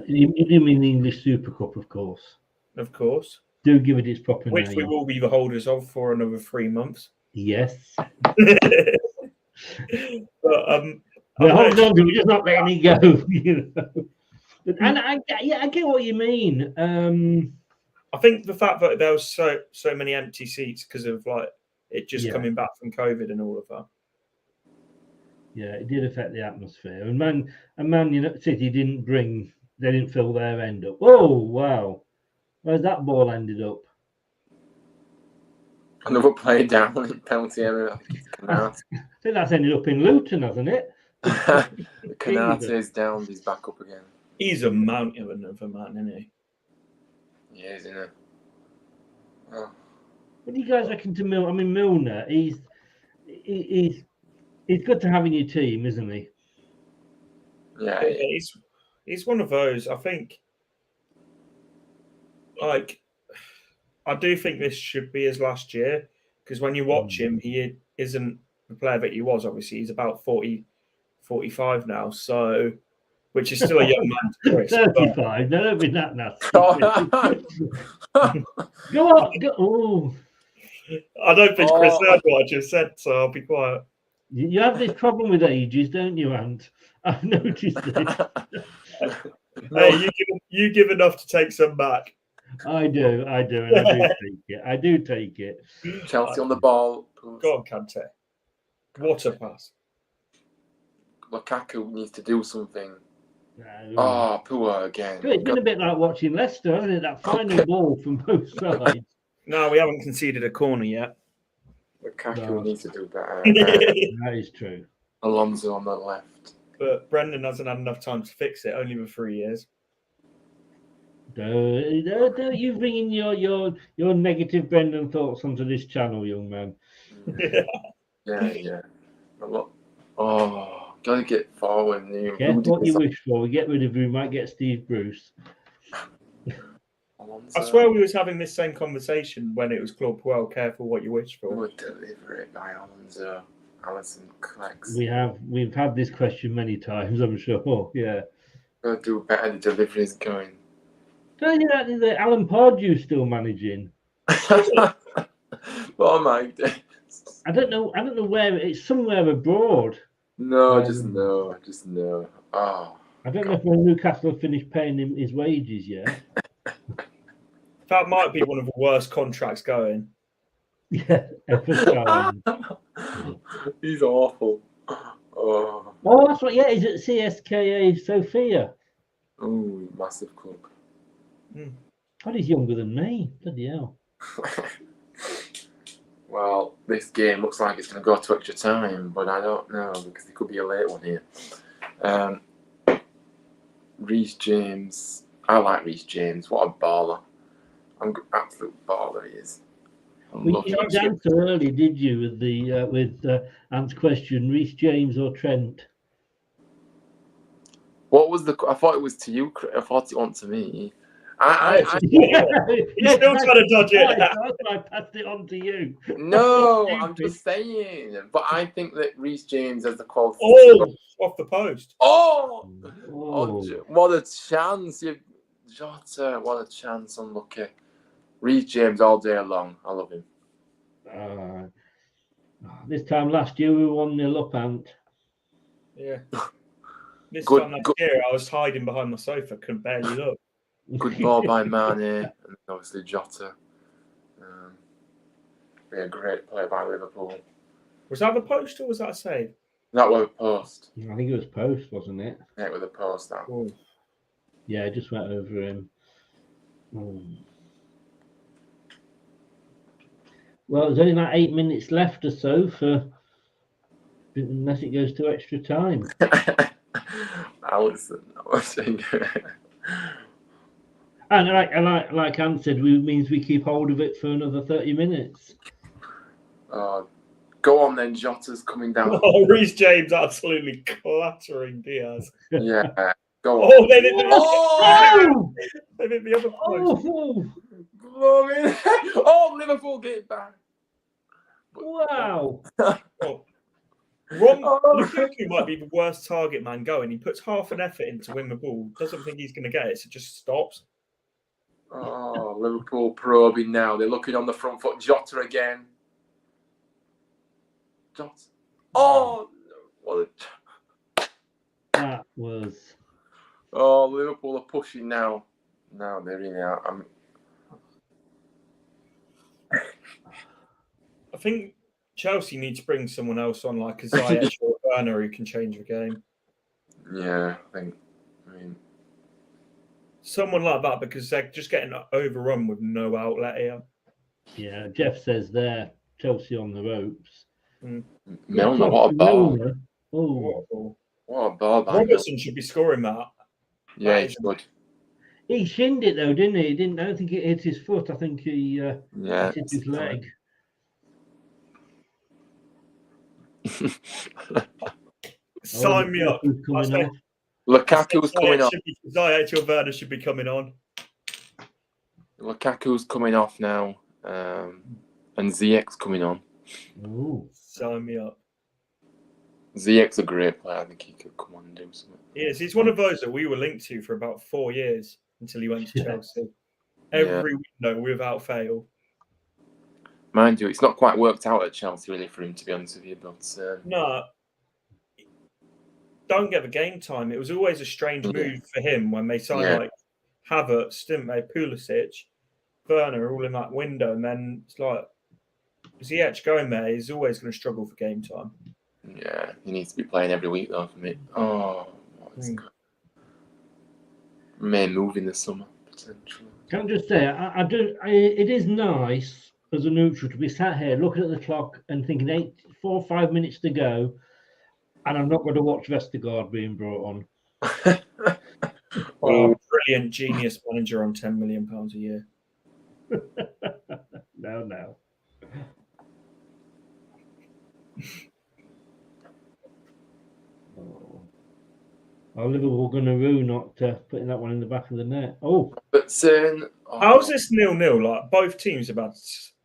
You mean the English Super Cup, of course. Of course. Do give it its proper name. Which we will be the holders of for another 3 months. Yes. But we're just not letting it go. And I get what you mean. I think the fact that there was so many empty seats because of it just coming back from COVID and all of that. Yeah, it did affect the atmosphere. And Man City didn't fill their end up. Oh wow, where's that ball ended up? Another play down in penalty area. I think that's ended up in Luton, hasn't it? Canate is down. He's back up again. He's a mountain of a man, isn't he? Yeah, isn't it? Oh. What do you guys reckon to Milner? I mean, Milner, he's good to have in your team, isn't he? Yeah, he's one of those. I think, I do think this should be his last year, because when you watch him, he isn't the player that he was. Obviously, he's about 40, 45 now, so which is still a young man to Chris. 35. No, don't be that nasty. Go on. Oh. I don't think Chris heard what I just said, so I'll be quiet. You have this problem with ages, don't you, Ant? I've noticed it. Hey, you give enough to take some back. I do, and I do take it. Chelsea on the ball. Go on, Kante. What a pass. Lukaku needs to do something. No. Poor again. It's been a bit like watching Leicester, hasn't it? That final ball from both sides. No, we haven't conceded a corner yet. Lukaku needs to do better. That is true. Alonso on the left. But Brendan hasn't had enough time to fix it, only for 3 years. Don't you bring in your negative Brendan thoughts onto this channel, young man. Yeah. Oh, Gotta get forward. Get what you wish for. We get rid of him. We might get Steve Bruce. I swear we was having this same conversation when it was Club World. Careful what you wish for. Would deliver it by Alonso, Allison Cleggs. We've had this question many times, I'm sure. Yeah. Gotta do better. The delivery's going. Don't you know that Alan Pardew's still managing? Oh my days. I don't know where it's somewhere abroad. No, just no. Oh. I don't know if Newcastle have finished paying him his wages yet. That might be one of the worst contracts going. Yeah, ever. He's awful. Oh, that's right. Yeah, he's at CSKA Sofia. Oh, massive club. God, he's younger than me. Bloody hell. Well, this game looks like it's going to go to extra time, but I don't know because it could be a late one here. Reece James. I like Reece James. What a baller. Absolute baller he is. You didn't answer early, did you, with Ant's question, Reece James or Trent? What was the? I thought it was to you. I thought it went to me. He's still trying to dodge it. That's why I passed it on to you. No, I'm just saying. But I think that Reece James has the quality. Oh, off the post. Oh, what a chance! Jota, what a chance! Unlucky. Reece James all day long. I love him. This time last year we won 1-0 up, Ant. Yeah. This time last year I was hiding behind my sofa, couldn't barely look. Good ball by Mane, and obviously Jota. A great play by Liverpool. Was that the post or was that a save? That was a post. I think it was post, wasn't it? Yeah, it was a post. That. Yeah, it just went over him. Well, there's only like 8 minutes left or so unless it goes to extra time. Allison. And like Ant said, means we keep hold of it for another 30 minutes. Go on then, Jota's coming down. Oh, Reece James absolutely clattering Diaz. Yeah, go on. Oh, they hit the other post. Oh, Liverpool get it back. Wow. Lukaku might be the worst target man going. He puts half an effort in to win the ball, doesn't think he's going to get it, so just stops. Oh, Liverpool probing now. They're looking on the front foot. Jota again. Jota. Oh, what a... That was... Oh, Liverpool are pushing now. Now they're in out. I think Chelsea need to bring someone else on, like a Ziyech or a Werner, who can change the game. Yeah, I mean, someone like that, because they're just getting overrun with no outlet here. Yeah, Jeff says there, Chelsea on the ropes. Milner, what a ball. Oh, what a ball. Robertson should be scoring that. Yeah, he's good. He shinned it though, didn't he? I don't think it hit his foot. I think he hit his leg. Sign me up. Lukaku's coming off. Ziyech or Werner should be coming on. Lukaku's coming off now, and Ziyech's coming on. Ooh. Sign me up. Ziyech's a great player. I think he could come on and do something. Yes, he's one of those that we were linked to for about 4 years until he went to Chelsea. Every window without fail. Mind you, it's not quite worked out at Chelsea really for him, to be honest with you. But no, don't get the game time. It was always a strange move for him when they signed like Havertz, didn't they? Pulisic, Werner, all in that window, and then it's like Ziyech going there. He's always going to struggle for game time. Yeah, he needs to be playing every week though for me. Oh, may move in the summer potentially. Can I just say, it is nice as a neutral to be sat here looking at the clock and thinking 4 or 5 minutes to go, and I'm not going to watch Vestergaard being brought on. Brilliant genius manager on £10 million a year. No. Are Liverpool going to rue not putting that one in the back of the net? Oh, But how's this 0-0? Like both teams have had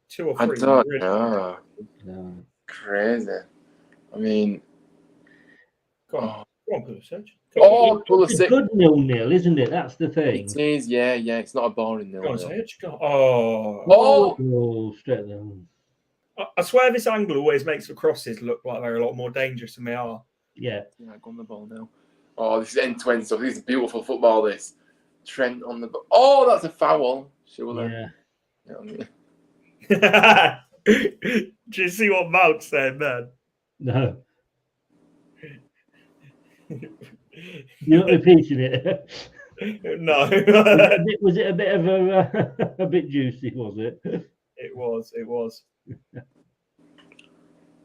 2 or 3. I don't know. no. Crazy. I mean, Go on, Pulisic. Pulisic. It's a good 0-0, isn't it? That's the thing. It is, yeah. It's not a boring 0-0. Go on, Sage. Go on. Oh, straight there. I swear this angle always makes the crosses look like they're a lot more dangerous than they are. Yeah. Go on the ball now. Oh, this is end-to-end stuff. This is beautiful football, this. Trent on the ball. Oh, that's a foul. Surely. Yeah. You know what I mean? Do you see what Mount said, man? No. You're not repeating it. No. Was it a bit of a bit juicy? Was it? It was.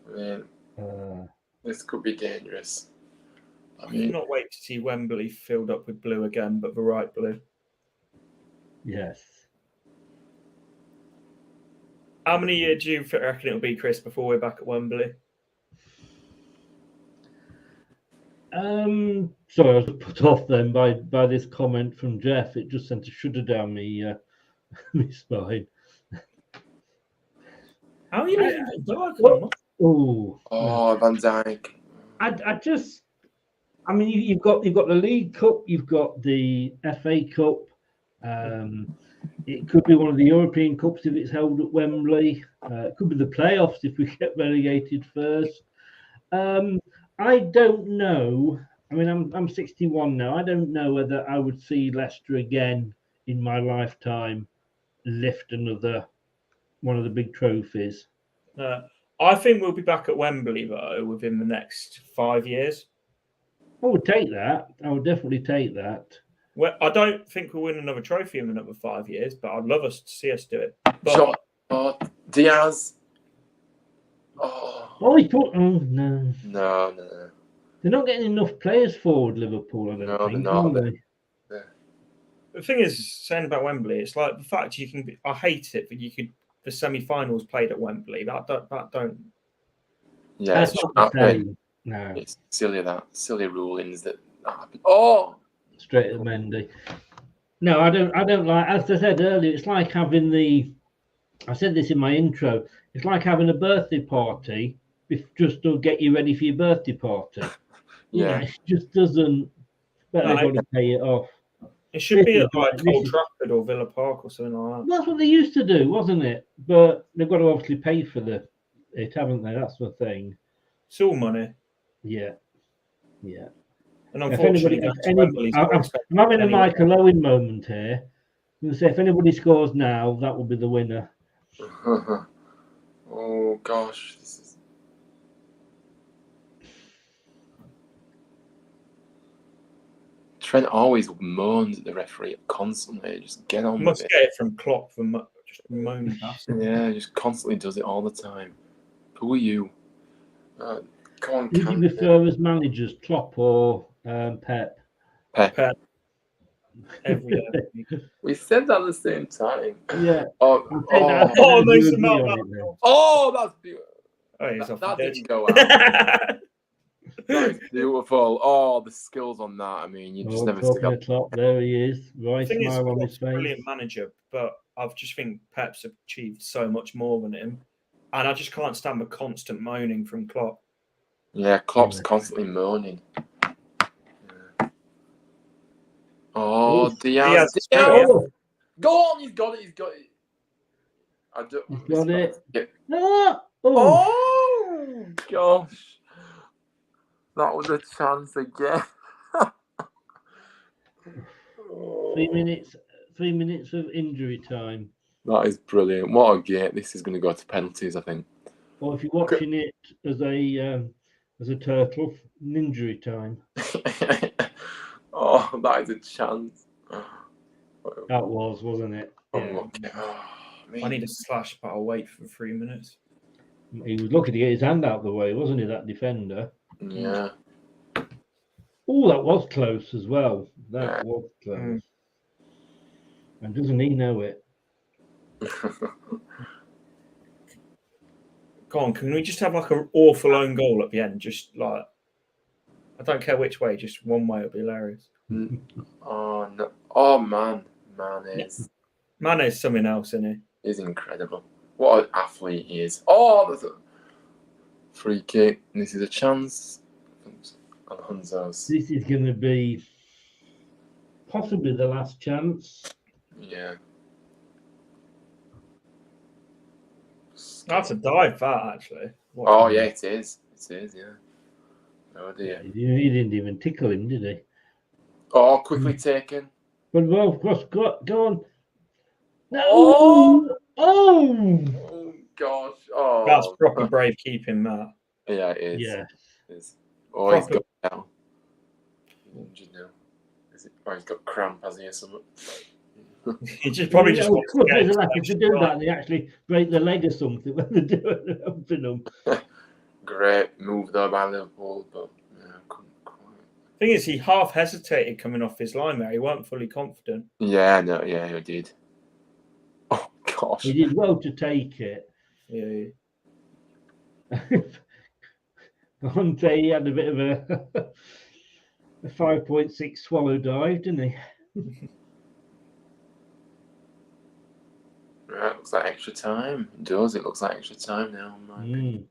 I mean, this could be dangerous. I cannot wait to see Wembley filled up with blue again, but the right blue. Yes. How many years do you reckon it'll be, Chris, before we're back at Wembley? Sorry, I was put off then by this comment from Jeff. It just sent a shudder down me spine. How are you leaving it dark? Oh, Van Dijk. I mean, you've got the League Cup, you've got the FA Cup. It could be one of the European Cups if it's held at Wembley. It could be the playoffs if we get relegated first. I don't know. I mean, I'm 61 now. I don't know whether I would see Leicester again in my lifetime lift another one of the big trophies. I think we'll be back at Wembley though within the next 5 years. I would take that. I would definitely take that. Well, I don't think we'll win another trophy in another 5 years, but I'd love us to see us do it. But, Diaz. He put. Oh no. No. They're not getting enough players forward, Liverpool. I don't think. They're not. The thing is, saying about Wembley, it's like the fact you can. I hate it, but you could. The semi-finals played at Wembley. That don't. Yeah, that's not the same. No, it's silly rulings that happen. Straight at Mendy. No, I don't like. As I said earlier, it's like having the. I said this in my intro. It's like having a birthday party, just to get you ready for your birthday party. Yeah, it just doesn't. Better got to pay it off. It should be at like Old Trafford or Villa Park or something like that. That's what they used to do, wasn't it? But they've got to obviously pay for it, haven't they? That's the thing. It's all money. Yeah. And unfortunately, I'm having a Michael Owen moment here. I'm going to say, if anybody scores now, that will be the winner. Oh gosh, this is. Trent always moans at the referee constantly. Just get on with it. Must get it from Klopp for just moaning past him. Yeah, just constantly does it all the time. Who are you? Come on, Who do you prefer as managers, Klopp or Pep? Pep. Every day. We said that at the same time. Yeah. That's beautiful. That didn't go out. That's beautiful. Oh, the skills on that. I mean, you just never see that. Klopp, there he is. Right smile on his face. Brilliant manager, but I just think Pep's achieved so much more than him. And I just can't stand the constant moaning from Klopp. Yeah, Klopp's constantly moaning. Oh, Diaz. Go on, he's got it. He's got it. Yeah. No. Oh, gosh. That was a chance again. 3 minutes of injury time. That is brilliant. What a game. This is going to go to penalties, I think. Or if you're watching it as a turtle, injury time. Oh, that is a chance. That wasn't it? Yeah. I need a slash, but I'll wait for 3 minutes. He was lucky to get his hand out of the way, wasn't he, that defender? Yeah. Oh, that was close as well. That was close. And doesn't he know it? Go on, can we just have like an awful own goal at the end? Just like I don't care which way, just one way would be hilarious. Oh no! Oh man, Mane's something else, isn't he? He's incredible. What an athlete he is. Oh, there's a free kick. This is a chance. Alonso's. This is going to be possibly the last chance. Yeah. That's a dive, that actually. Oh yeah, it is. It is. Yeah. Oh dear. He didn't even tickle him, did he? Oh, quickly taken. But well, of course, go on. No. Oh! Oh! Oh gosh! Oh, that's proper brave keeping, that. Yeah, it is. Yeah. It is. Oh, he's got now. Injured now. Is it? Oh, he's got cramp, has he, or something? He just probably just wants to get if they do that, they actually break the leg or something when they do it, helping them. Great move though by Liverpool, but yeah, couldn't quite. Thing is, he half hesitated coming off his line there. He weren't fully confident. Yeah, no, yeah, he did. Oh gosh. He did well to take it. Yeah. Conte, he had a bit of a 5.6 swallow dive, didn't he? Right, looks like extra time. It does. It looks like extra time now. I mean,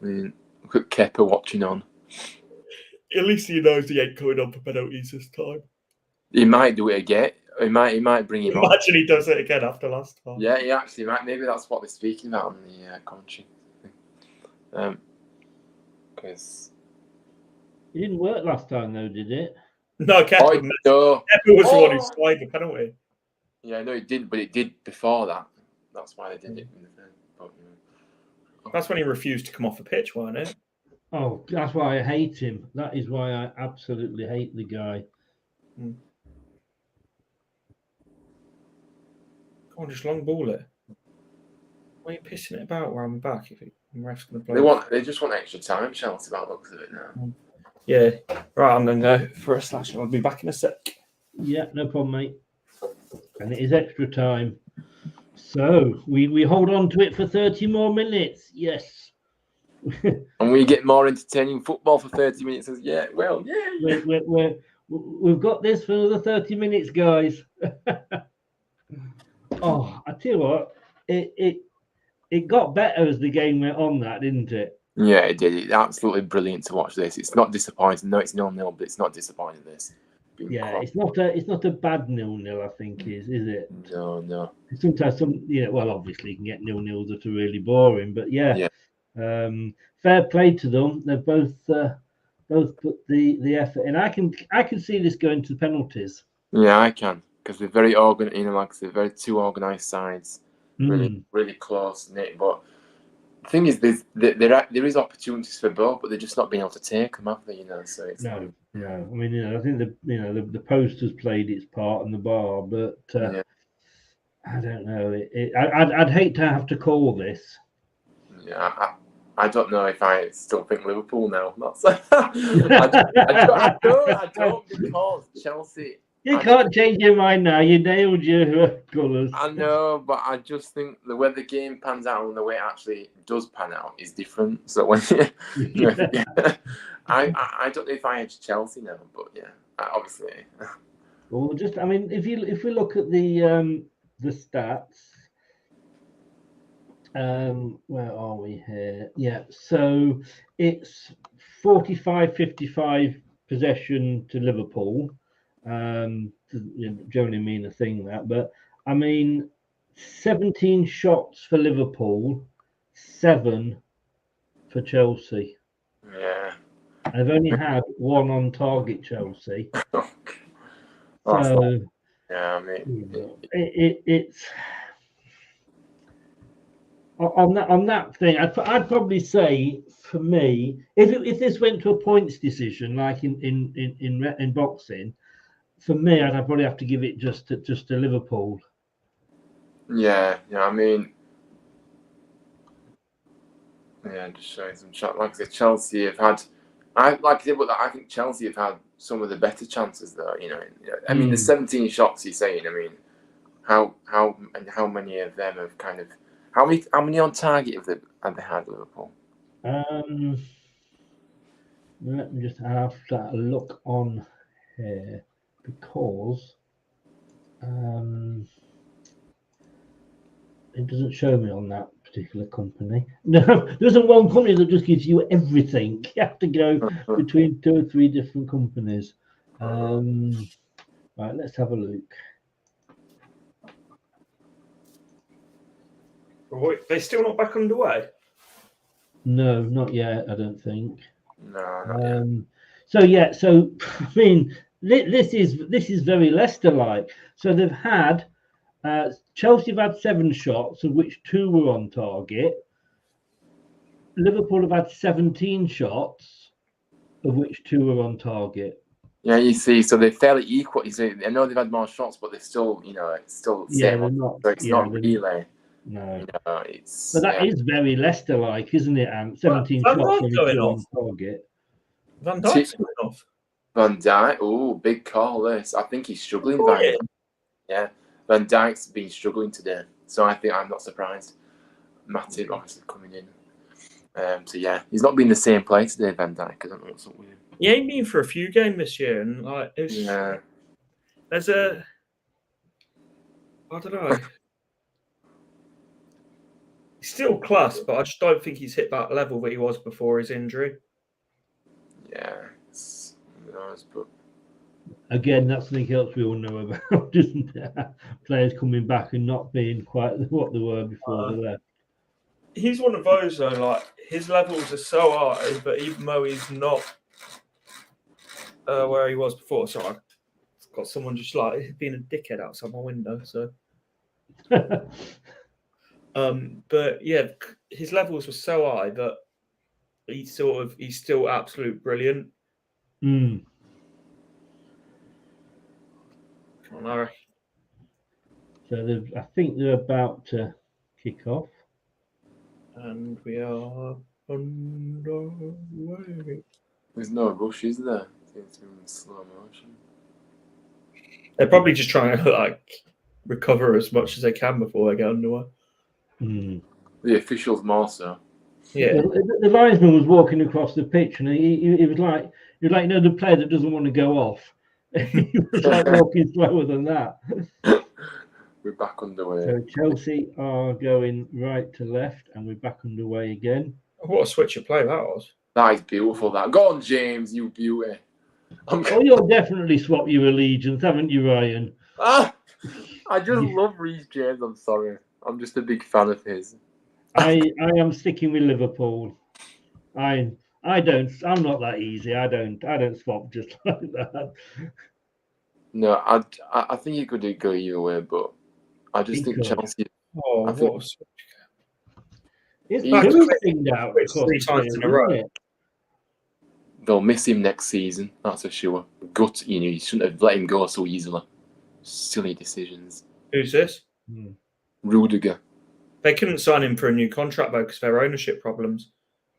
look at Kepa watching on. At least he knows he ain't coming on for penalties this time. He might do it again. He might bring him on. Imagine he does it again after last time. Yeah, he actually might. Maybe that's what they're speaking about on the commentary. Because it didn't work last time, though, did it? No, Kepa was the one who slid the penalty. Yeah, no, it didn't, but it did before that. That's why they did it. But, that's when he refused to come off the pitch, wasn't it? Oh, that's why I hate him. That is why I absolutely hate the guy. Come on, just long ball it. Why are you pissing it about where I'm back if the ref's going to play? They just want extra time, Chelsea, about the looks of it now. Yeah. Right, I'm going to go for a slash. I'll be back in a sec. Yeah, no problem, mate. And it is extra time. So we hold on to it for 30 more minutes. Yes. And we get more entertaining football for 30 minutes. Yeah, well, yeah. We've got this for another 30 minutes, guys. Oh, I tell you what, it got better as the game went on, that didn't it? Yeah, it did. It's absolutely brilliant to watch this. It's not disappointing. No, it's 0-0, but it's not disappointing. This. Yeah, it's not a bad 0-0. I think is it? No. Sometimes well, obviously you can get 0-0s that are really boring, but yeah. Fair play to them. They've both put the effort in. I can see this going to the penalties. Yeah, I can, because they're very organized. Like I said, very two organized sides, really close knit. But the thing is, there is opportunities for both, but they're just not being able to take them, have they? So it's no. I mean, I think the post has played its part and the bar, but I don't know. I'd hate to have to call this. Yeah, I don't know if I still think Liverpool now. That's I don't because Chelsea. You can't change your mind now. You nailed your colours. I know, but I just think the way the game pans out and the way it actually does pan out is different. So when I don't know if I edge Chelsea now, but yeah, obviously. Well, if we look at the stats, where are we here? Yeah, so it's 45-55 possession to Liverpool. Generally mean a thing that, but I mean 17 shots for Liverpool, 7 for Chelsea. Yeah, I've only had 1 on target, Chelsea. So yeah, I mean it's on that thing. I'd probably say, for me, if this went to a points decision like in boxing, for me, I'd probably have to give it just to Liverpool. Yeah. I mean, just showing some chat. Like I said, Chelsea have had. I think Chelsea have had some of the better chances, though. I mean, the 17 shots you're saying. I mean, how many of them have kind of how many on target have they had, Liverpool? Let me just have a look on here because it doesn't show me on that particular company. No, there isn't one company that just gives you everything. You have to go between 2 or 3 different companies. Right, let's have a look. They're still not back underway? No, not yet, I don't think. No, not yet. So I mean, this is very Leicester-like. So they've had Chelsea have had 7 shots, of which 2 were on target. Liverpool have had 17 shots, of which 2 were on target. Yeah, you see, so they're fairly equal. You see, I know they've had more shots, but they're still, it's still Yeah, same. they're not. So it's not really. No, it's. But that is very Leicester-like, isn't it? And 17 Van shots Dijk on going off. target. Van Dijk's going off. Van Dijk, oh, big call this. I think he's struggling. Yeah, Van Dijk's been struggling today, so I think I'm not surprised. Matip obviously coming in. So yeah, he's not been the same play today, Van Dijk. I don't know what's up with him. He ain't been for a few games this year, and like there's I don't know. He's still class, but I just don't think he's hit that level that he was before his injury. Yeah, it's nice, but again, that's something else we all know about, isn't it? Players coming back and not being quite what they were before they left. He's one of those though. Like his levels are so high, but even though he's not where he was before, so I've got someone just like being a dickhead outside my window. So, but yeah, his levels were so high that he's still absolute brilliant. Mm. Come on, Harry. So I think they're about to kick off. And we are underway. There's no rush, is there? It's in slow motion. They're probably just trying to like recover as much as they can before they get underway. Mm. The officials more so. Yeah. The linesman was walking across the pitch, and he was like the player that doesn't want to go off. He was like walking slower than that. We're back underway. So Chelsea are going right to left, and we're back underway again. What a switch of play that was. That is beautiful. That. Go on, James, you beauty. You'll definitely swap your allegiance, haven't you, Ryan? I just love Reece James. I'm sorry. I'm just a big fan of his. I am sticking with Liverpool. I'm not that easy. I don't swap just like that. No, I think you could go either way, but I just think Chelsea. Oh, I think, it's 3 times in a row. They'll miss him next season, that's for sure. You shouldn't have let him go so easily. Silly decisions. Who's this? Rudiger. They couldn't sign him for a new contract though because of their ownership problems.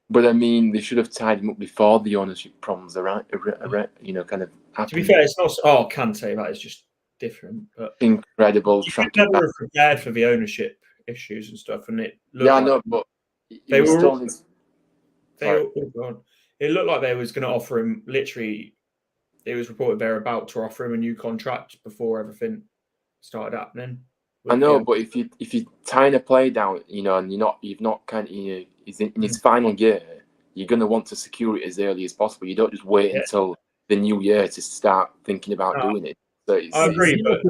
But I mean, they should have tied him up before the ownership problems kind of happened. To be fair, it's not. Oh, I can say that is just different. But incredible. They never prepared for the ownership issues and stuff, and it. Yeah, I know, but they were. It looked like they was going to offer him. Literally, it was reported they were about to offer him a new contract before everything started happening. I know, but if you tying a play down, and you've not kind of, he's in his final year, you're going to want to secure it as early as possible. You don't just wait until the new year to start thinking about doing it. So I agree, but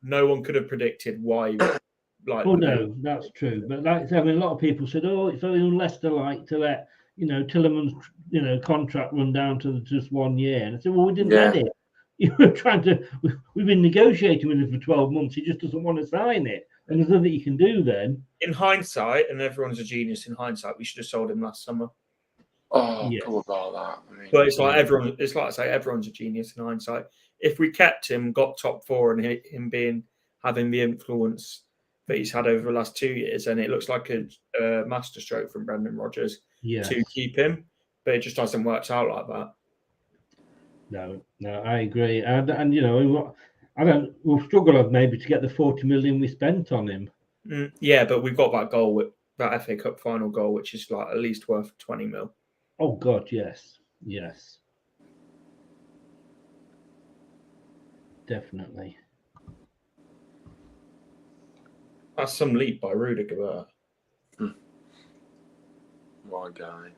no one could have predicted why. No, that's true. But a lot of people said, "Oh, it's very un-Leicester-like to let Tielemans' contract run down to just 1 year." And I said, "Well, we didn't let it. We've been negotiating with him for 12 months. He just doesn't want to sign it, and there's nothing you can do then." In hindsight, and everyone's a genius in hindsight, we should have sold him last summer. Oh, cool about that. But it's like everyone. It's like I say, everyone's a genius in hindsight. If we kept him, got top 4, and him having the influence that he's had over the last 2 years, and it looks like a masterstroke from Brendan Rodgers to keep him, but it just hasn't worked out like that. No, I agree, and we'll struggle maybe to get the 40 million we spent on him. Yeah, but we've got that goal, that FA Cup final goal, which is like at least worth 20 mil. Oh God, yes, definitely. That's some leap by Rudiger. What a guy.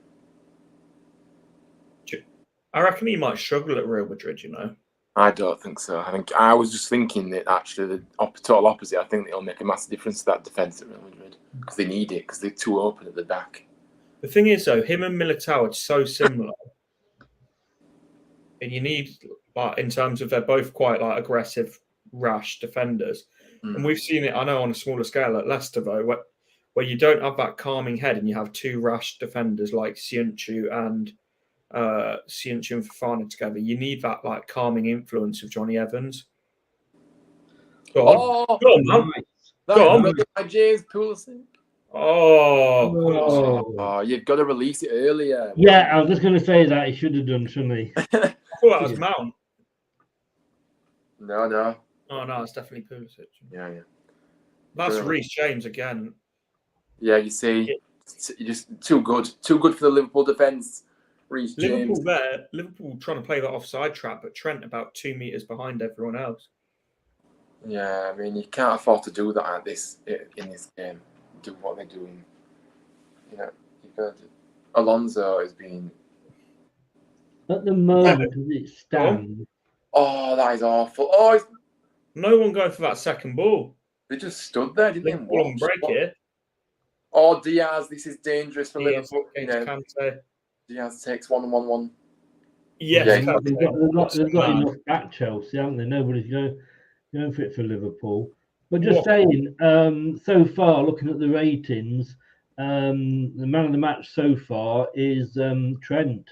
I reckon he might struggle at Real Madrid, you know. I don't think so. I was just thinking that actually the total opposite. I think it'll make a massive difference to that defence at Real Madrid because they need it because they're too open at the back. The thing is, though, him and Militao are so similar, and you need, like, in terms of they're both quite like aggressive, rash defenders, and we've seen it. I know on a smaller scale at Leicester, though, where you don't have that calming head, and you have two rash defenders like Siunchu and Fofana together. You need that like calming influence of Johnny Evans. Go on, go on, man. Go on. James Pulisic. Oh, you've got to release it earlier. Yeah, I was just going to say that he should have done, shouldn't he? I thought that was Mount. No. Oh no, it's definitely Pulisic. Yeah. That's Reece James again. Yeah, you see, you're just too good for the Liverpool defence. Reece James. Liverpool trying to play that offside trap, but Trent about 2 meters behind everyone else. Yeah, I mean, you can't afford to do that in this game. Do what they're doing. You know, you've got to. Alonso has been. At the moment, as it stands. Oh, that is awful. Oh, no one going for that second ball. They just stood there, didn't they? Watch. Break it. Oh, Diaz, this is dangerous for Liverpool. Diaz takes 1-1-1. Yes, they've got enough back Chelsea, haven't they? Nobody's going for it for Liverpool. But just saying, so far, looking at the ratings, the man of the match so far is Trent.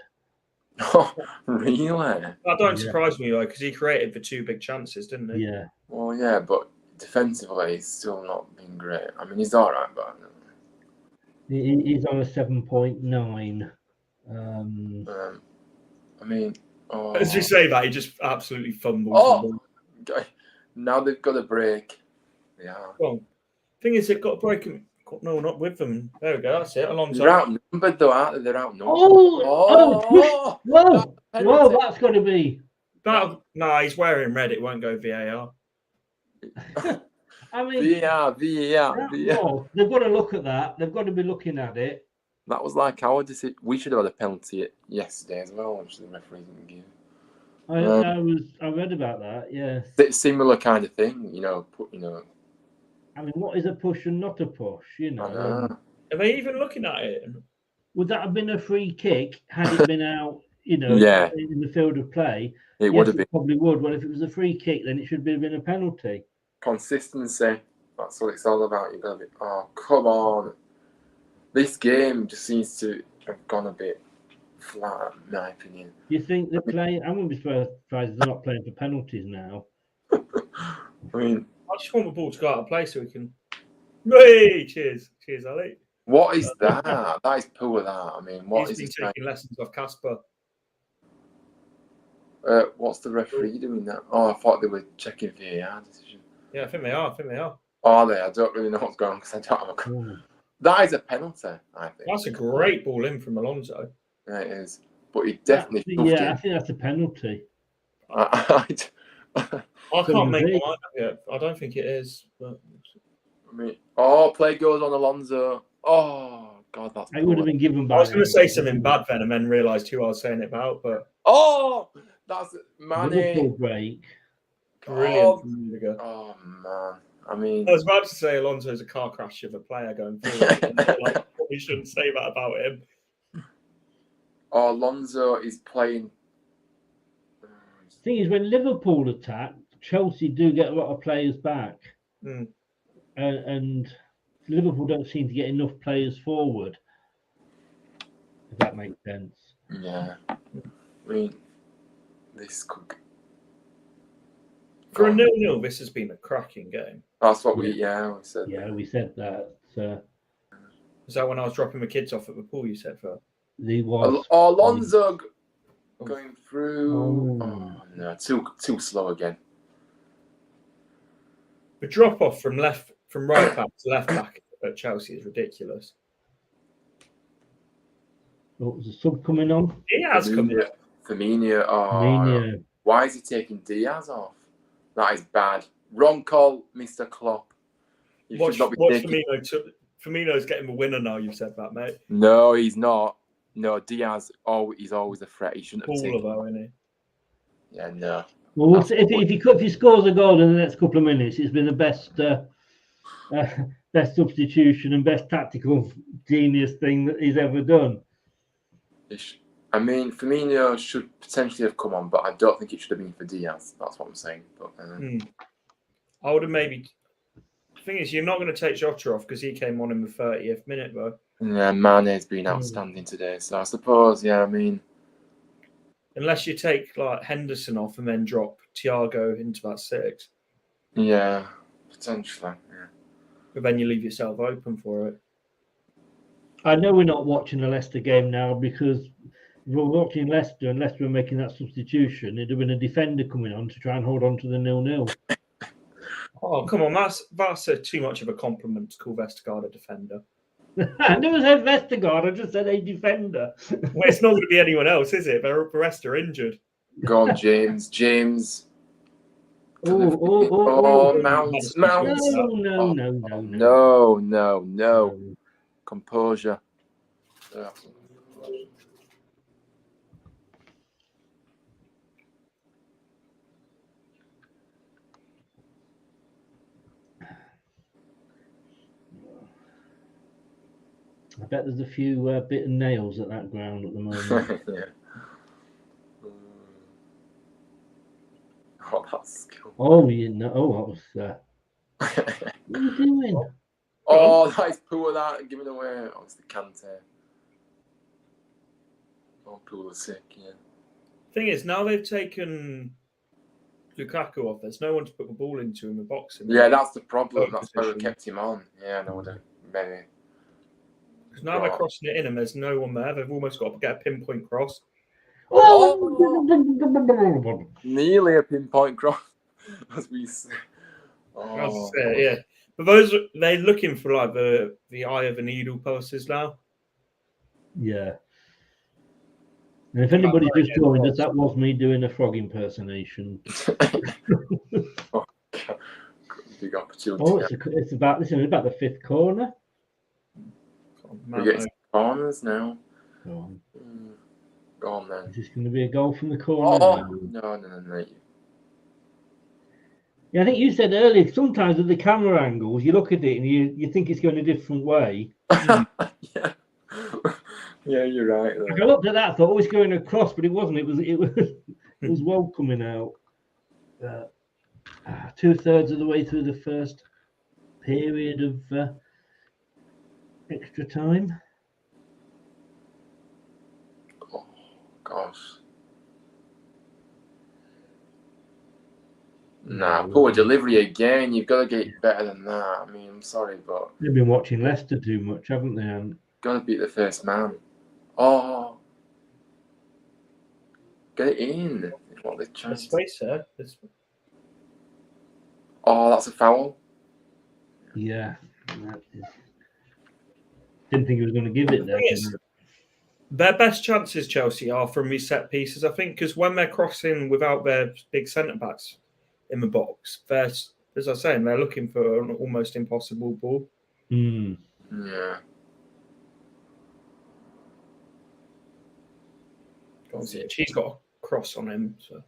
Oh, really? That don't surprise me, though, because he created the 2 big chances, didn't he? Yeah. Well, yeah, but defensively, he's still not been great. I mean, he's all right, but he's on a 7.9. I mean, as you say that, he just absolutely fumbles. Oh, now they've got a break. Yeah. Well, thing is, they've got a break and got no one up with them. There we go. That's it. Alonso. They're outnumbered, though, aren't they? They're outnumbered. Whoa! That's got to be. He's wearing red. It won't go VAR. I mean, VAR. No, they've got to look at that. They've got to be looking at it. That was like our decision. We should have had a penalty yesterday as well, which the referee didn't give. I read about that. Yeah. Similar kind of thing, I mean, what is a push and not a push? Are they even looking at it? Would that have been a free kick had it been out? In the field of play. It would have been. Probably would. Well, if it was a free kick, then it should have been a penalty. Consistency. That's what it's all about. You've got to be. Oh, come on. This game just seems to have gone a bit flat, in my opinion. You think they're playing? I wouldn't be surprised if they're not playing for penalties now. I mean, I just want the ball to go out of play so we can. Hey, cheers, Ali. What is that? That is poor. That I mean, He's been taking lessons off Casper. What's the referee doing that? Oh, I thought they were checking VAR decision. Yeah, I think they are. Are they? I don't really know what's going on because I don't have a clue. That is a penalty, I think. That's a great ball in from Alonso. Yeah, it is. But he definitely. I think that's a penalty. I can't make my mind up yet. I don't think it is. But I mean, play goes on Alonso. Oh God, that's. It would have been given back. I was going to say something bad then, and then realised who I was saying it about. But that's Mane. Liverpool break. Brilliant. Oh man. I mean, I was about to say Alonso's a car crash of a player going forward. Probably shouldn't say that about him. Alonso is playing. The thing is, when Liverpool attack, Chelsea do get a lot of players back, and Liverpool don't seem to get enough players forward. If that makes sense. Yeah, I mean, this could. For a 0-0, this has been a cracking game. That's what we said. Yeah, we said that. Is that when I was dropping my kids off at the pool? You said for Alonso going through. Oh no, too slow again. The drop off from right back to left back at Chelsea is ridiculous. Oh, there's a sub coming on. Diaz coming. Firmino. Oh, Firmino. why is he taking Diaz off? That is bad. Wrong call, Mr. Klopp. Watch Firmino. Firmino's getting a winner now. You've said that, mate. No, he's not. No, Diaz. Oh, he's always a threat. He shouldn't have taken. Though, isn't he? Yeah, no. Well, if he scores a goal in the next couple of minutes, it's been the best best substitution and best tactical genius thing that he's ever done. I mean, Firmino should potentially have come on, but I don't think it should have been for Diaz. That's what I'm saying. But I would have maybe. The thing is, you're not going to take Jota off because he came on in the 30th minute, though. Yeah, Mane's been outstanding today, so I suppose, yeah, I mean... Unless you take, like, Henderson off and then drop Thiago into that 6. Yeah, potentially, yeah. But then you leave yourself open for it. I know we're not watching the Leicester game now because if we're watching Leicester and Leicester were making that substitution, it'd have been a defender coming on to try and hold on to the 0-0. Oh, come on. That's too much of a compliment to call Vestergaard a defender. I never said Vestergaard. I just said a defender. Well, it's not going to be anyone else, is it? The rest are injured. Go on, James. James. Mount. No. Composure. I bet there's a few bitten nails at that ground at the moment. Yeah. Oh, that's cool. Oh, you know. Oh, that was. What are you doing? Oh, that is poor. That giving away. Oh, it's the Kante. Oh, poor sick. Yeah. Thing is, now they've taken Lukaku off. There's no one to put the ball into in the box. Yeah, that's the problem. That's why we kept him on. Yeah, no, maybe. Because now they're crossing it in and there's no one there. They've almost got to get a pinpoint cross. Oh! Nearly a pinpoint cross, as we say. Oh. Yeah. But they're looking for like the eye of a needle passes now. Yeah. And if anybody's just joined us, that was me doing a frog impersonation. Big opportunity. Oh, it's about the fifth corner. We're getting corners now. Go on then. Is this going to be a goal from the corner? Oh, no. Yeah, I think you said earlier, sometimes with the camera angles, you look at it and you think it's going a different way. Yeah. Yeah, you're right. Like I looked at that, thought, it's going across, but it wasn't. It was well coming out. 2/3 of the way through the first period of extra time. Oh, gosh. Nah, poor delivery again. You've got to get better than that. I mean, I'm sorry, but... They've been watching Leicester too much, haven't they? And got to beat the first man. Oh. Get it in. What the chance? Space there. Oh, that's a foul. Yeah. Didn't think he was going to give it there. Their best chances, Chelsea, are from these set pieces, I think, because when they're crossing without their big centre backs in the box, they're, as I was saying, they're looking for an almost impossible ball. Yeah. She's got a cross on him. So.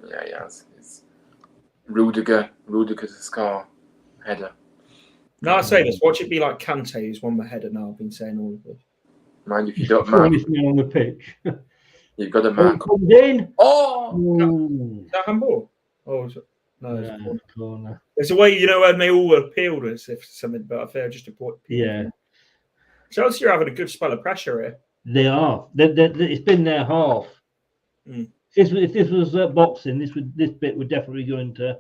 Yeah, he has. It's Rudiger's a scar header. No, I say this. Watch it be like Kante, who's won the header now. I've been saying all of this. Mind if you don't mark on the pitch. You've got to mark. Comes in. Oh! Is that handball? Oh, is it? No, it's a corner. There's a way, you know, when they all appealed as if something, but I feel just a point. Yeah. Chelsea are having a good spell of pressure here. They are. It's been their half. If this was boxing, this bit would definitely go into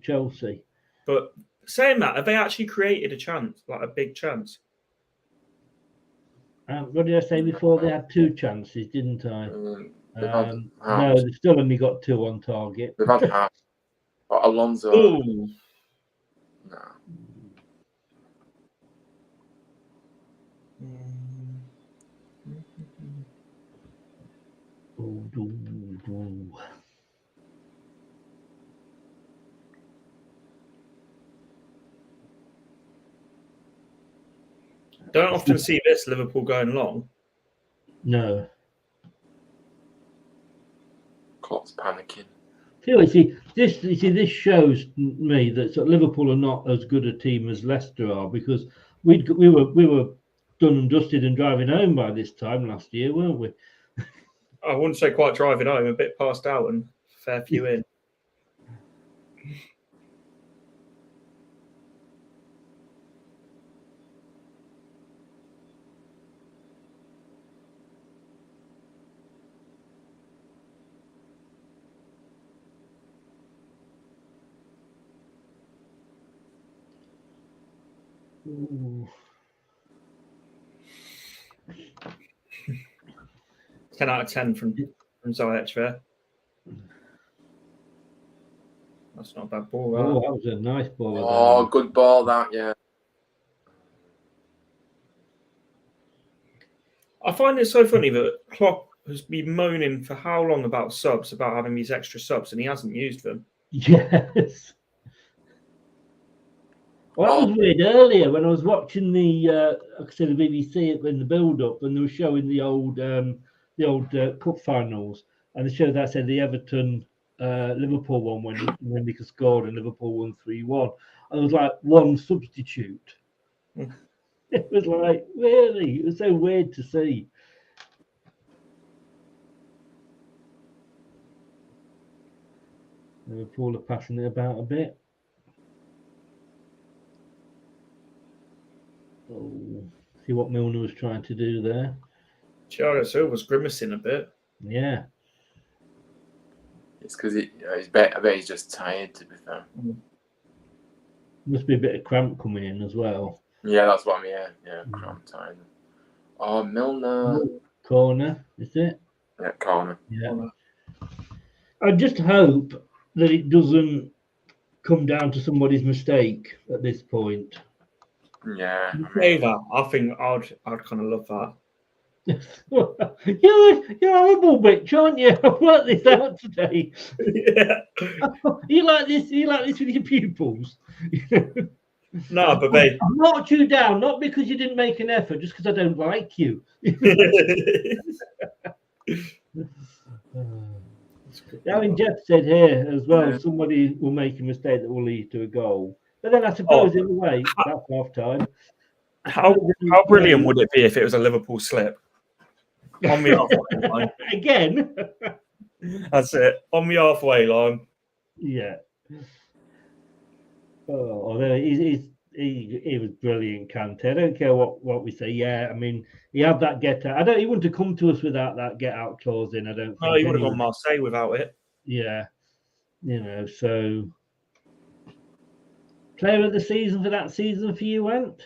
Chelsea. But saying that, have they actually created a chance, like a big chance? What did I say before? They had 2 chances, didn't I? No, they've still only got 2 on target. They've had half. Alonso. Ooh. No. Don't often see this Liverpool going long. No. Klopp's panicking. This shows me that Liverpool are not as good a team as Leicester are, because we were done and dusted and driving home by this time last year, weren't we? I wouldn't say quite driving home, a bit passed out and fair few in. Ooh. 10 out of 10 from Ziyech there. That's not a bad ball. Oh, that was a nice ball. Oh, good ball that, yeah. I find it so funny that Klopp has been moaning for how long about subs, about having these extra subs, and he hasn't used them. Yes. Well, that was weird earlier when I was watching the BBC in the build-up, and they were showing the old cup finals, and they showed that said the Everton Liverpool one when they scored and Liverpool won 3-1. I was like, one substitute. It was like, really, it was so weird to see. Liverpool are passing it about a bit. Oh, see what Milner was trying to do there. Thiago Silva's grimacing a bit. Yeah. It's because I bet he's just tired, to be fair. Must be a bit of cramp coming in as well. Yeah, that's what I mean. Yeah, cramp tired. Oh, Milner. Corner, is it? Yeah, corner. Yeah. I just hope that it doesn't come down to somebody's mistake at this point. Yeah. I think I'd kind of love that. You're a horrible bitch, aren't you? I've worked this out today. Yeah. You like this? You like this with your pupils? No, but they knocked you down, not because you didn't make an effort, just because I don't like you. I mean, Jeff said here as well, somebody will make a mistake that will lead to a goal. But then I suppose in a way, that's half time. How brilliant would it be if it was a Liverpool slip? On the halfway line. Again. That's it. On the halfway line. Yeah. Oh, although he was brilliant, Kante. I don't care what we say. Yeah, I mean, he had that get out. He wouldn't have come to us without that get out clause in. I don't think. No, he would have gone Marseille without it. Yeah. So player of the season for that season for you, Ant?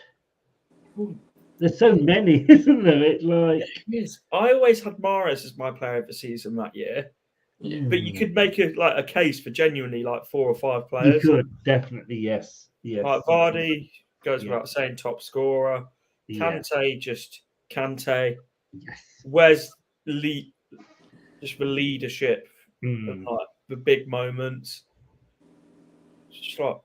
There's so many, isn't there? It's like it is. I always had Mahrez as my player of the season that year. Yeah. But you could make a case for genuinely 4 or 5 players. You could, definitely, yes. Like Vardy goes without saying, top scorer. Kante, just Kante. Yes. Where's just the leadership and the big moments? Just like,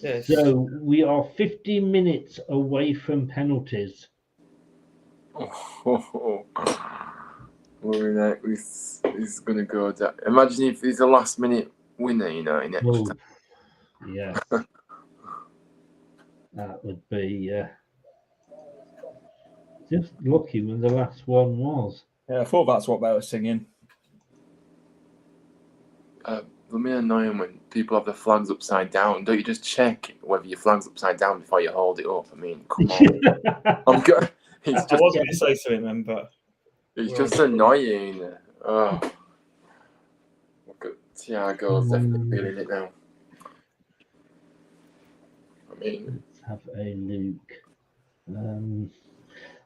yes. So we are 50 minutes away from penalties. He's going to go down. Imagine if he's a last minute winner, in extra time. Yeah. That would be just lucky when the last one was. Yeah, I thought that's what they were singing. For me, annoying when people have their flags upside down. Don't you just check whether your flag's upside down before you hold it up? I mean, come on. I'm good. I was going to say something then, but it's just annoying. Oh, look at Thiago's definitely feeling it now. I mean, let's have a look.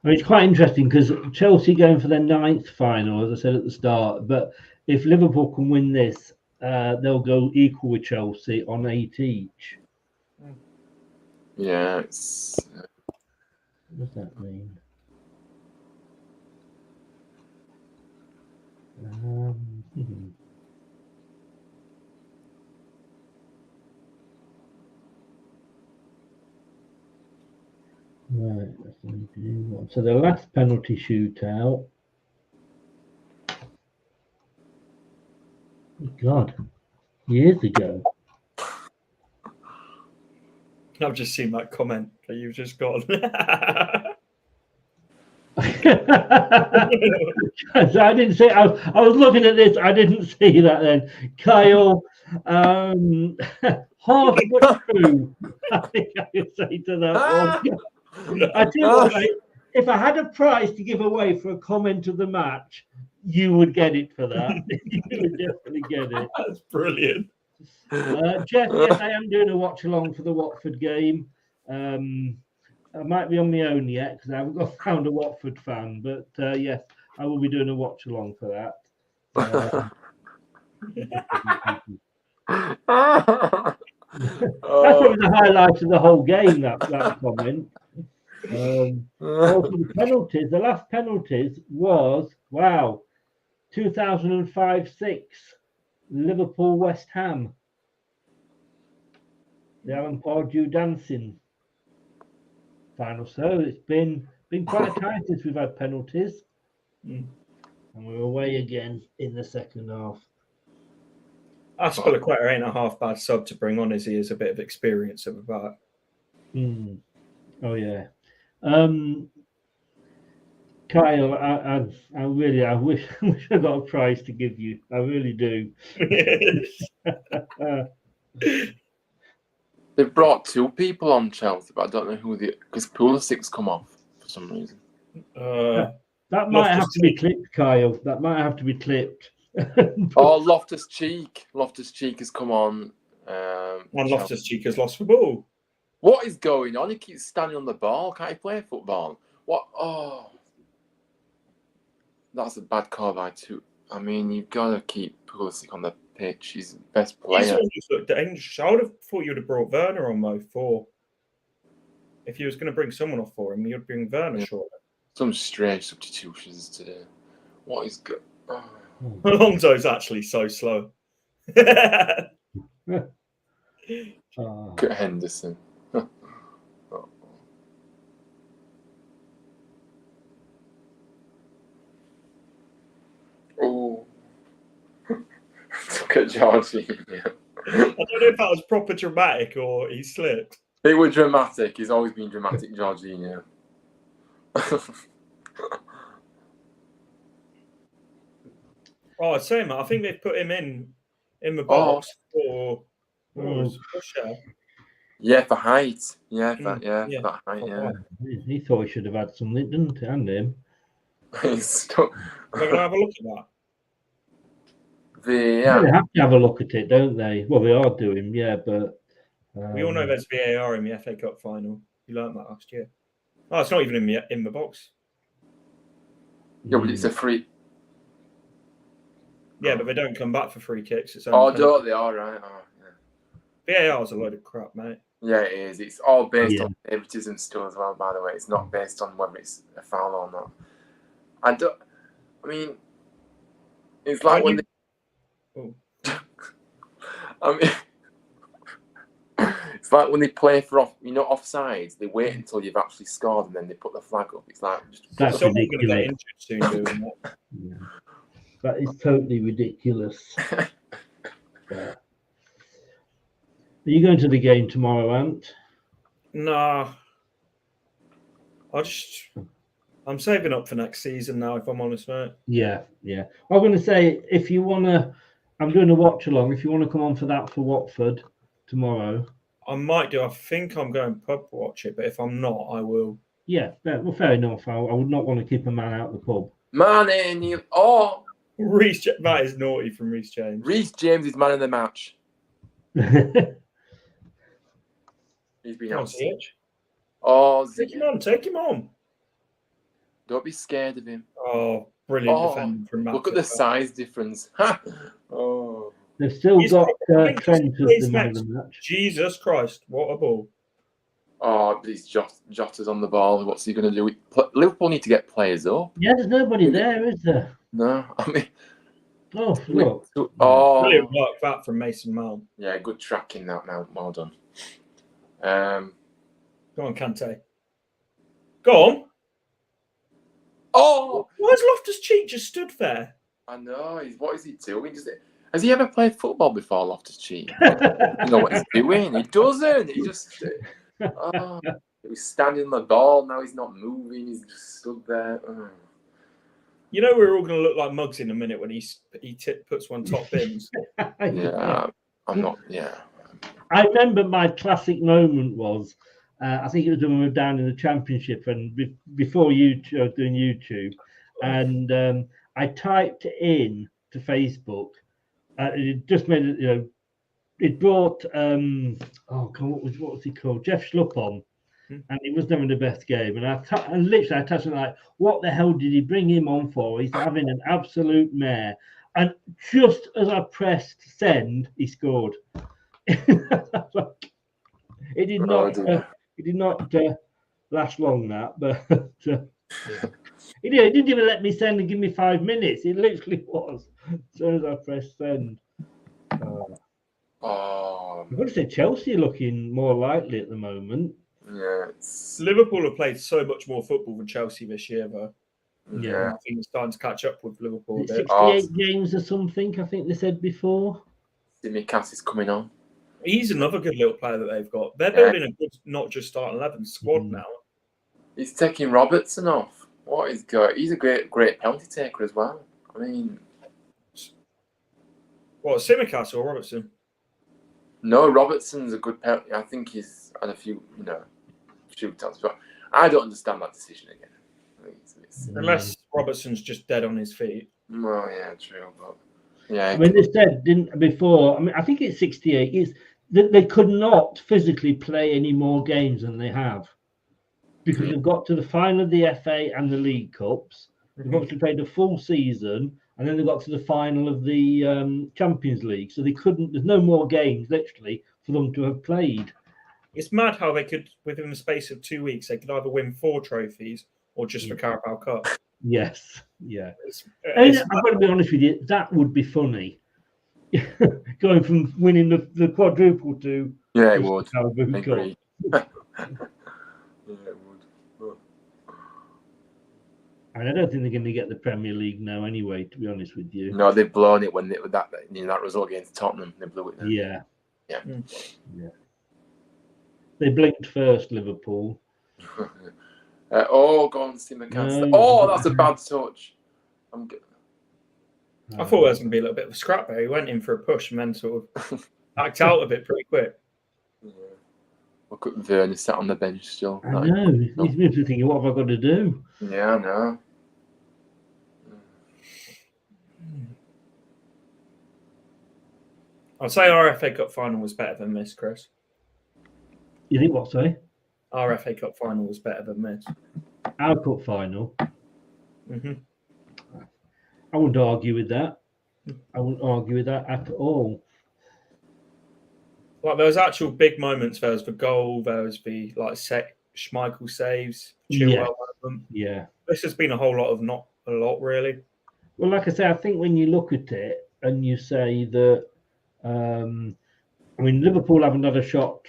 It's quite interesting because Chelsea going for their 9th final, as I said at the start. But if Liverpool can win this, they'll go equal with Chelsea on 8 each. Yeah, it's. What does that mean? Right. So the last penalty shootout. God, years ago. I've just seen that comment that you've just got. So I didn't see. I was looking at this. I didn't see that then. Kyle, half but true. I think I could say to that one. I tell you what, mate, if I had a prize to give away for a comment of the match, you would get it for that. You would definitely get it. That's brilliant. Jeff, yes, I am doing a watch along for the Watford game. I might be on my own yet because I haven't found a Watford fan, but yes, I will be doing a watch along for that. That's probably the highlight of the whole game. That comment. Also the penalties. The last penalties was 2005-06 Liverpool West Ham. The Alan Pardew dancing final. So it's been quite a time since we've had penalties, and we're away again in the second half. Aspilicueta ain't a half bad sub to bring on, as he has a bit of experience of about. Oh yeah, Kyle, I wish I got a prize to give you. I really do. They've brought two people on Chelsea, but I don't know who because Pulisic's come off for some reason. That might have to be clipped, Kyle. That might have to be clipped. Loftus-Cheek. Loftus-Cheek has come on. And Loftus-Cheek has lost the ball. What is going on? He keeps standing on the ball. Can't he play football? What? Oh. That's a bad call by two. I mean, you've got to keep Pulisic on the pitch. He's the best player. He's looked dangerous. I would have thought you would have brought Werner on, Mo, for. If you was going to bring someone off for him, you'd bring Werner, surely. Some strange substitutions today. What is good? Oh. Alonso's actually so slow. Look at Henderson. Oh. Look at Georgie. I don't know if that was proper dramatic or he slipped. It was dramatic. He's always been dramatic, Jorginho. Oh, same. I think they've put him in the box for Pusher. Yeah, for height. For height. Yeah. He thought he should have had something, didn't he? And him. He's We're going to have a look at that. They have to have a look at it, don't they? Well, they are doing, but we all know there's VAR in the FA Cup final. You learned that last year. Oh, it's not even in the box. Yeah, but it's a free. Yeah, but they don't come back for free kicks. It's don't they? All right. Oh, yeah. VAR is a load of crap, mate. Yeah, it is. It's all based on favoritism still as well, by the way. It's not based on whether it's a foul or not. I mean, it's like when it's like when they play for offsides, they wait until you've actually scored and then they put the flag up. It's like that's ridiculous. Going to get injured soon doing that. That is totally ridiculous. Are you going to the game tomorrow, Ant? Nah. I'm saving up for next season now, if I'm honest, mate. Yeah. I'm going to say, if you want to, I'm doing a watch along. If you want to come on for that for Watford tomorrow, I might do. I think I'm going pub watch it, but if I'm not, I will. Yeah, well, fair enough. I would not want to keep a man out of the pub. Reece, that is naughty from Reece James. Reece James is man of the match. He's been out. Take him on. Don't be scared of him. Oh, brilliant defending from Matt. Look at the size difference. Oh. They've still got Trent as the man of the match. Jesus Christ, what a ball. Oh, these Jota's on the ball. What's he going to do? Liverpool need to get players up. Yeah, there's nobody there, is there? No, I mean... Oh, look. Brilliant work that from Mason Mount. Yeah, good tracking that now. Well done. Go on, Kante. Go on. Oh! Why has Loftus-Cheek just stood there? I know. What is he doing? Has he ever played football before, Loftus-Cheek? You know what he's doing? He doesn't. He just... Oh, he was standing on the ball. Now he's not moving. He's just stood there. Oh. You know we're all going to look like mugs in a minute when he puts one top bins. Yeah, I'm not... Yeah. I remember my classic moment was, I think it was when we were down in the Championship and before YouTube, I was doing YouTube, and I typed in to Facebook. It just made it, it brought what was he called? Jeff Schlupp on, and he was having the best game. And I literally touched it like, what the hell did he bring him on for? He's having an absolute mare. And just as I pressed send, he scored. It did not last long, that, but it didn't even let me send and give me 5 minutes. It literally was as soon as I pressed send. I've got to say Chelsea are looking more likely at the moment. Yeah, Liverpool have played so much more football than Chelsea this year, though. Yeah, I think it's starting to catch up with Liverpool. 68 games or something, I think they said before. Simicast is coming on. He's another good little player that they've got. They're building a good, not just starting 11 squad now. He's taking Robertson off. What is good? He's a great penalty taker as well. I mean, what, Simicast or Robertson? No, Robertson's a good penalty. I think he's had a few, shootouts, but I don't understand that decision again. Unless Robertson's just dead on his feet. Well, yeah, true, but yeah. I mean, they said before. I mean, I think it's 68. It's that they could not physically play any more games than they have because they've got to the final of the FA and the League Cups. They've obviously played a full season, and then they got to the final of the Champions League. So they couldn't. There's no more games, literally, for them to have played. It's mad how they could, within the space of 2 weeks, they could either win 4 trophies or just the Carabao Cup. Yes, yeah. I've got to be honest with you, that would be funny. Going from winning the quadruple to it would. Agree. Yeah, it would. And I don't think they're going to get the Premier League now, anyway. To be honest with you, no, they've blown it when that result against Tottenham. They blew it. Then. Yeah. Yeah. They blinked first, Liverpool. Go on, Simicast. That's a bad touch. I'm good. I thought there was going to be a little bit of a scrap there. He went in for a push and then sort of backed out of it pretty quick. Yeah. Look at Werner sat on the bench still. I know. He's maybe thinking, what have I got to do? Yeah, I know. I'd say our FA Cup final was better than this, Chris. You think what, sorry? Our FA Cup final was better than this. Our cup final? Mm-hmm. I wouldn't argue with that. I wouldn't argue with that at all. Like, there was actual big moments. There was the goal. There was the Schmeichel saves. Chilwell, yeah. This has been a whole lot of not a lot, really. Well, like I say, I think when you look at it and you say that, Liverpool haven't had a shot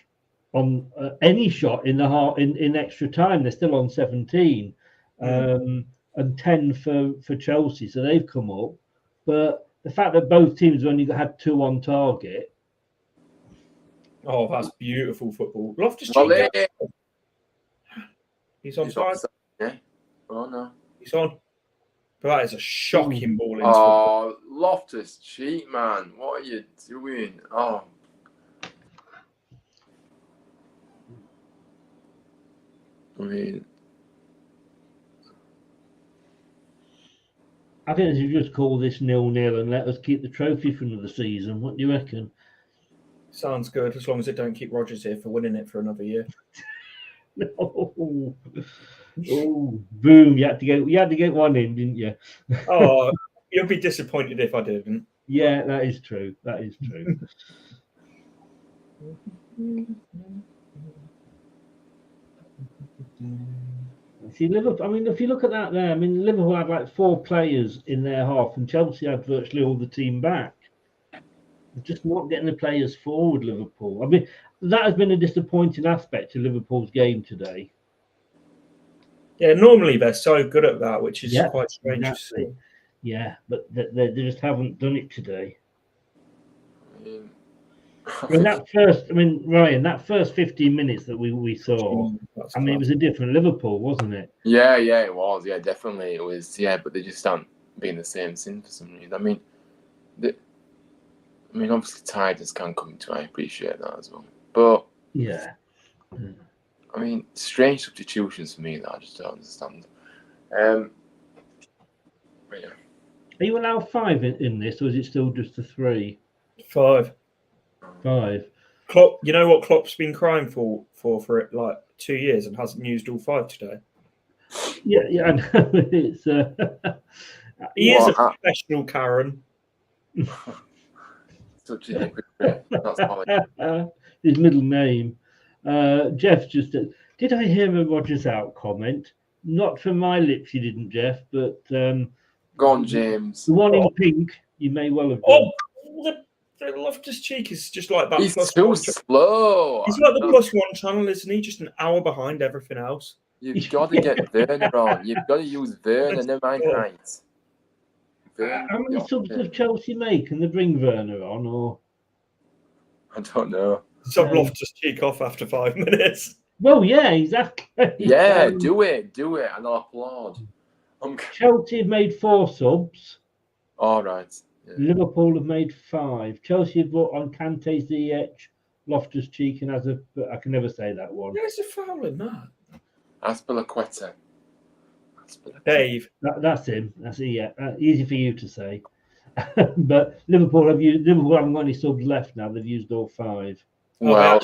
on any shot in the heart in extra time. They're still on 17 and 10 for Chelsea, so they've come up. But the fact that both teams have only had 2 on target. Oh, that's beautiful football. Loftus-Cheek. He's on side. Yeah. Oh no. He's on. But that is a shocking ball into football. Loftus-Cheek, man. What are you doing? Oh. I think they should just call this 0-0 and let us keep the trophy for another season. What do you reckon? Sounds good, as long as it don't keep Rodgers here for winning it for another year. No. Oh, boom! You had to get one in, didn't you? Oh, you'd be disappointed if I didn't. Yeah, that is true. That is true. See, Liverpool. I mean, if you look at that there, Liverpool had like 4 players in their half, and Chelsea had virtually all the team back. They're just not getting the players forward, Liverpool. I mean, that has been a disappointing aspect to Liverpool's game today. Yeah, normally they're so good at that, which is Yeah, quite strange exactly. to see. Yeah, but they just haven't done it today. Ryan, that first 15 minutes that we saw, it was a different Liverpool, wasn't it? Yeah, it was. Yeah, definitely it was. Yeah, but they just haven't been the same since for some reason. Obviously tiders can come into. I appreciate that as well. But yeah, strange substitutions for me that I just don't understand. But yeah. Are you allowed 5 in this, or is it still just a 3? 5. Klopp, you know what Klopp's been crying for it like 2 years and hasn't used all 5 today. Yeah, I know. It's he is a professional, Karen. Such a hypocrite. His middle name. Jeff just did I hear a Rodgers out comment? Not from my lips, you didn't, Jeff, but go on, James. The one in pink, you may well have done. The Loftus-Cheek is just like that. He's too slow. He's like the +1 channel, isn't he? Just an hour behind everything else. You've got to get Werner on. You've got to use Werner, never mind height. How many subs does Chelsea make? Can they bring Werner on, or? I don't know. Sub Loftus-Cheek off after 5 minutes. Well, yeah, exactly. Yeah, do it, and I'll applaud. Chelsea have made 4 subs. All right. Yeah. Liverpool have made 5. Chelsea have brought on Kante, Ziyech, Loftus-Cheek, and I can never say that one. There's a foul in that. Azpilicueta. Dave. That's him. That's it. Yeah, easy for you to say. But Liverpool haven't got any subs left now. They've used all 5. Well,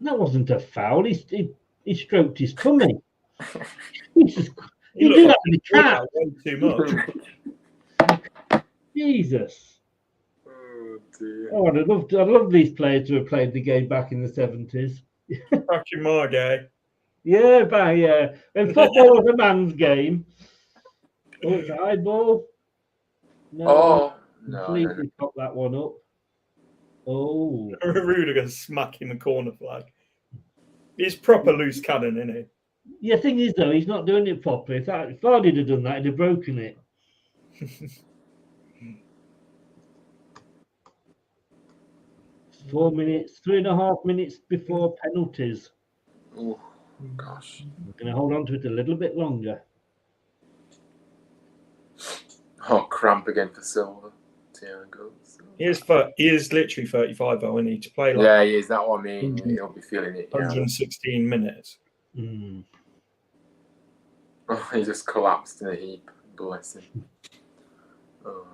that wasn't a foul. He stroked his tummy. You do that with a cat. Too much. Jesus. Oh dear. Oh, I'd love these players to have played the game back in the 70s. Back in my day. Yeah, when football was a man's game. Oh, it's a high ball. No, completely pop that one up. Oh, Rudiger smacking the corner flag. He's proper loose cannon, isn't he? Yeah, thing is though, he's not doing it properly. If Vardy had done that, he'd have broken it. 4 minutes, 3.5 minutes before penalties. Oh gosh. We're going to hold on to it a little bit longer. Oh, cramp again for Silva. He is literally 35 though, isn't he? To play yeah, he is. That's what I mean. He'll be feeling it. 116 minutes. Mm. Oh, he just collapsed in a heap. Bless him. Oh.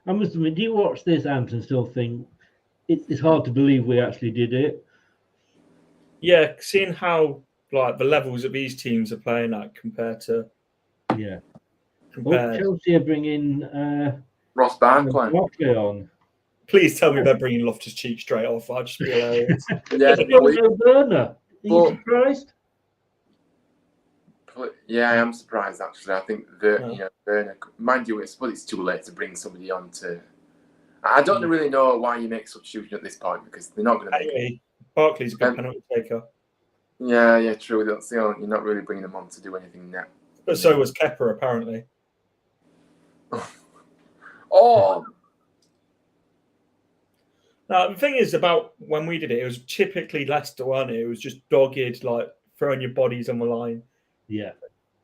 I must admit, do you watch this, Ant, and still think it's hard to believe we actually did it? Yeah, seeing how the levels of these teams are playing at compared to Chelsea are bringing Ross Barkley on. Please tell me they're bringing Loftus-Cheek straight off. I'd just be hilarious. Werner. Are you surprised? Yeah, I am surprised actually. I think Werner, mind you, it's too late to bring somebody on to. I don't really know why you make substitution at this point because they're not going to make it. Barkley's a good penalty taker. Yeah, true. You're not really bringing them on to do anything now. But so was Kepa, apparently. Oh. Now, the thing is about when we did it, it was typically Leicester, wasn't it? It was just dogged, throwing your bodies on the line. Yeah.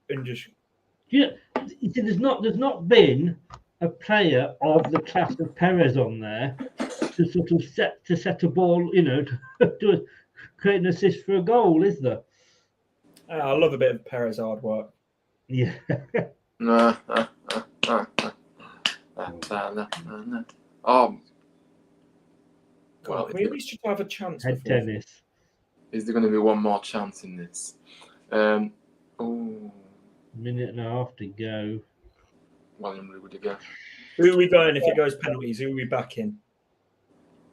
And just... Yeah, there's not been a player of the class of Perez on there to sort of set a ball, to create an assist for a goal, is there? I love a bit of Perez hard work. Yeah. Well, we at least should have a chance. Head tennis. Is there going to be one more chance in this? Minute and a half to go. William Rudiger. Who are we going if it goes penalties? Who are we backing?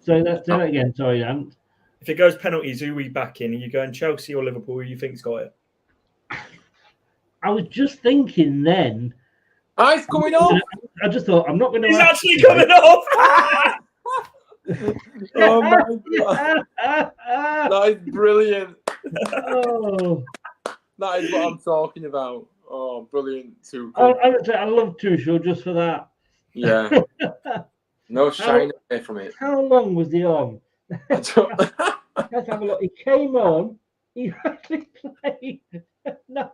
So that's that again. Sorry, Ant. If it goes penalties, who are we backing? Are you going Chelsea or Liverpool? Who you think's got it? I was just thinking then Ah, it's coming off. I just thought I'm not going to. He's actually coming off. Oh my god, that is brilliant. Oh, That is what I'm talking about. Oh, brilliant, Tuchel. I love Tuchel just for that. Yeah. No shine away from it. How long was he on? Let's have a look. He came on. He actually played. No,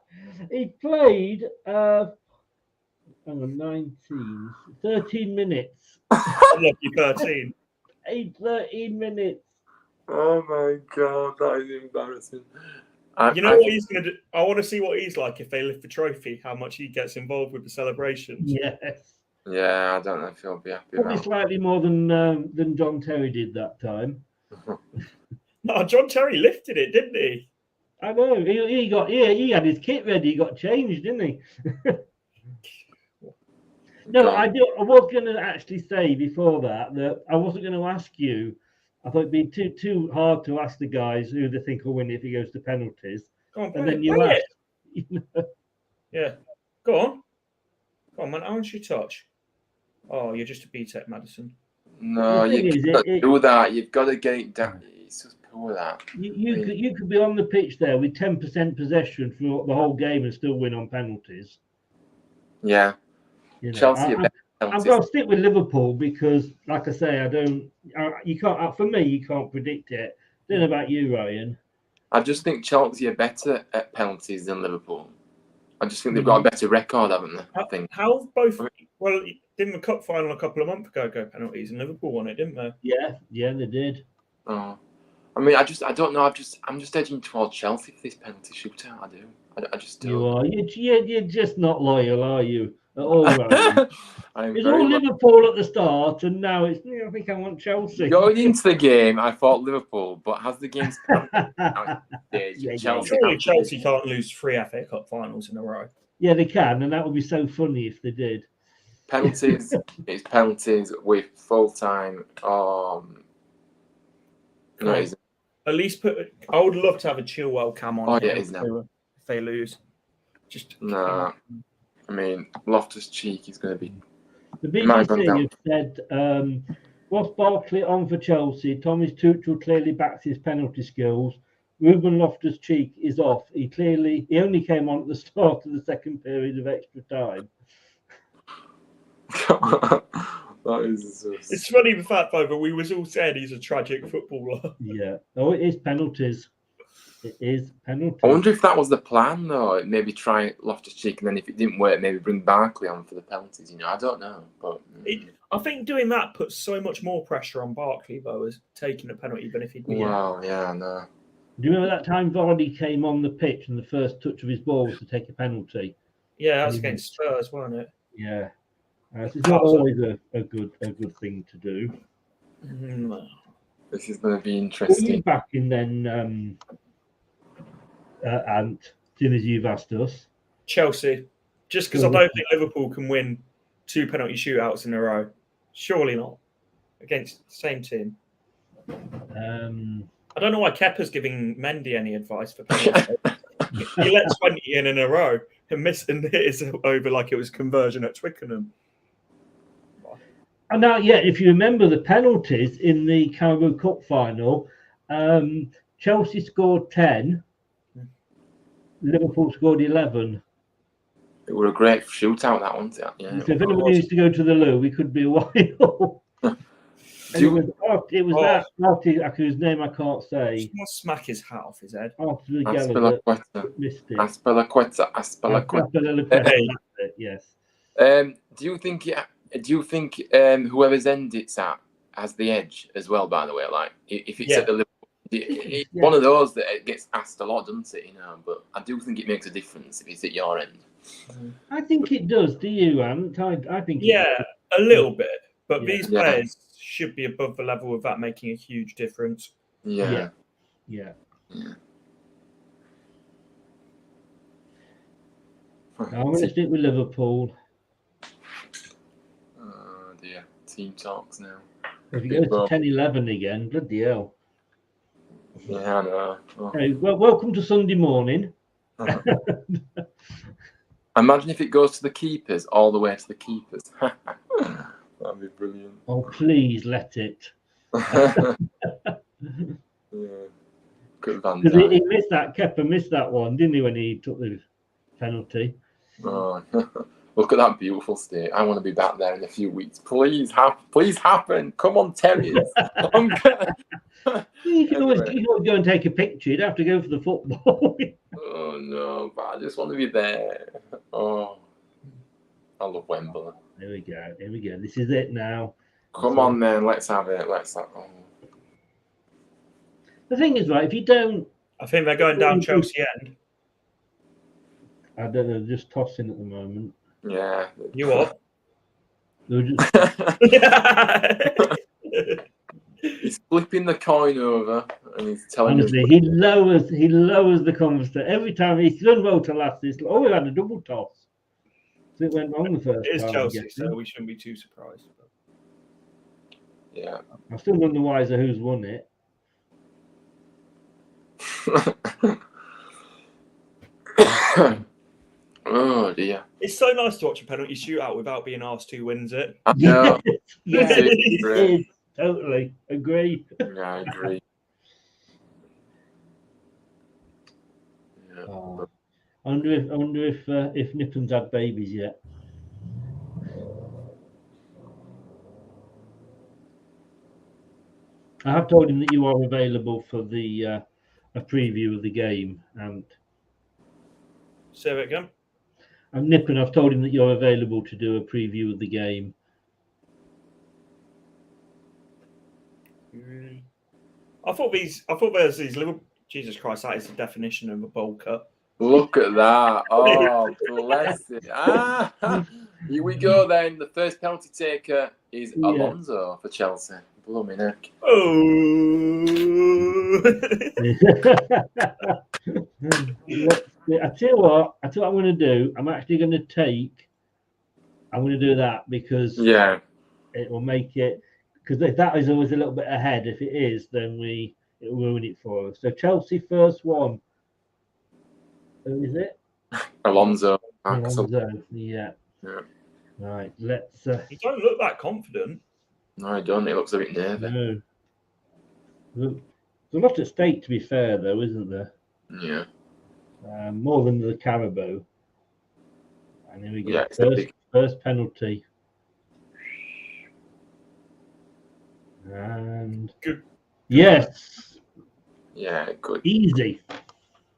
he played. Hang on, 13 minutes. Lucky 13. 13 minutes. Oh my god, that is embarrassing. You know what he's going to do? I want to see what he's like if they lift the trophy, how much he gets involved with the celebrations. Yes. Yeah, I don't know if he'll be happy Probably about it. slightly more than John Terry did that time. No, John Terry lifted it, didn't he? I know. He had his kit ready. He got changed, didn't he? No, I was going to actually say before that I wasn't going to ask you. I thought it'd be too hard to ask the guys who they think will win if he goes to penalties. Go on, And then you ask. Yeah. Go on, man. How much you touch? Oh, you're just a BTEC, Madison. No, you can't do that. You've got to get it down. It's just poor that. You could be on the pitch there with 10% possession for the whole game and still win on penalties. Yeah. You know, Chelsea. I'm going to stick with Liverpool because, like I say, you can't. For me, you can't predict it. I don't know about you, Ryan. I just think Chelsea are better at penalties than Liverpool. I just think they've got a better record, haven't they? I think. How both? Well, didn't the cup final a couple of months ago go penalties and Liverpool won it, didn't they? Yeah, they did. Oh, I mean, I don't know. I'm just edging towards Chelsea for this penalty shootout. I do. I just do. You are. You're just not loyal, are you? At all, Ryan. It's all Liverpool at the start, and now it's. I think I want Chelsea. Going into the game, I thought Liverpool, but has the game started? Chelsea can't lose 3 FA Cup finals in a row. Yeah, they can, and that would be so funny if they did. Penalties. It's penalties with full time. No, it isn't. At least I would love to have a Chilwell cam on. Oh yeah, isn't it? If they lose, no. I mean, Loftus-Cheek is going to be. The BBC have said, whilst Barkley on for Chelsea, Thomas Tuchel clearly backs his penalty skills. Ruben Loftus-Cheek is off. He only came on at the start of the second period of extra time. It's funny the fact though, but we was all said he's a tragic footballer. Yeah. Oh, it is penalties. It is penalties. I wonder if that was the plan, though. Maybe try Loftus-Cheek, and then if it didn't work, maybe bring Barkley on for the penalties. I don't know, but I think doing that puts so much more pressure on Barkley, though, as taking a penalty than if he'd been. Wow, yeah, no. Do you remember that time Vardy came on the pitch and the first touch of his ball was to take a penalty? Yeah, that was against Spurs, wasn't it? Yeah. It's not always a good thing to do. This is going to be interesting. We'll be back in then. Ant, as soon as you've asked us. Chelsea. Just because I don't think Liverpool can win 2 penalty shootouts in a row. Surely not. Against the same team. I don't know why Kepa's giving Mendy any advice for penalties. He let 20 in a row and missed and hit his over like it was conversion at Twickenham. And now, if you remember the penalties in the Carabao Cup final, Chelsea scored 10. Liverpool scored 11. It was a great shootout, that one. Yeah, so if anyone needs to go to the loo, we could be a while. It was that Marty, whose name I can't say. Someone smack his hat off his head. Aspalaqueta. Yes. Do you think whoever's end it's at has the edge as well? By the way, like if it's at the Liverpool, it's one of those that it gets asked a lot, doesn't it? But I do think it makes a difference if it's at your end. I think it does. Do you, Ant? I think. Yeah, a little bit. But these players should be above the level of that, making a huge difference. Yeah. I'm going to stick with Liverpool. Oh dear, team talks now. If you go to 10-11 again, bloody hell. Yeah, I know. Oh. Hey, well, welcome to Sunday morning. I Imagine if it goes to the keepers, all the way to the keepers. That'd be brilliant. Oh, please let it. Yeah. Good Because Banter. he missed that. Kepa missed that one, didn't he, when he took the penalty? Oh, look at that beautiful state. I want to be back there in a few weeks. Please happen. Come on, Terriers. You can always go and take a picture. You'd have to go for the football. Oh no, but I just want to be there. Oh, I love Wembley. Here we go. Here we go. This is it now. Come on, man. Let's have it. Oh. The thing is, right, if you don't... I think they're going down Chelsea end. I don't know, just tossing at the moment. Yeah. You what? They were just... He's flipping the coin over and he's telling Honestly, he lowers the conversation. Every time he's done well to last this. Oh, we had a double toss. So it went wrong the first It is time. Chelsea, so we shouldn't be too surprised. Yeah. I'm still none the wiser who's won it. Oh dear. It's so nice to watch a penalty shootout without being asked who wins it. I know. Yeah, it is. Totally agree. Yeah, I agree. Yeah. Oh. I wonder if Nippon's had babies yet. I have told him that you are available for the a preview of the game, and Say it again. And Nippon, I've told him that you're available to do a preview of the game. I thought there's these little. Jesus Christ, that is the definition of a bowl cut. Look at that. Oh, bless it. Here we go then. The first penalty taker is Alonso for Chelsea. Blooming heck. Oh. I tell you what I'm going to do. I'm going to do that because it will make it, because that is always a little bit ahead. If it is, then it'll ruin it for us. So Chelsea first one. Who is it? Alonso. Yeah. Right. Let's. You don't look that confident. No, I don't. It looks a bit nervous. No. There's a lot at stake, to be fair, though, isn't there? Yeah. More than the Carabao. And here we go. Yeah, first penalty. And good. Yes. Yeah, good. Easy.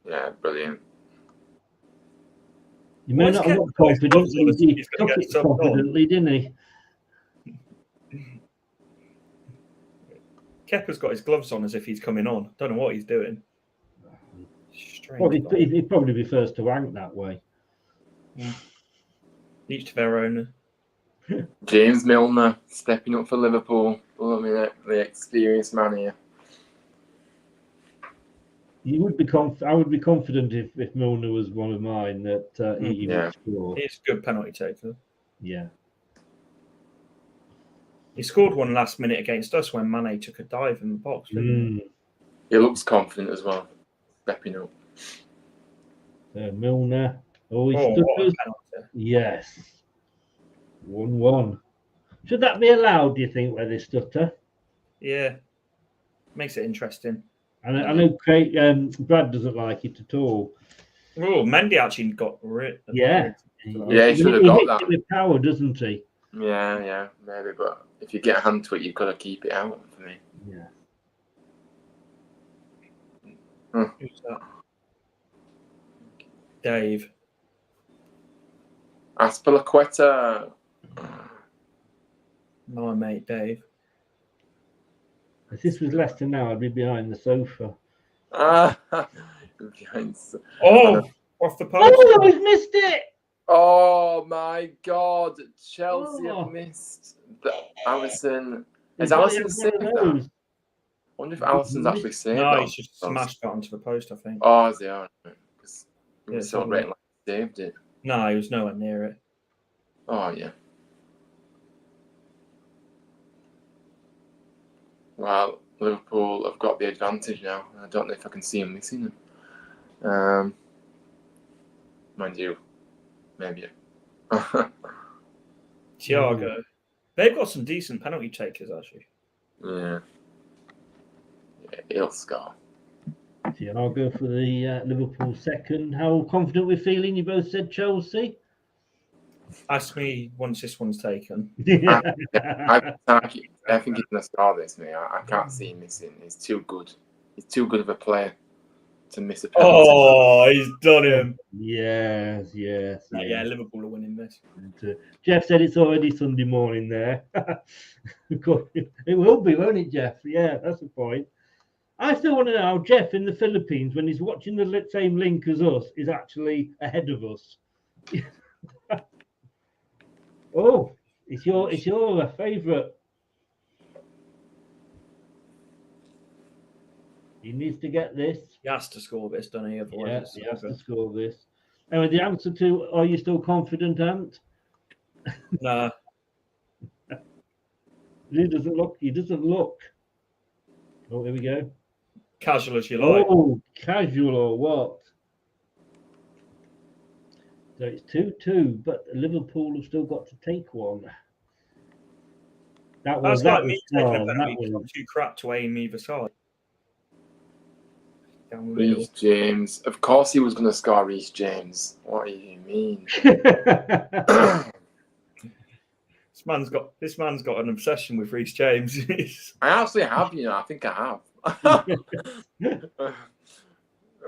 Yeah, brilliant. You may not have got confidence, but he took it confidently, didn't he? Kepa's got his gloves on as if he's coming on. Don't know what he's doing. Well, he'd probably be first to rank that way. Yeah. Each to their own. James Milner stepping up for Liverpool. I mean, the experienced man here. You would be I would be confident if Milner was one of mine that he would score. He's a good penalty taker. Yeah. He scored one last minute against us when Mane took a dive in the box. He looks confident as well, stepping up. Milner. Oh, yes. 1-1. Should that be allowed, do you think, where they stutter? Yeah. Makes it interesting. I know Brad doesn't like it at all. Oh, Mendy actually got rid. Yeah. Yeah, he should have got that. With power, doesn't he? Yeah, maybe. But if you get a hand to it, you've got to keep it out for me. Yeah. Who's that? Dave. Aspilicueta. My mate, Dave. If this was Leicester now, I'd be behind the sofa. Off the post. Oh, he's missed it! Oh my God! Chelsea have missed the Alisson. Has Alisson saved that? I wonder if Alisson's actually saved that. No, he's just smashed that onto the post, I think. Oh, is he? Because he was celebrating like he saved it. No, he was nowhere near it. Oh, yeah. Well, Liverpool have got the advantage now. I don't know if I can see them missing them. Mind you, maybe. Thiago. They've got some decent penalty takers, actually. Yeah, he'll score. Thiago for the Liverpool second. How confident we're feeling? You both said Chelsea. Ask me once this one's taken. I think he's going to score this, mate. I can't see him missing. He's too good. He's too good of a player to miss a penalty. Oh, he's done him. Yes. Yeah, Liverpool are winning this. Jeff said it's already Sunday morning there. It will be, won't it, Jeff? Yeah, that's the point. I still want to know how Jeff in the Philippines, when he's watching the same link as us, is actually ahead of us. Oh, it's your favourite. He needs to get this. He has to score this, doesn't he? Otherwise, he has to score this. Anyway, the answer to "Are you still confident, Ant?" Nah. He doesn't look. Oh, here we go. Casual as you like. Oh, casual or what? So it's 2-2, but Liverpool have still got to take one. That's like me taking a penalty because I'm too crap to aim either side. Reece James. Of course he was going to score Reece James. What do you mean? This man's got an obsession with Reece James. I actually have, I think I have.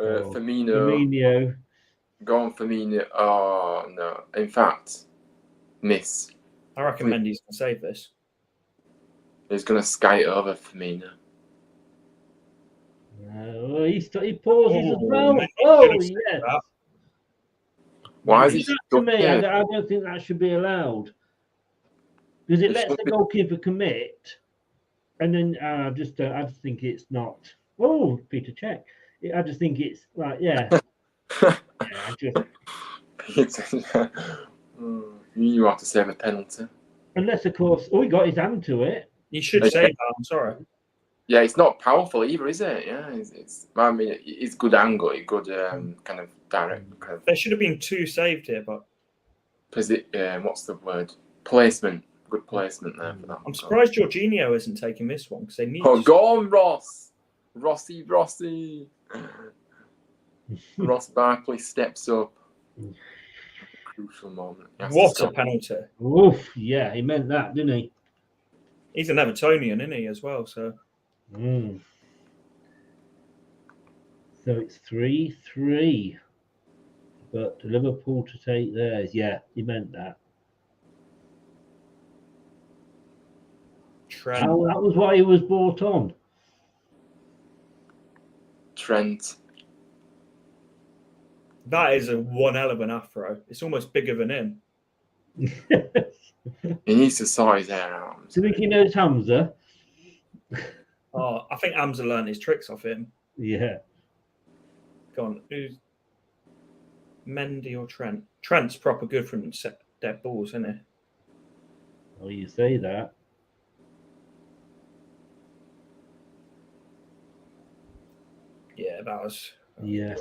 Firmino. Go on, Firmino. Oh, no. In fact, miss. I reckon Mendy's going to save this. He's going to sky it over Firmino. He pauses as well. Oh, yes. Why is he to me? I don't think that should be allowed. Because it lets the goalkeeper commit. And then I just think it's not. Oh, Peter, check. I just think it's like, yeah. You have to save a penalty. Unless, of course, he got his hand to it. You should save that. I'm sorry. Yeah, it's not powerful either, is it? Yeah, it's good angle, good kind of direct. There should have been 2 saved here, but what's the word? Placement. Good placement there for that. I'm surprised Jorginho isn't taking this one because they need. Oh, go on, Ross! Rossi. Ross Barkley steps up. Crucial moment. What a penalty! Oof! Yeah, he meant that, didn't he? He's an Evertonian, isn't he, as well? So. So it's 3-3. But Liverpool to take theirs. Yeah, he meant that. Trent. Oh, that was why he was brought on. Trent. That is one hell of an afro. It's almost bigger than him. He needs to sort his hair out. Do you think he knows Hamza? Oh, I think Hamza learned his tricks off him. Yeah. Go on. Who's Mendy or Trent? Trent's proper good from dead balls, isn't he? Oh, you say that. Yeah, that was. Yes.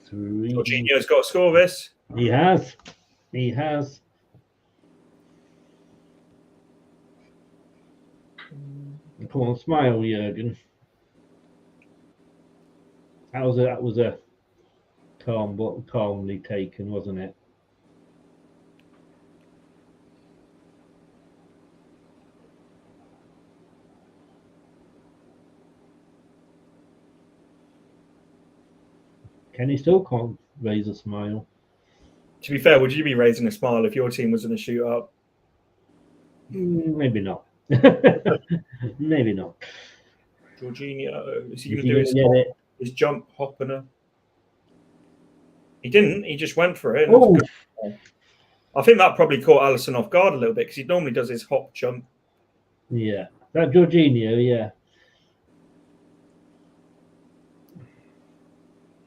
Jorginho's got to score this. He has. Come on, smile, Jurgen. That was a calmly taken, wasn't it? Kenny still can't raise a smile. To be fair, would you be raising a smile if your team was in a shootout? Maybe not. Maybe not. Jorginho, is he going to do his jump hop and He didn't. He just went for it. Oh. I think that probably caught Alisson off guard a little bit because he normally does his hop jump. Yeah, that Jorginho, yeah.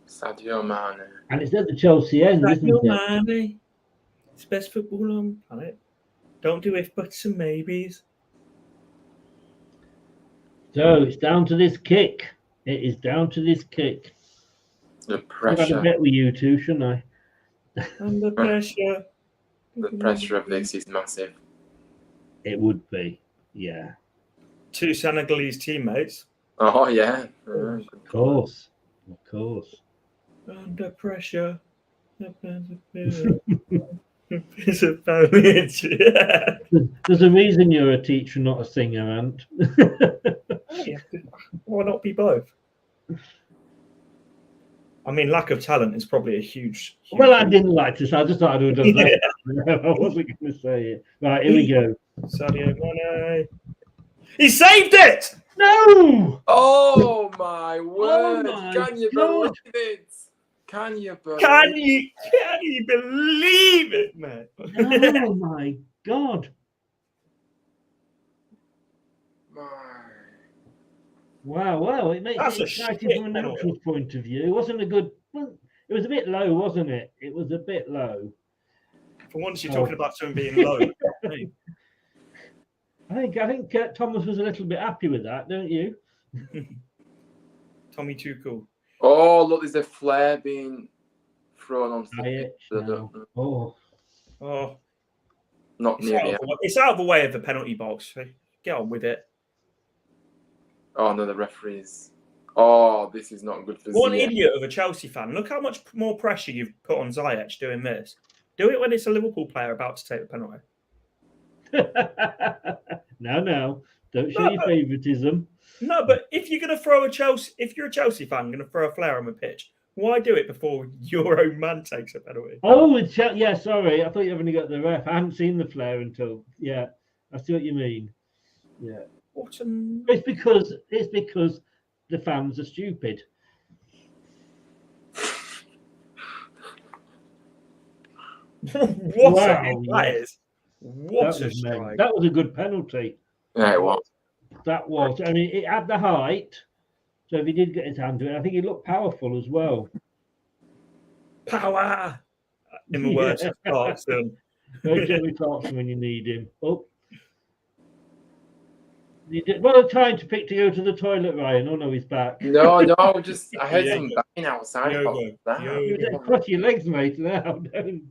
Sadio Mane. And it's at the Chelsea end, isn't it? Mane. It's best football on the planet. Don't do if buts and maybes. So it's down to this kick. It is down to this kick. The pressure. I've got to bet with you two, shouldn't I? Under pressure. The pressure of this is massive. It would be, yeah. 2 Senegalese teammates. Oh, yeah. Of course. Under pressure. There's a reason you're a teacher, not a singer, Ant. Why not be both? I mean, lack of talent is probably a huge well, I didn't like to say. I just thought I'd have done that. I wasn't going to say it. Right, here we go. Sadio Mane. He saved it! No! Oh, my word. my Can you God. believe it? Can you believe Can you believe it, man? Oh, my God. Wow, well, it makes That's it a exciting shit from a penalty. natural point of view. It wasn't a good... Well, it was a bit low, wasn't it? It was a bit low. For once, you're talking about something being low. Hey. I think Thomas was a little bit happy with that, don't you? Tommy Tuchel. Oh, look, there's a flare being thrown on Oh. Not near the end. It's out of the way of the penalty box. Get on with it. Oh, no, the referees. Oh, this is not good for What an Ziyech. idiot of a Chelsea fan. Look how much more pressure you've put on Ziyech doing this. Do it when it's a Liverpool player about to take the penalty. No. Don't show your favouritism. No, but if you're going to throw if you're a Chelsea fan, going to throw a flare on the pitch, why do it before your own man takes a penalty? Oh, yeah, sorry. I thought you only got the ref. I hadn't seen the flare until, yeah. I see what you mean. Yeah. It's because the fans are stupid. What That was a good penalty. Yeah, it was. That was. I mean, it had the height. So if he did get his hand to it, I think he looked powerful as well. Power! In the words of Clarkson. No Jerry Clarkson when you need him. Oh. Well, I'm trying to go to the toilet, Ryan. Oh, no, he's back. No, I heard some banging outside. You cross your legs, mate, now, don't.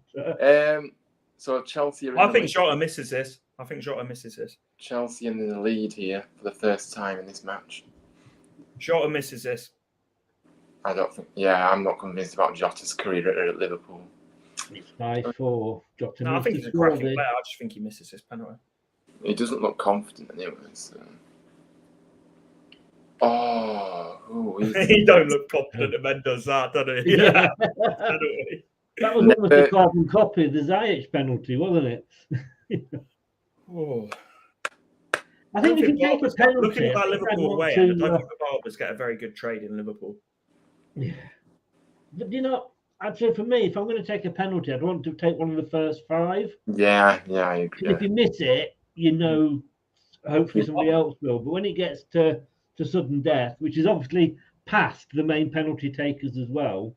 So Chelsea are I think Jota misses this. Chelsea in the lead here for the first time in this match. Jota misses this. I don't think. Yeah, I'm not convinced about Jota's career at Liverpool. It's 5-4. Jota No, I think he's a cracking player. I just think he misses this penalty. He doesn't look confident anyway. So. Oh, he don't look confident. The man does that, doesn't he? Yeah. That was almost a carbon copy of the Ziyech penalty, wasn't it? I think we can take a penalty. Looking at Liverpool away, I don't think the Barbers get a very good trade in Liverpool. Yeah. But actually for me, if I'm going to take a penalty, I'd want to take one of the first 5. Yeah, I agree. If you miss it, hopefully somebody else will. But when it gets to sudden death, which is obviously past the main penalty takers as well,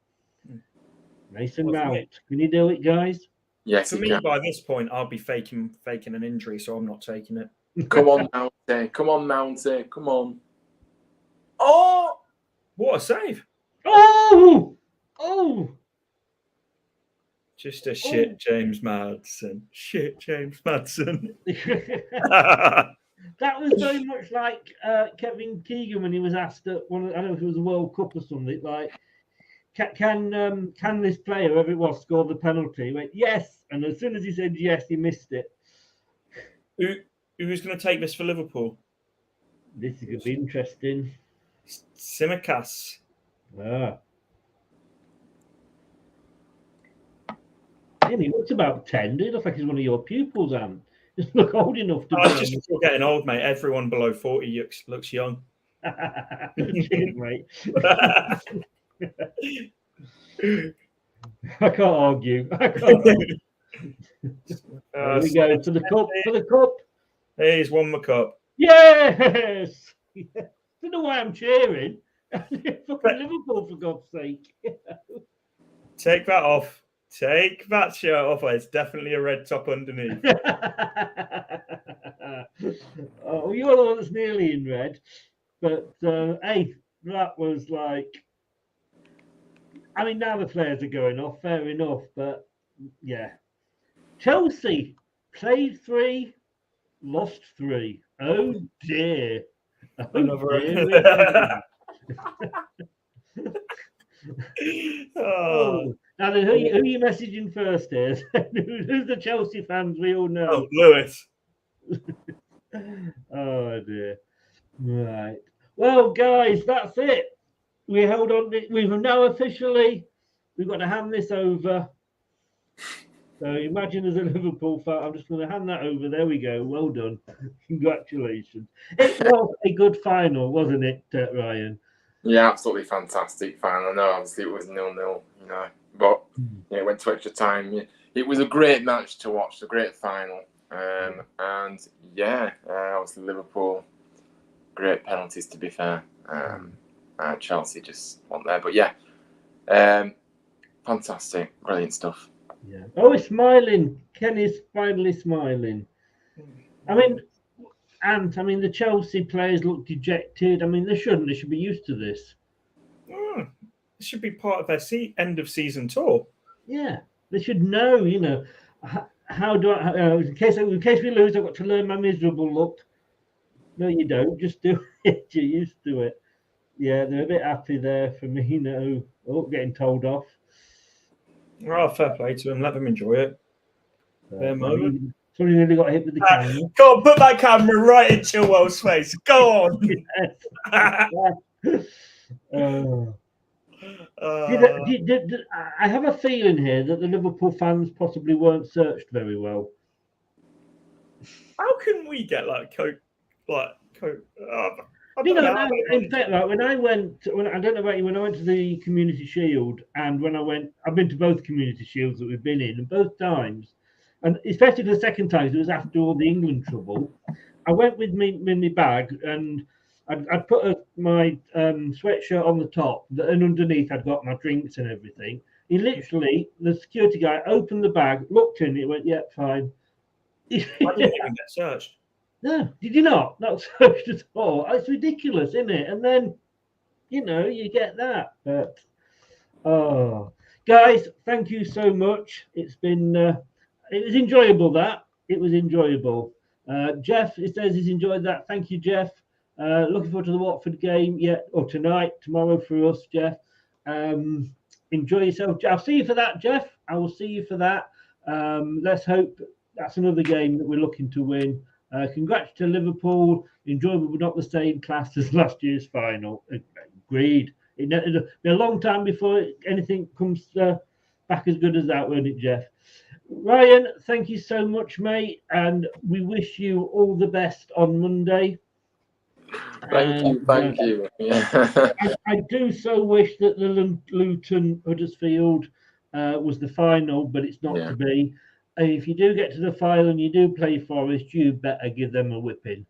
Mason Mount, can you do it, guys? Yes. For me, by this point, I'll be faking an injury, so I'm not taking it. Come on, Mounty. Come on. Oh! What a save! Oh! Just a shit, James Madsen. That was very much like Kevin Keegan when he was asked at I don't know if it was a World Cup or something, like, can this player, whoever it was, score the penalty? He went, yes. And as soon as he said yes, he missed it. Who's going to take this for Liverpool? This is going to be interesting. Tsimikas. He looks about 10. He looks like he's one of your pupils, Anne. He doesn't look old enough to be. Just before getting old, mate. Everyone below 40 looks young. Cheers, mate. I can't argue. There we go for the cup. He's won the cup. Yes. Don't know why I'm cheering. Fucking Liverpool, for God's sake. Take that off. Take that shirt off. It's definitely a red top underneath. Oh, you're the one that's nearly in red. But hey, that was like. I mean, now the flares are going off. Fair enough, but yeah. Chelsea played 3, lost 3. Oh dear. Another. Oh. Now then, who are you messaging first here? Who's the Chelsea fans we all know? Oh, Lewis. Oh dear. Right. Well, guys, that's it. We held on. We've now officially. We've got to hand this over. So imagine as a Liverpool fan, I'm just going to hand that over. There we go. Well done. Congratulations. It was a good final, wasn't it, Ryan? Yeah, absolutely fantastic final. I know, obviously, it was 0-0, but it went to extra time. It was a great match to watch, a great final. And yeah, obviously, Liverpool, great penalties, to be fair. Chelsea just weren't there. But yeah, fantastic, brilliant stuff. Yeah. Oh, he's smiling. Kenny's finally smiling. I mean, the Chelsea players look dejected. I mean, they shouldn't. They should be used to this. It should be part of their end of season tour. Yeah, they should know. How do I? In case we lose, I've got to learn my miserable look. No, you don't. Just do it. You're used to it. Yeah, they're a bit happy there for me. Getting told off. Well, fair play to them. Let them enjoy it. Their moment. Somebody really got hit with the camera. Go on, put that camera right in Chilwell's face. Go on. I have a feeling here that the Liverpool fans possibly weren't searched very well. How can we get in fact, when I went to the Community Shield, and I've been to both Community Shields that we've been in, and both times, and especially the second time, it was after all the England trouble. I went with my bag, and I'd put my sweatshirt on the top, and underneath I'd got my drinks and everything. The security guy opened the bag, looked in it, went, "Yeah, fine." I didn't even get searched. No, did you not? Not searched at all. It's ridiculous, isn't it? And then, you get that. But, guys, thank you so much. It's been, it was enjoyable, that. It was enjoyable. Jeff, it says he's enjoyed that. Thank you, Jeff. Looking forward to the Watford game. Yeah, or tomorrow for us, Jeff. Enjoy yourself. I'll see you for that, Jeff. I will see you for that. Let's hope that's another game that we're looking to win. Congrats to Liverpool. Enjoyable, but not the same class as last year's final. Agreed. It'll be a long time before anything comes back as good as that, won't it, Jeff? Ryan, thank you so much, mate. And we wish you all the best on Monday. Thank you. Yeah. I do so wish that the Luton Huddersfield was the final, but it's not to be. If you do get to the final and you do play Forest, you better give them a whipping.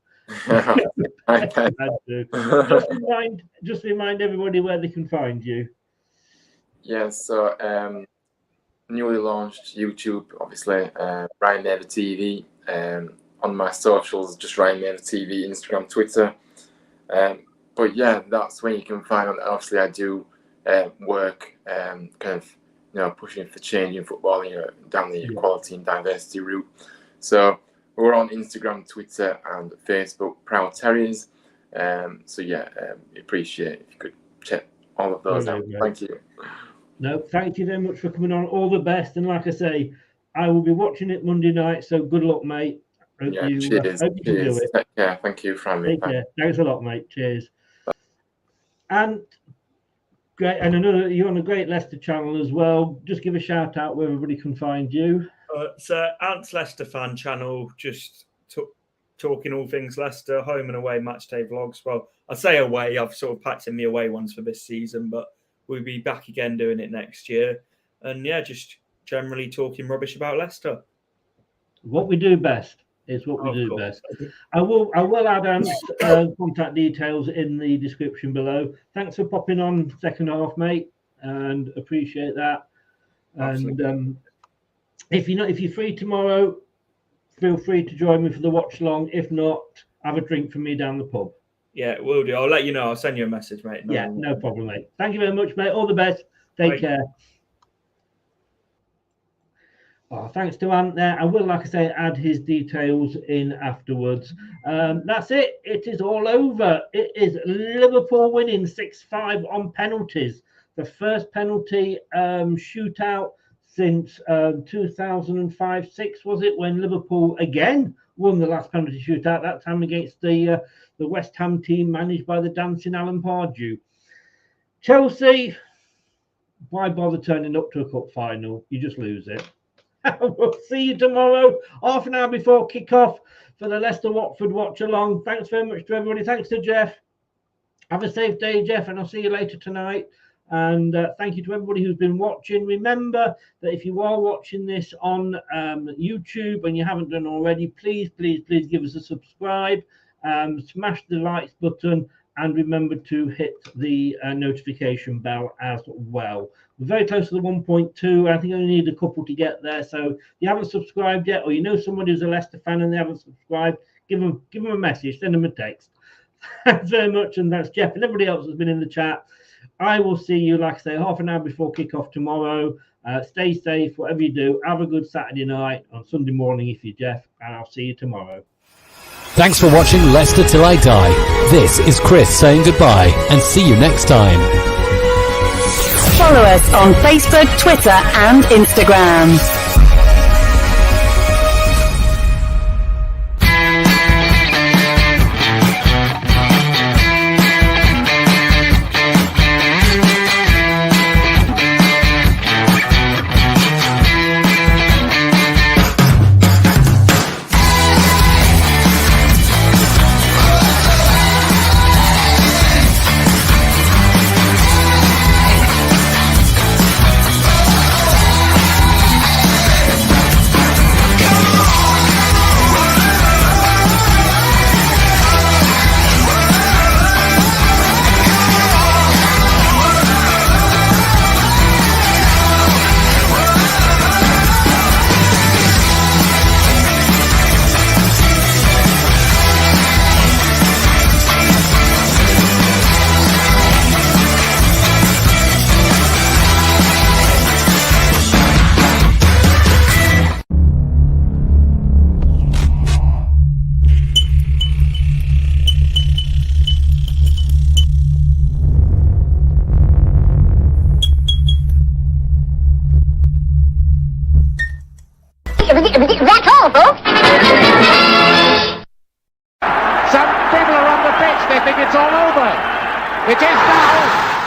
Just remind everybody where they can find you. Yes, so newly launched YouTube, obviously, Ryan Never TV. On my socials, just Ryan Never TV, Instagram, Twitter. But yeah, that's when you can find out. Obviously, I do work kind of, pushing for change in football, down the equality and diversity route. So we're on Instagram, Twitter, and Facebook, Proud Terriers. So yeah, appreciate if you could check all of those out. Thank you. No, thank you very much for coming on. All the best, and like I say, I will be watching it Monday night. So good luck, mate. Cheers. Hope you can do it. Take care. Thank you for having me. Take care. Thanks a lot, mate. Cheers. And great, and I know that you're on a great Leicester channel as well. Just give a shout out where everybody can find you. So Ant's Leicester fan channel, just talking all things Leicester, home and away match day vlogs. Well, I say away, I've sort of packed in the away ones for this season, but we'll be back again doing it next year. And yeah, just generally talking rubbish about Leicester. What we do best. It's what we do best. I will add Ant's contact details in the description below. Thanks for popping on second half, mate, and appreciate that. Absolutely. And if you're free tomorrow, feel free to join me for the watch along. If not, have a drink for me down the pub. Yeah, will do. I'll let you know. I'll send you a message, mate. No problem, mate. Thank you very much, mate. All the best. Take care. Thanks to Ant there. I will, like I say, add his details in afterwards. That's it. It is all over. It is Liverpool winning 6-5 on penalties. The first penalty shootout since 2005-6, was it, when Liverpool again won the last penalty shootout, that time against the West Ham team managed by the dancing Alan Pardew. Chelsea, why bother turning up to a cup final? You just lose it. We'll see you tomorrow, half an hour before kickoff for the Leicester-Watford watch-along. Thanks very much to everybody. Thanks to Jeff. Have a safe day, Jeff, and I'll see you later tonight. And thank you to everybody who's been watching. Remember that if you are watching this on YouTube and you haven't done already, please give us a subscribe, smash the likes button, and remember to hit the notification bell as well. We're very close to the 1.2. I think I only need a couple to get there. So if you haven't subscribed yet, or you know somebody who's a Leicester fan and they haven't subscribed, give them a message, send them a text. Thanks very much, and that's Jeff and everybody else that's been in the chat. I will see you, like I say, half an hour before kickoff tomorrow. Stay safe, whatever you do. Have a good Saturday night, on Sunday morning if you're Jeff, and I'll see you tomorrow. Thanks for watching Leicester Till I Die. This is Chris saying goodbye, and see you next time. Follow us on Facebook, Twitter, and Instagram. That's all, folks. Some people are on the pitch. They think it's all over. It is now.